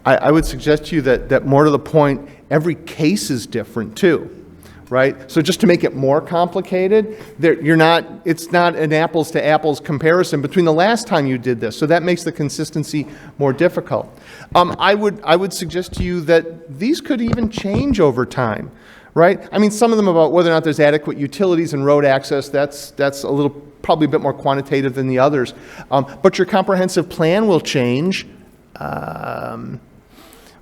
I would suggest to you that more to the point, every case is different too, right? So just to make it more complicated, it's not an apples to apples comparison between the last time you did this. So that makes the consistency more difficult. I would suggest to you that these could even change over time, right? I mean, some of them about whether or not there's adequate utilities and road access, that's a little, probably a bit more quantitative than the others. But your comprehensive plan will change.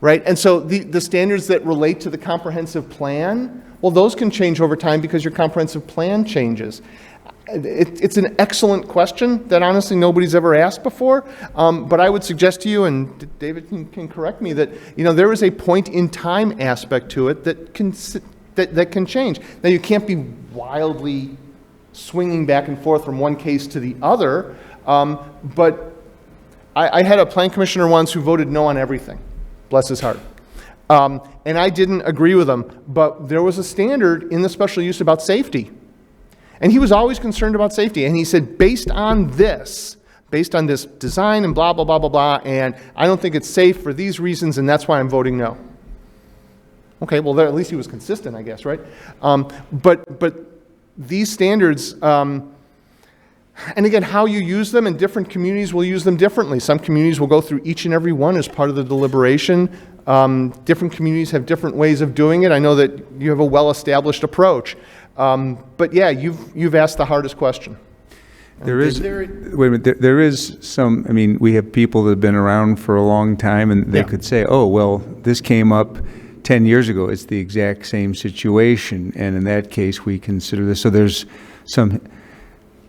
Right? And so the standards that relate to the comprehensive plan, well, those can change over time because your comprehensive plan changes. It's an excellent question that honestly nobody's ever asked before, but I would suggest to you, and David can correct me, that there is a point in time aspect to it that can change. Now, you can't be wildly swinging back and forth from one case to the other, but I had a plan commissioner once who voted no on everything. Bless his heart. And I didn't agree with him, but there was a standard in the special use about safety. And he was always concerned about safety. And he said, based on this design and blah, blah, blah, blah, blah, and I don't think it's safe for these reasons, and that's why I'm voting no. Okay, well, at least he was consistent, I guess, right? But these standards, and again, how you use them in different communities will use them differently. Some communities will go through each and every one as part of the deliberation. Different communities have different ways of doing it. I know that you have a well-established approach. But yeah, you've asked the hardest question. Wait a minute, there is some, I mean, we have people that have been around for a long time, and they could say, oh, well, this came up 10 years ago. It's the exact same situation, and in that case, we consider this. So there's some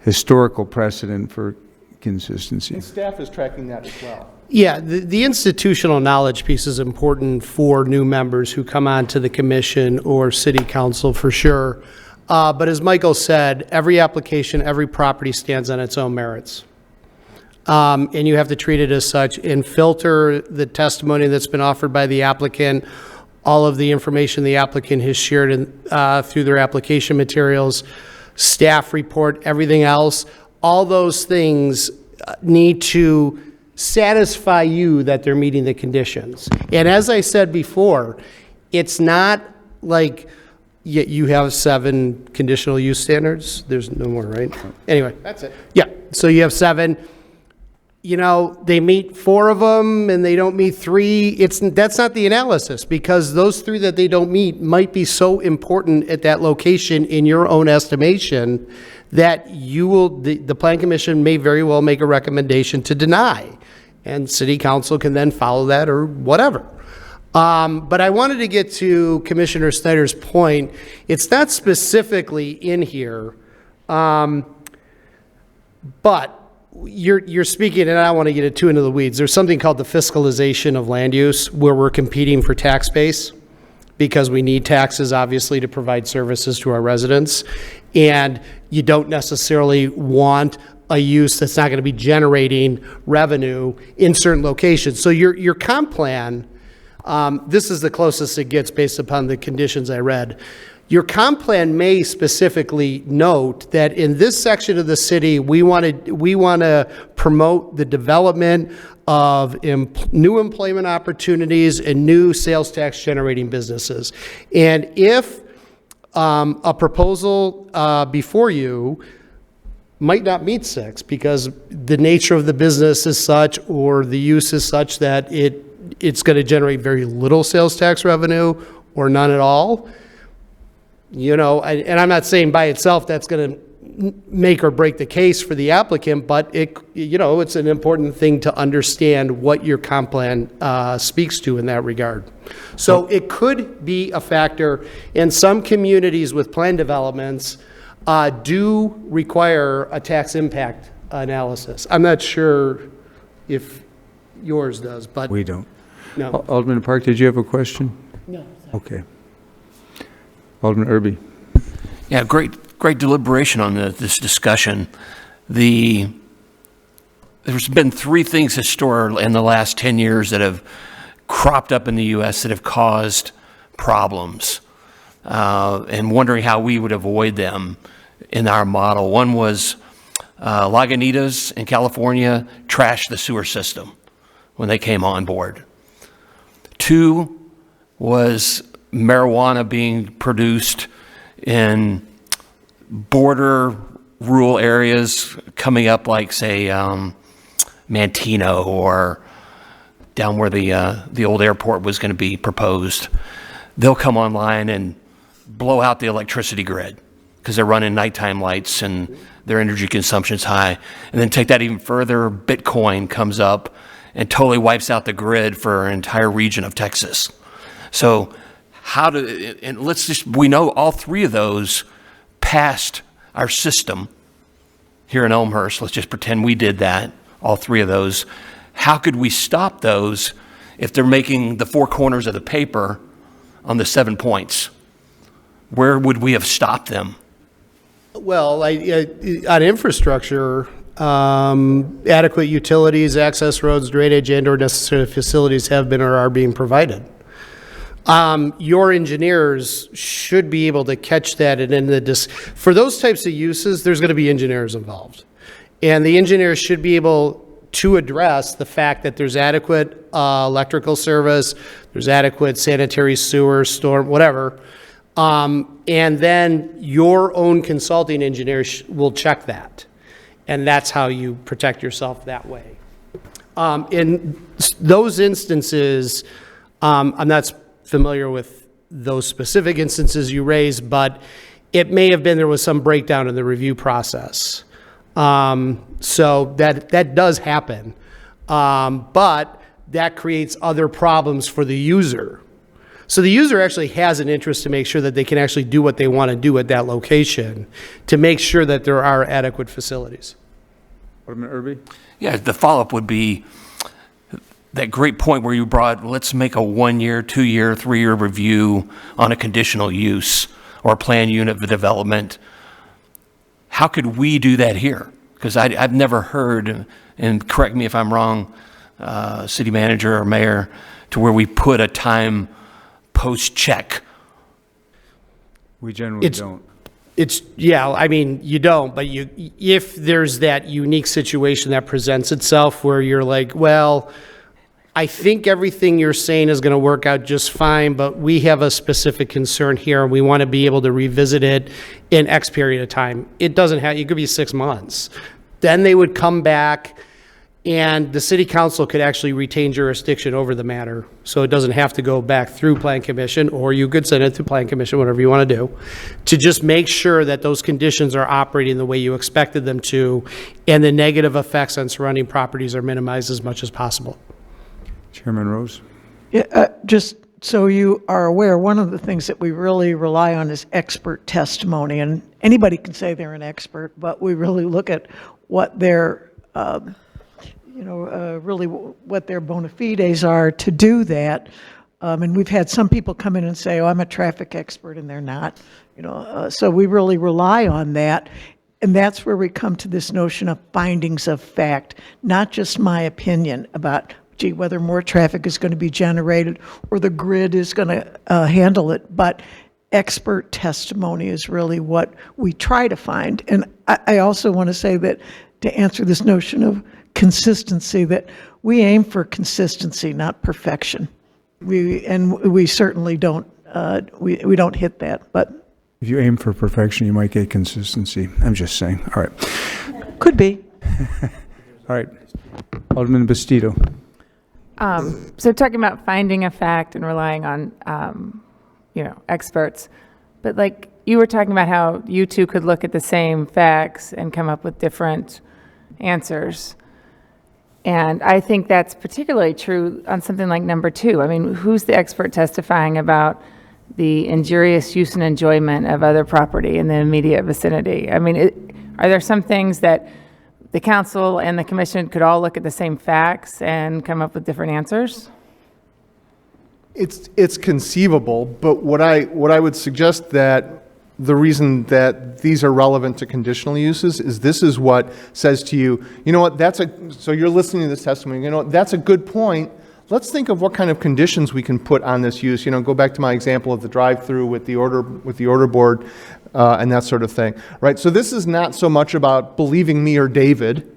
historical precedent for consistency. And staff is tracking that as well. Yeah, the institutional knowledge piece is important for new members who come onto the commission or city council for sure. But as Michael said, every application, every property stands on its own merits. And you have to treat it as such and filter the testimony that's been offered by the applicant, all of the information the applicant has shared through their application materials, staff report, everything else. All those things need to satisfy you that they're meeting the conditions. And as I said before, it's not like you have 7 conditional use standards. There's no more, right? Anyway. That's it. Yeah, so you have 7. They meet 4 of them and they don't meet 3. That's not the analysis, because those 3 that they don't meet might be so important at that location in your own estimation that the Plan Commission may very well make a recommendation to deny, and City Council can then follow that or whatever. But I wanted to get to Commissioner Snyder's point. It's not specifically in here, but you're speaking, and I don't want to get too into the weeds. There's something called the fiscalization of land use, where we're competing for tax base because we need taxes, obviously, to provide services to our residents. And you don't necessarily want a use that's not going to be generating revenue in certain locations. So your comp plan, this is the closest it gets based upon the conditions I read. Your comp plan may specifically note that in this section of the city, we want to promote the development of new employment opportunities and new sales tax generating businesses. And if a proposal before you might not meet 6 because the nature of the business is such or the use is such that it's going to generate very little sales tax revenue or none at all. You know, and I'm not saying by itself that's going to make or break the case for the applicant, but it's an important thing to understand what your comp plan speaks to in that regard. So it could be a factor, and some communities with plan developments do require a tax impact analysis. I'm not sure if yours does, but We don't. no. Alderman Park, did you have a question? No. Okay. Alderman Irby. Yeah, great deliberation on this discussion. There's been 3 things historically in the last 10 years that have cropped up in the U.S. that have caused problems, and wondering how we would avoid them in our model. One was Lagunitas in California trashed the sewer system when they came on board. 2 was marijuana being produced in border rural areas coming up like, say, Manteno or down where the old airport was going to be proposed. They'll come online and blow out the electricity grid because they're running nighttime lights and their energy consumption's high. And then take that even further, Bitcoin comes up and totally wipes out the grid for an entire region of Texas. So we know all 3 of those passed our system here in Elmhurst. Let's just pretend we did that, all 3 of those. How could we stop those if they're making the 4 corners of the paper on the 7 points? Where would we have stopped them? Well, on infrastructure, adequate utilities, access roads, drainage, and/or necessary facilities have been or are being provided. Your engineers should be able to catch that, and for those types of uses, there's going to be engineers involved, and the engineers should be able to address the fact that there's adequate electrical service, there's adequate sanitary sewer, storm, whatever, and then your own consulting engineers will check that, and that's how you protect yourself that way. In those instances, I'm not familiar with those specific instances you raised, but it may have been there was some breakdown in the review process. So that does happen, but that creates other problems for the user. So the user actually has an interest to make sure that they can actually do what they want to do at that location to make sure that there are adequate facilities. Alderman Irby? Yeah, the follow-up would be that great point where you brought, let's make a 1-year, 2-year, 3-year review on a conditional use or plan unit of development. How could we do that here? Because I've never heard, and correct me if I'm wrong, city manager or mayor, to where we put a time post-check. We generally don't. I mean, you don't, but if there's that unique situation that presents itself where you're like, well, I think everything you're saying is going to work out just fine, but we have a specific concern here, and we want to be able to revisit it in X period of time. It could be 6 months. Then they would come back, and the city council could actually retain jurisdiction over the matter. So it doesn't have to go back through Plan Commission, or you could send it to Plan Commission, whatever you want to do, to just make sure that those conditions are operating the way you expected them to, and the negative effects on surrounding properties are minimized as much as possible. Chairman Rose? Yeah, just so you are aware, one of the things that we really rely on is expert testimony, and anybody can say they're an expert, but we really look at what their, really what their bona fides are to do that. And we've had some people come in and say, "Oh, I'm a traffic expert," and they're not. So we really rely on that. And that's where we come to this notion of findings of fact, not just my opinion about whether more traffic is going to be generated or the grid is going to handle it, but expert testimony is really what we try to find. And I also want to say that to answer this notion of consistency, that we aim for consistency, not perfection. We certainly don't we don't hit that, but If you aim for perfection, you might get consistency. I'm just saying. All right. Could be. All right. Alderman Bastido. So talking about finding a fact and relying on, experts, but like you were talking about how you two could look at the same facts and come up with different answers. And I think that's particularly true on something like number 2. I mean, who's the expert testifying about the injurious use and enjoyment of other property in the immediate vicinity? I mean, are there some things that the council and the commission could all look at the same facts and come up with different answers? It's conceivable, but what I would suggest that the reason that these are relevant to conditional uses is this is what says to you, you know what, so you're listening to this testimony, you know what, that's a good point. Let's think of what kind of conditions we can put on this use. Go back to my example of the drive-through with the order board and that sort of thing, right? So this is not so much about believing me or David,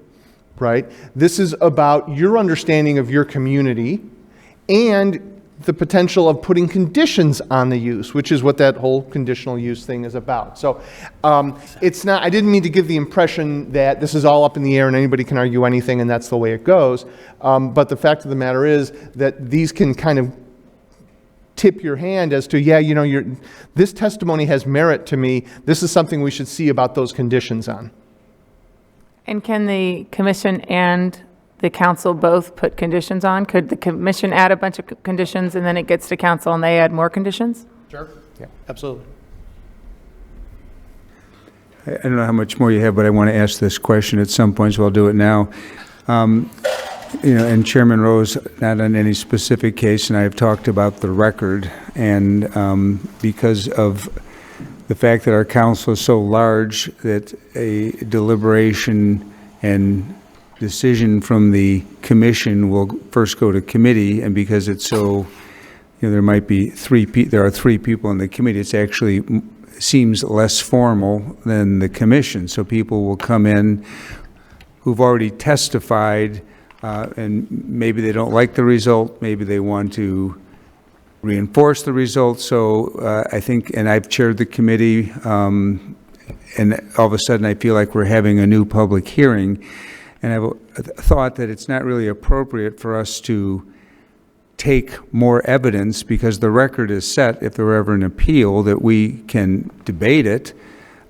right? This is about your understanding of your community and the potential of putting conditions on the use, which is what that whole conditional use thing is about. So it's not, I didn't mean to give the impression that this is all up in the air and anybody can argue anything and that's the way it goes. But the fact of the matter is that these can kind of tip your hand as to, this testimony has merit to me. This is something we should see about those conditions on. And can the commission and the council both put conditions on? Could the commission add a bunch of conditions and then it gets to council and they add more conditions? Sure. Yeah, absolutely. I don't know how much more you have, but I want to ask this question at some point, so I'll do it now. And Chairman Rose, not on any specific case, and I have talked about the record, and because of the fact that our council is so large that a deliberation and decision from the commission will first go to committee, and because it's so, there might be there are 3 people in the committee, it's actually seems less formal than the commission. So people will come in who've already testified, and maybe they don't like the result, maybe they want to reinforce the result. So I think, and I've chaired the committee, and all of a sudden I feel like we're having a new public hearing. And I've thought that it's not really appropriate for us to take more evidence because the record is set, if there were ever an appeal, that we can debate it,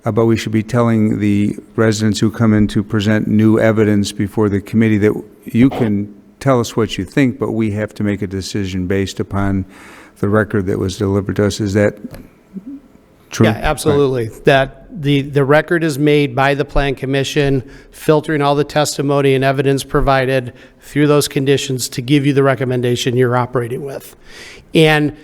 but we should be telling the residents who come in to present new evidence before the committee that you can tell us what you think, but we have to make a decision based upon the record that was delivered to us. Is that true? Yeah, absolutely. Right. That the record is made by the Plan Commission, filtering all the testimony and evidence provided through those conditions to give you the recommendation you're operating with. And,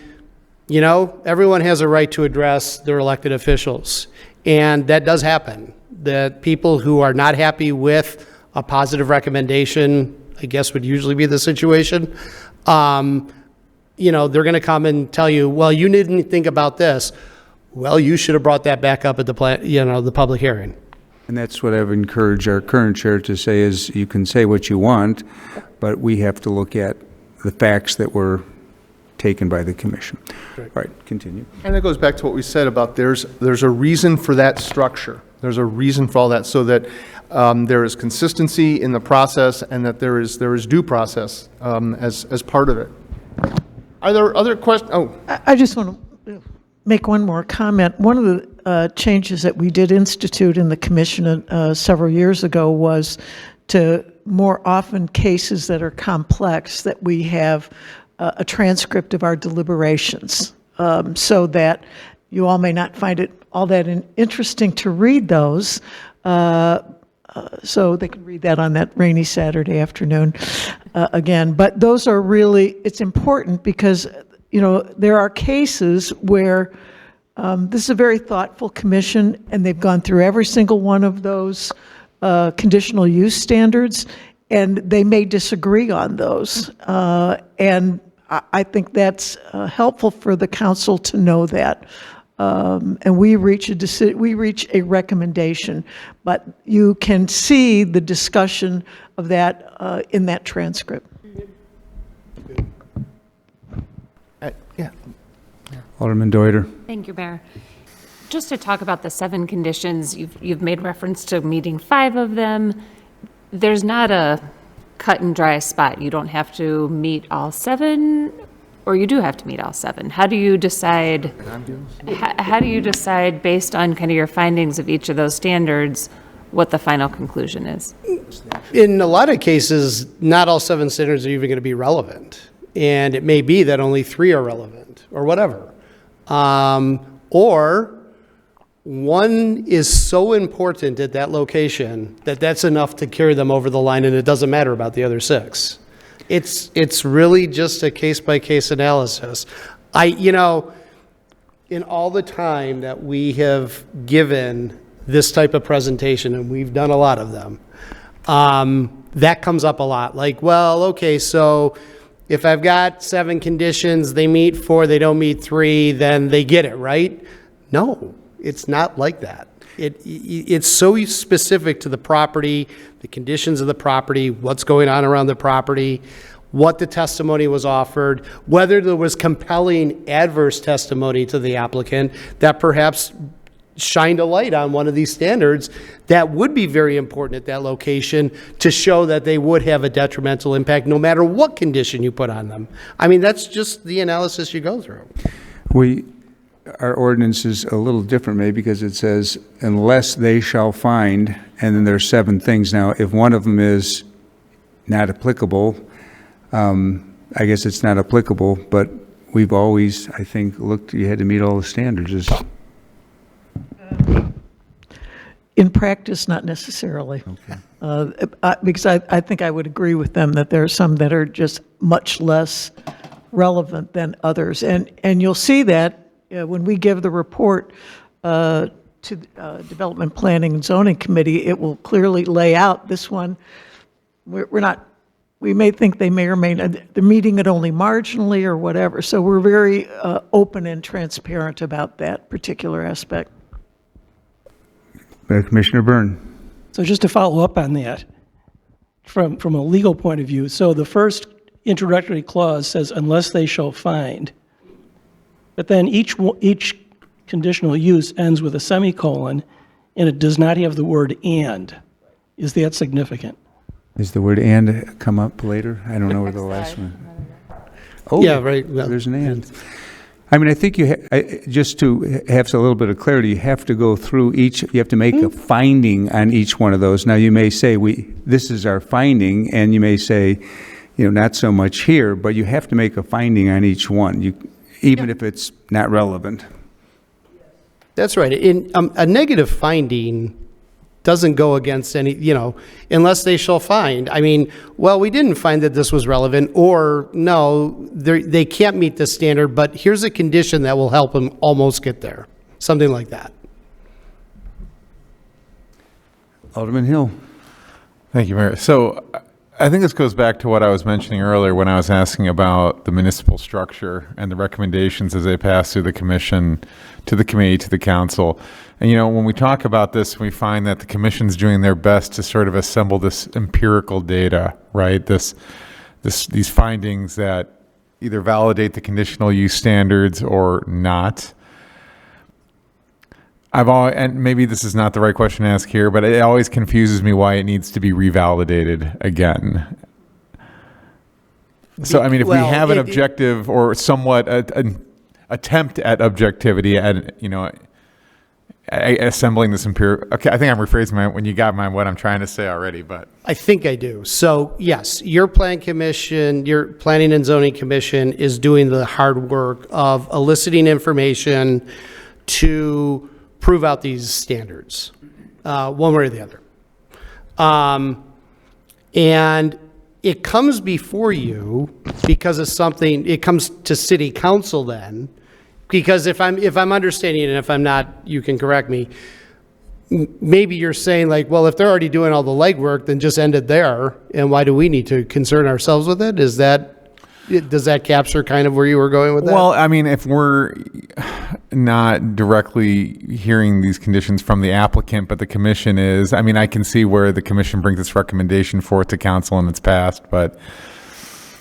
everyone has a right to address their elected officials. And that does happen. That people who are not happy with a positive recommendation, I guess would usually be the situation, they're going to come and tell you, well, you didn't think about this. Well, you should have brought that back up at the public hearing. And that's what I've encouraged our current chair to say is you can say what you want, but we have to look at the facts that were taken by the commission. Right. All right, continue. And it goes back to what we said about there's a reason for that structure. There's a reason for all that so that there is consistency in the process and that there is due process as part of it. Are there other questions? Oh, I just want to make one more comment. One of the changes that we did institute in the commission several years ago was to more often cases that are complex that we have a transcript of our deliberations so that you all may not find it all that interesting to read those. So they can read that on that rainy Saturday afternoon again. But those are really, it's important because there are cases where this is a very thoughtful commission and they've gone through every single one of those conditional use standards and they may disagree on those. And I think that's helpful for the council to know that. And we reach a recommendation, but you can see the discussion of that in that transcript. yeah. Alderman Deuter. Thank you, Mayor. just to talk about the 7 conditions, you've made reference to meeting 5 of them. There's not a cut and dry spot. You don't have to meet all 7, or you do have to meet all 7. How do you decide? How do you decide based on kind of your findings of each of those standards what the final conclusion is? In a lot of cases, not all 7 standards are even going to be relevant. And it may be that only 3 are relevant or whatever. Or one is so important at that location that that's enough to carry them over the line and it doesn't matter about the other 6. It's really just a case-by-case analysis. In all the time that we have given this type of presentation, and we've done a lot of them, that comes up a lot. Like, well, okay, so if I've got 7 conditions, they meet 4, they don't meet 3, then they get it, right? No, it's not like that. It's so specific to the property, the conditions of the property, what's going on around the property, what the testimony was offered, whether there was compelling adverse testimony to the applicant that perhaps shined a light on one of these standards that would be very important at that location to show that they would have a detrimental impact no matter what condition you put on them. I mean, that's just the analysis you go through. Our ordinance is a little different maybe because it says, unless they shall find, and then there's 7 things. Now, if one of them is not applicable, I guess it's not applicable, but we've always, I think, looked, you had to meet all the standards. In practice, not necessarily. Okay. Because I think I would agree with them that there are some that are just much less relevant than others. And you'll see that when we give the report to the Development Planning and Zoning Committee, it will clearly lay out this one. We may think they may or may not, they're meeting it only marginally or whatever. So we're very open and transparent about that particular aspect. Commissioner Byrne. So just to follow up on that, from a legal point of view, so the first introductory clause says, unless they shall find, but then each conditional use ends with a semicolon, and it does not have the word and. Is that significant? Is the word "and" come up later? I don't know where the last one. Oh, yeah, right. There's an "and." I mean, I think just to have a little bit of clarity, you have to go through each. You have to make a finding on each one of those. Now, you may say this is our finding, and you may say, not so much here, but you have to make a finding on each one, even if it's not relevant. That's right. A negative finding doesn't go against any, unless they shall find. I mean, well, we didn't find that this was relevant, or no, they can't meet the standard, but here's a condition that will help them almost get there. Something like that. Alderman Hill. Thank you, Mayor. So I think this goes back to what I was mentioning earlier when I was asking about the municipal structure and the recommendations as they pass through the commission, to the committee, to the council. And, when we talk about this, we find that the commission's doing their best to sort of assemble this empirical data, right? These findings that either validate the conditional use standards or not. And maybe this is not the right question to ask here, but it always confuses me why it needs to be revalidated again. So, I mean, if we have an objective or somewhat an attempt at objectivity at, assembling this empirical, okay, I think I'm rephrasing when you got what I'm trying to say already, but. I think I do. So yes, your Planning and Zoning Commission is doing the hard work of eliciting information to prove out these standards, one way or the other. And it comes before you because of something, it comes to city council then, because if I'm understanding it, and if I'm not, you can correct me, maybe you're saying like, well, if they're already doing all the legwork, then just end it there, and why do we need to concern ourselves with it? Does that capture kind of where you were going with that? Well, I mean, if we're not directly hearing these conditions from the applicant, but the commission is, I mean, I can see where the commission brings its recommendation forth to council and it's passed, but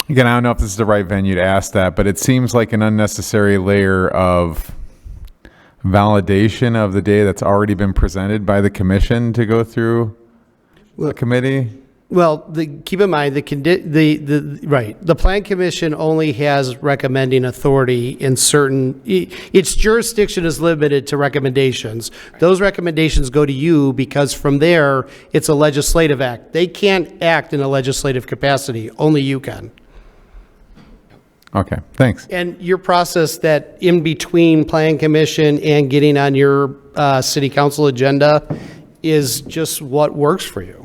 again, I don't know if this is the right venue to ask that, but it seems like an unnecessary layer of validation of the data that's already been presented by the commission to go through a committee? Well, keep in mind, the Plan Commission only has recommending authority in certain, its jurisdiction is limited to recommendations. Those recommendations go to you because from there, it's a legislative act. They can't act in a legislative capacity, only you can. Okay, thanks. And your process that in between Plan Commission and getting on your city council agenda is just what works for you.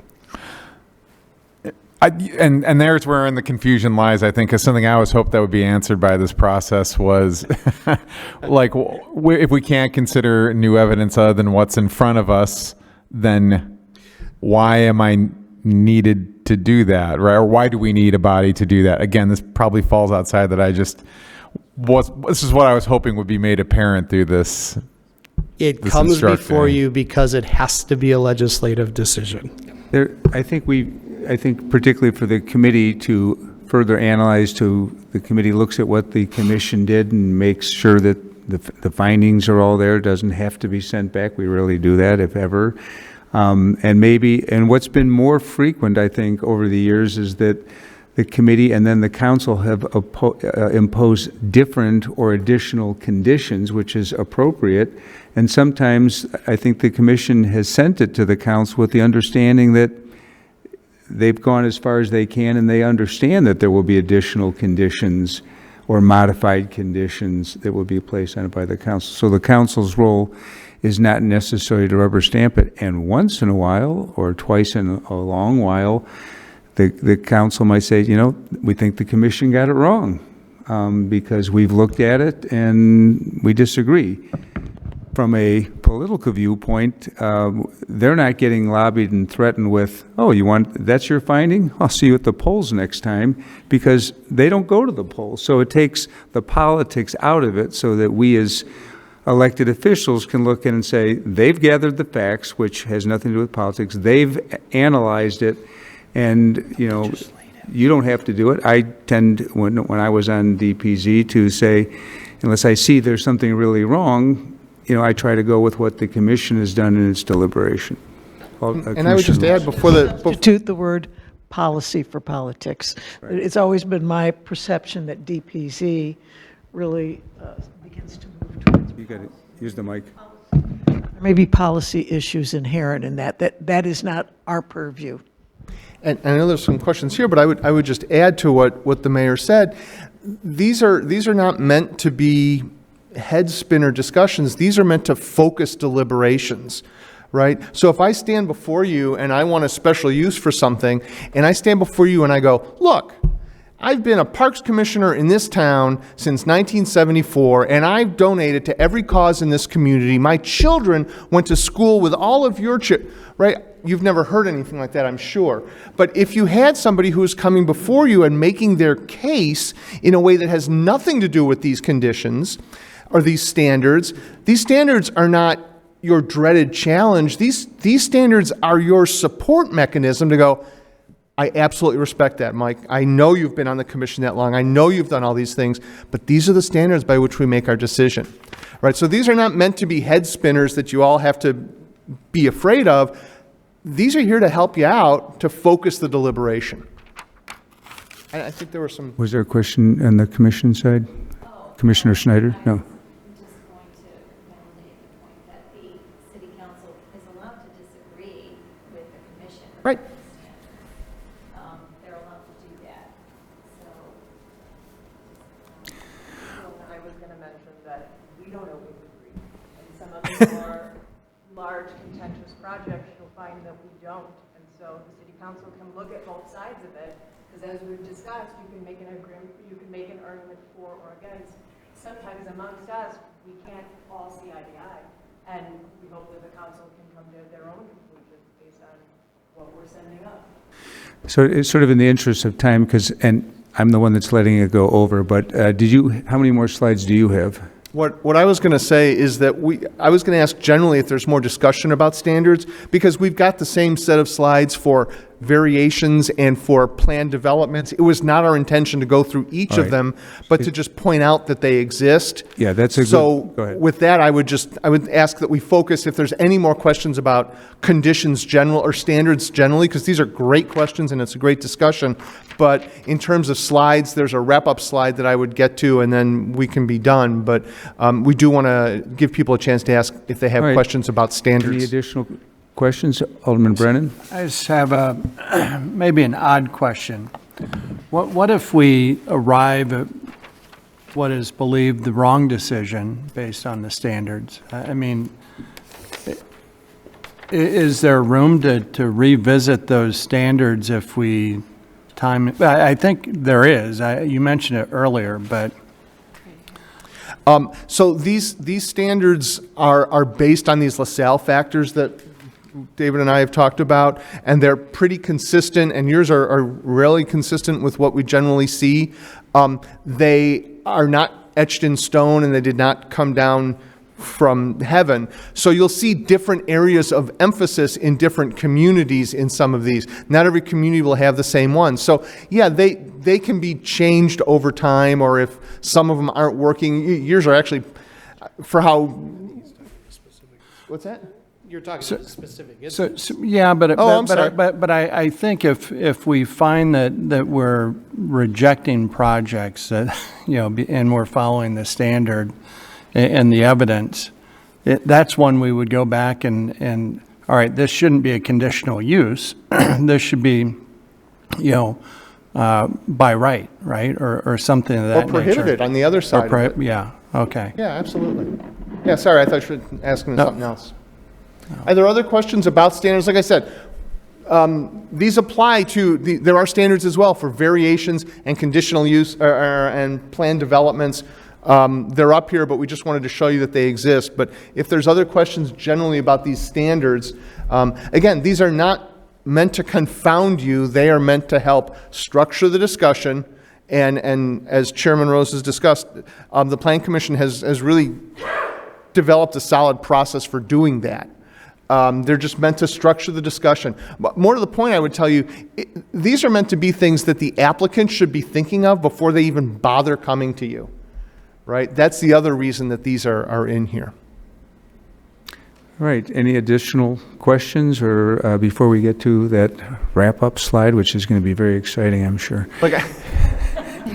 And there's where the confusion lies, I think, because something I always hoped that would be answered by this process was, like, if we can't consider new evidence other than what's in front of us, then why am I needed to do that, right? Or why do we need a body to do that? Again, this probably falls outside that this is what I was hoping would be made apparent through this. It comes before you because it has to be a legislative decision. I think particularly for the committee to further analyze, the committee looks at what the commission did and makes sure that the findings are all there. It doesn't have to be sent back. We rarely do that, if ever. And what's been more frequent, I think, over the years is that the committee and then the council have imposed different or additional conditions, which is appropriate. And sometimes I think the commission has sent it to the council with the understanding that they've gone as far as they can and they understand that there will be additional conditions or modified conditions that will be placed on it by the council. So the council's role is not necessarily to rubber stamp it. And once in a while, or twice in a long while, the council might say, we think the commission got it wrong because we've looked at it and we disagree. From a political viewpoint, they're not getting lobbied and threatened with, that's your finding? I'll see you at the polls next time, because they don't go to the polls. So it takes the politics out of it so that we as elected officials can look in and say, they've gathered the facts, which has nothing to do with politics. They've analyzed it, and, you don't have to do it. I tend, when I was on DPZ, to say, unless I see there's something really wrong, I try to go with what the commission has done in its deliberation. And I would just add Substitute the word policy for politics. Right. It's always been my perception that DPZ really begins to move towards. You got to use the mic. There may be policy issues inherent in that is not our purview. And I know there's some questions here, but I would just add to what the mayor said. These are not meant to be head spinner discussions. These are meant to focus deliberations, right? So if I stand before you and I want a special use for something, and I stand before you and I go, look, I've been a parks commissioner in this town since 1974, and I've donated to every cause in this community. My children went to school with all of your right? You've never heard anything like that, I'm sure. But if you had somebody who is coming before you and making their case in a way that has nothing to do with these conditions or these standards are not your dreaded challenge. These standards are your support mechanism to go, I absolutely respect that, Mike. I know you've been on the commission that long. I know you've done all these things, but these are the standards by which we make our decision, right? So these are not meant to be head spinners that you all have to be afraid of. These are here to help you out, to focus the deliberation. And I think there were some... Was there a question on the commission side? Commissioner Schneider? No. Right. They're allowed to do that. I was going to mention that we don't always agree. And some of the more large contentious projects, you'll find that we don't. And so the city council can look at both sides of it, because as we've discussed, you can make an argument for or against. Sometimes amongst us, we can't all see eye to eye. And we hope that the council can come to their own conclusions based on what we're sending up. So it's sort of in the interest of time, and I'm the one that's letting it go over, but how many more slides do you have? What I was going to say is that I was going to ask generally if there's more discussion about standards, because we've got the same set of slides for variations and for planned developments. It was not our intention to go through each All of right. them, but to just point out that they exist. Yeah, that's a good, So go ahead. with that, I would ask that we focus, if there's any more questions about conditions general or standards generally, because these are great questions and it's a great discussion. But in terms of slides, there's a wrap-up slide that I would get to, and then we can be done. But we do want to give people a chance to ask if they have All right. questions about Any standards. additional questions? Alderman Brennan? I just have maybe an odd question. What if we arrive at what is believed the wrong decision based on the standards? I mean, is there room to revisit those standards if we I think there is. You mentioned it earlier, but. So these standards are based on these LaSalle factors that David and I have talked about, and they're pretty consistent, and yours are really consistent with what we generally see. They are not etched in stone, and they did not come down from heaven. So you'll see different areas of emphasis in different communities in some of these. Not every community will have the same one. So yeah, they can be changed over time, or if some of them aren't working, yours are actually for how. What's that? You're talking about specific So, instances. yeah, I'm sorry. but I think if we find that we're rejecting projects that, and we're following the standard and the evidence, that's one we would go back and, all right, this shouldn't be a conditional use. This should be, by right, or something of that Or prohibited nature. on the other side of it. Yeah, okay. Yeah, absolutely. Yeah, sorry, I thought you were asking something else. Are there other questions about standards? Like I said, these apply to, there are standards as well for variations and conditional use and planned developments. They're up here, but we just wanted to show you that they exist. But if there's other questions generally about these standards, again, these are not meant to confound you. They are meant to help structure the discussion. And as Chairman Rose has discussed, the Plan Commission has really developed a solid process for doing that. They're just meant to structure the discussion. But more to the point, I would tell you, these are meant to be things that the applicant should be thinking of before they even bother coming to you, right? That's the other reason that these are in here. All right, any additional questions, or before we get to that wrap-up slide, which is going to be very exciting, I'm sure. Like,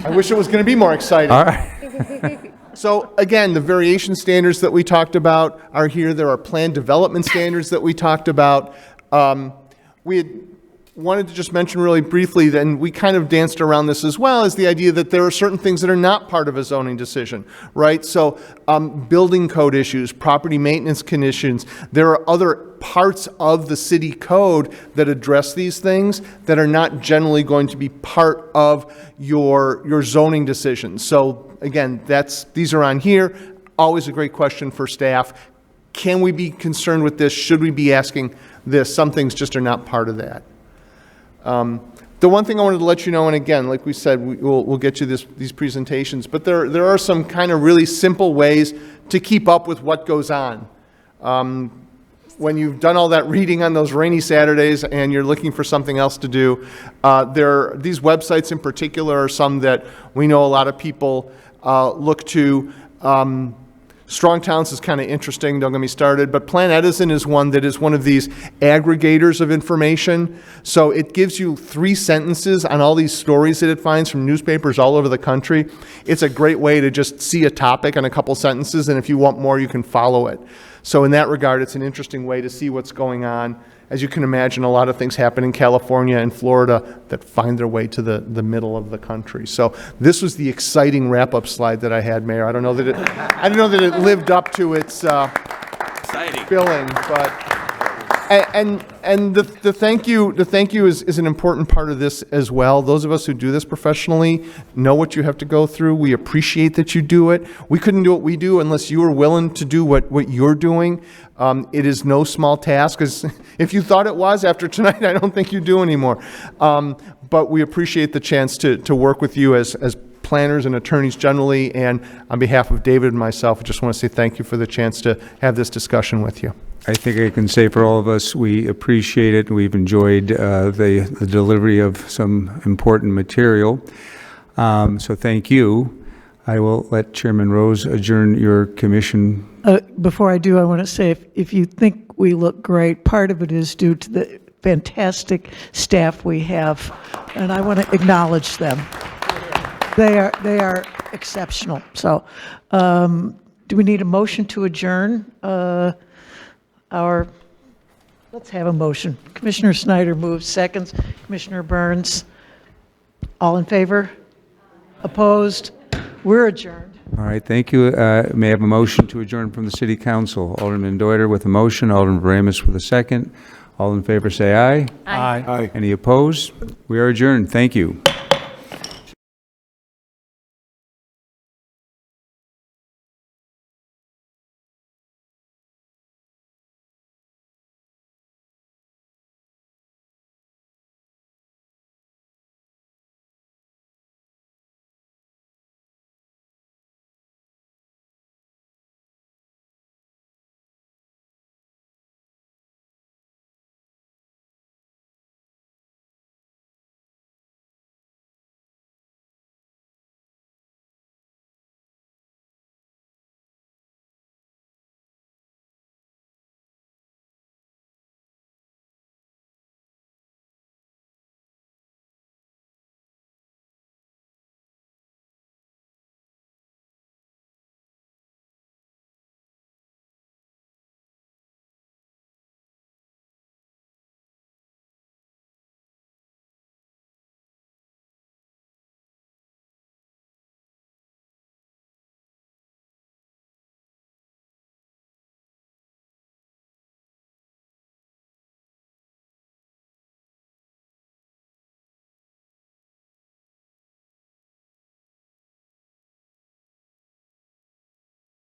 I wish it was going to be more exciting. All right. So again, the variation standards that we talked about are here. There are planned development standards that we talked about. We had wanted to just mention really briefly, then we kind of danced around this as well, is the idea that there are certain things that are not part of a zoning decision, right? So building code issues, property maintenance conditions, there are other parts of the city code that address these things that are not generally going to be part of your zoning decision. So again, these are on here. Always a great question for staff. Can we be concerned with this? Should we be asking this? Some things just are not part of that. The one thing I wanted to let you know, and again, like we said, we'll get you these presentations, but there are some kind of really simple ways to keep up with what goes on. When you've done all that reading on those rainy Saturdays and you're looking for something else to do, these websites in particular are some that we know a lot of people look to. Strong Towns is kind of interesting, don't get me started, but Plan Edison is one that is one of these aggregators of information. So it gives you 3 sentences on all these stories that it finds from newspapers all over the country. It's a great way to just see a topic in a couple sentences, and if you want more, you can follow it. So in that regard, it's an interesting way to see what's going on. As you can imagine, a lot of things happen in California and Florida that find their way to the middle of the country. So this was the exciting wrap-up slide that I had, Mayor. I don't know that it lived up to its billing, but and the thank you is an important part of this as well. Those of us who do this professionally know what you have to go through. We appreciate that you do it. We couldn't do what we do unless you were willing to do what you're doing. It is no small task, because if you thought it was after tonight, I don't think you do anymore. But we appreciate the chance to work with you as planners and attorneys generally, and on behalf of David and myself, I just want to say thank you for the chance to have this discussion with you. I think I can say for all of us, we appreciate it. We've enjoyed the delivery of some important material. So thank you. I will let Chairman Rose adjourn your commission. Before I do, I want to say, if you think we look great, part of it is due to the fantastic staff we have, and I want to acknowledge them. They are exceptional. So, do we need a motion to adjourn? Let's have a motion. Commissioner Snyder moves, seconds. Commissioner Burns, all in favor? Opposed? We're adjourned. All right, thank you. May I have a motion to adjourn from the City Council? Alderman Deuter with a motion, Alderman Ramus with a second. All in favor say aye. Aye. Any opposed? We are adjourned. Thank you.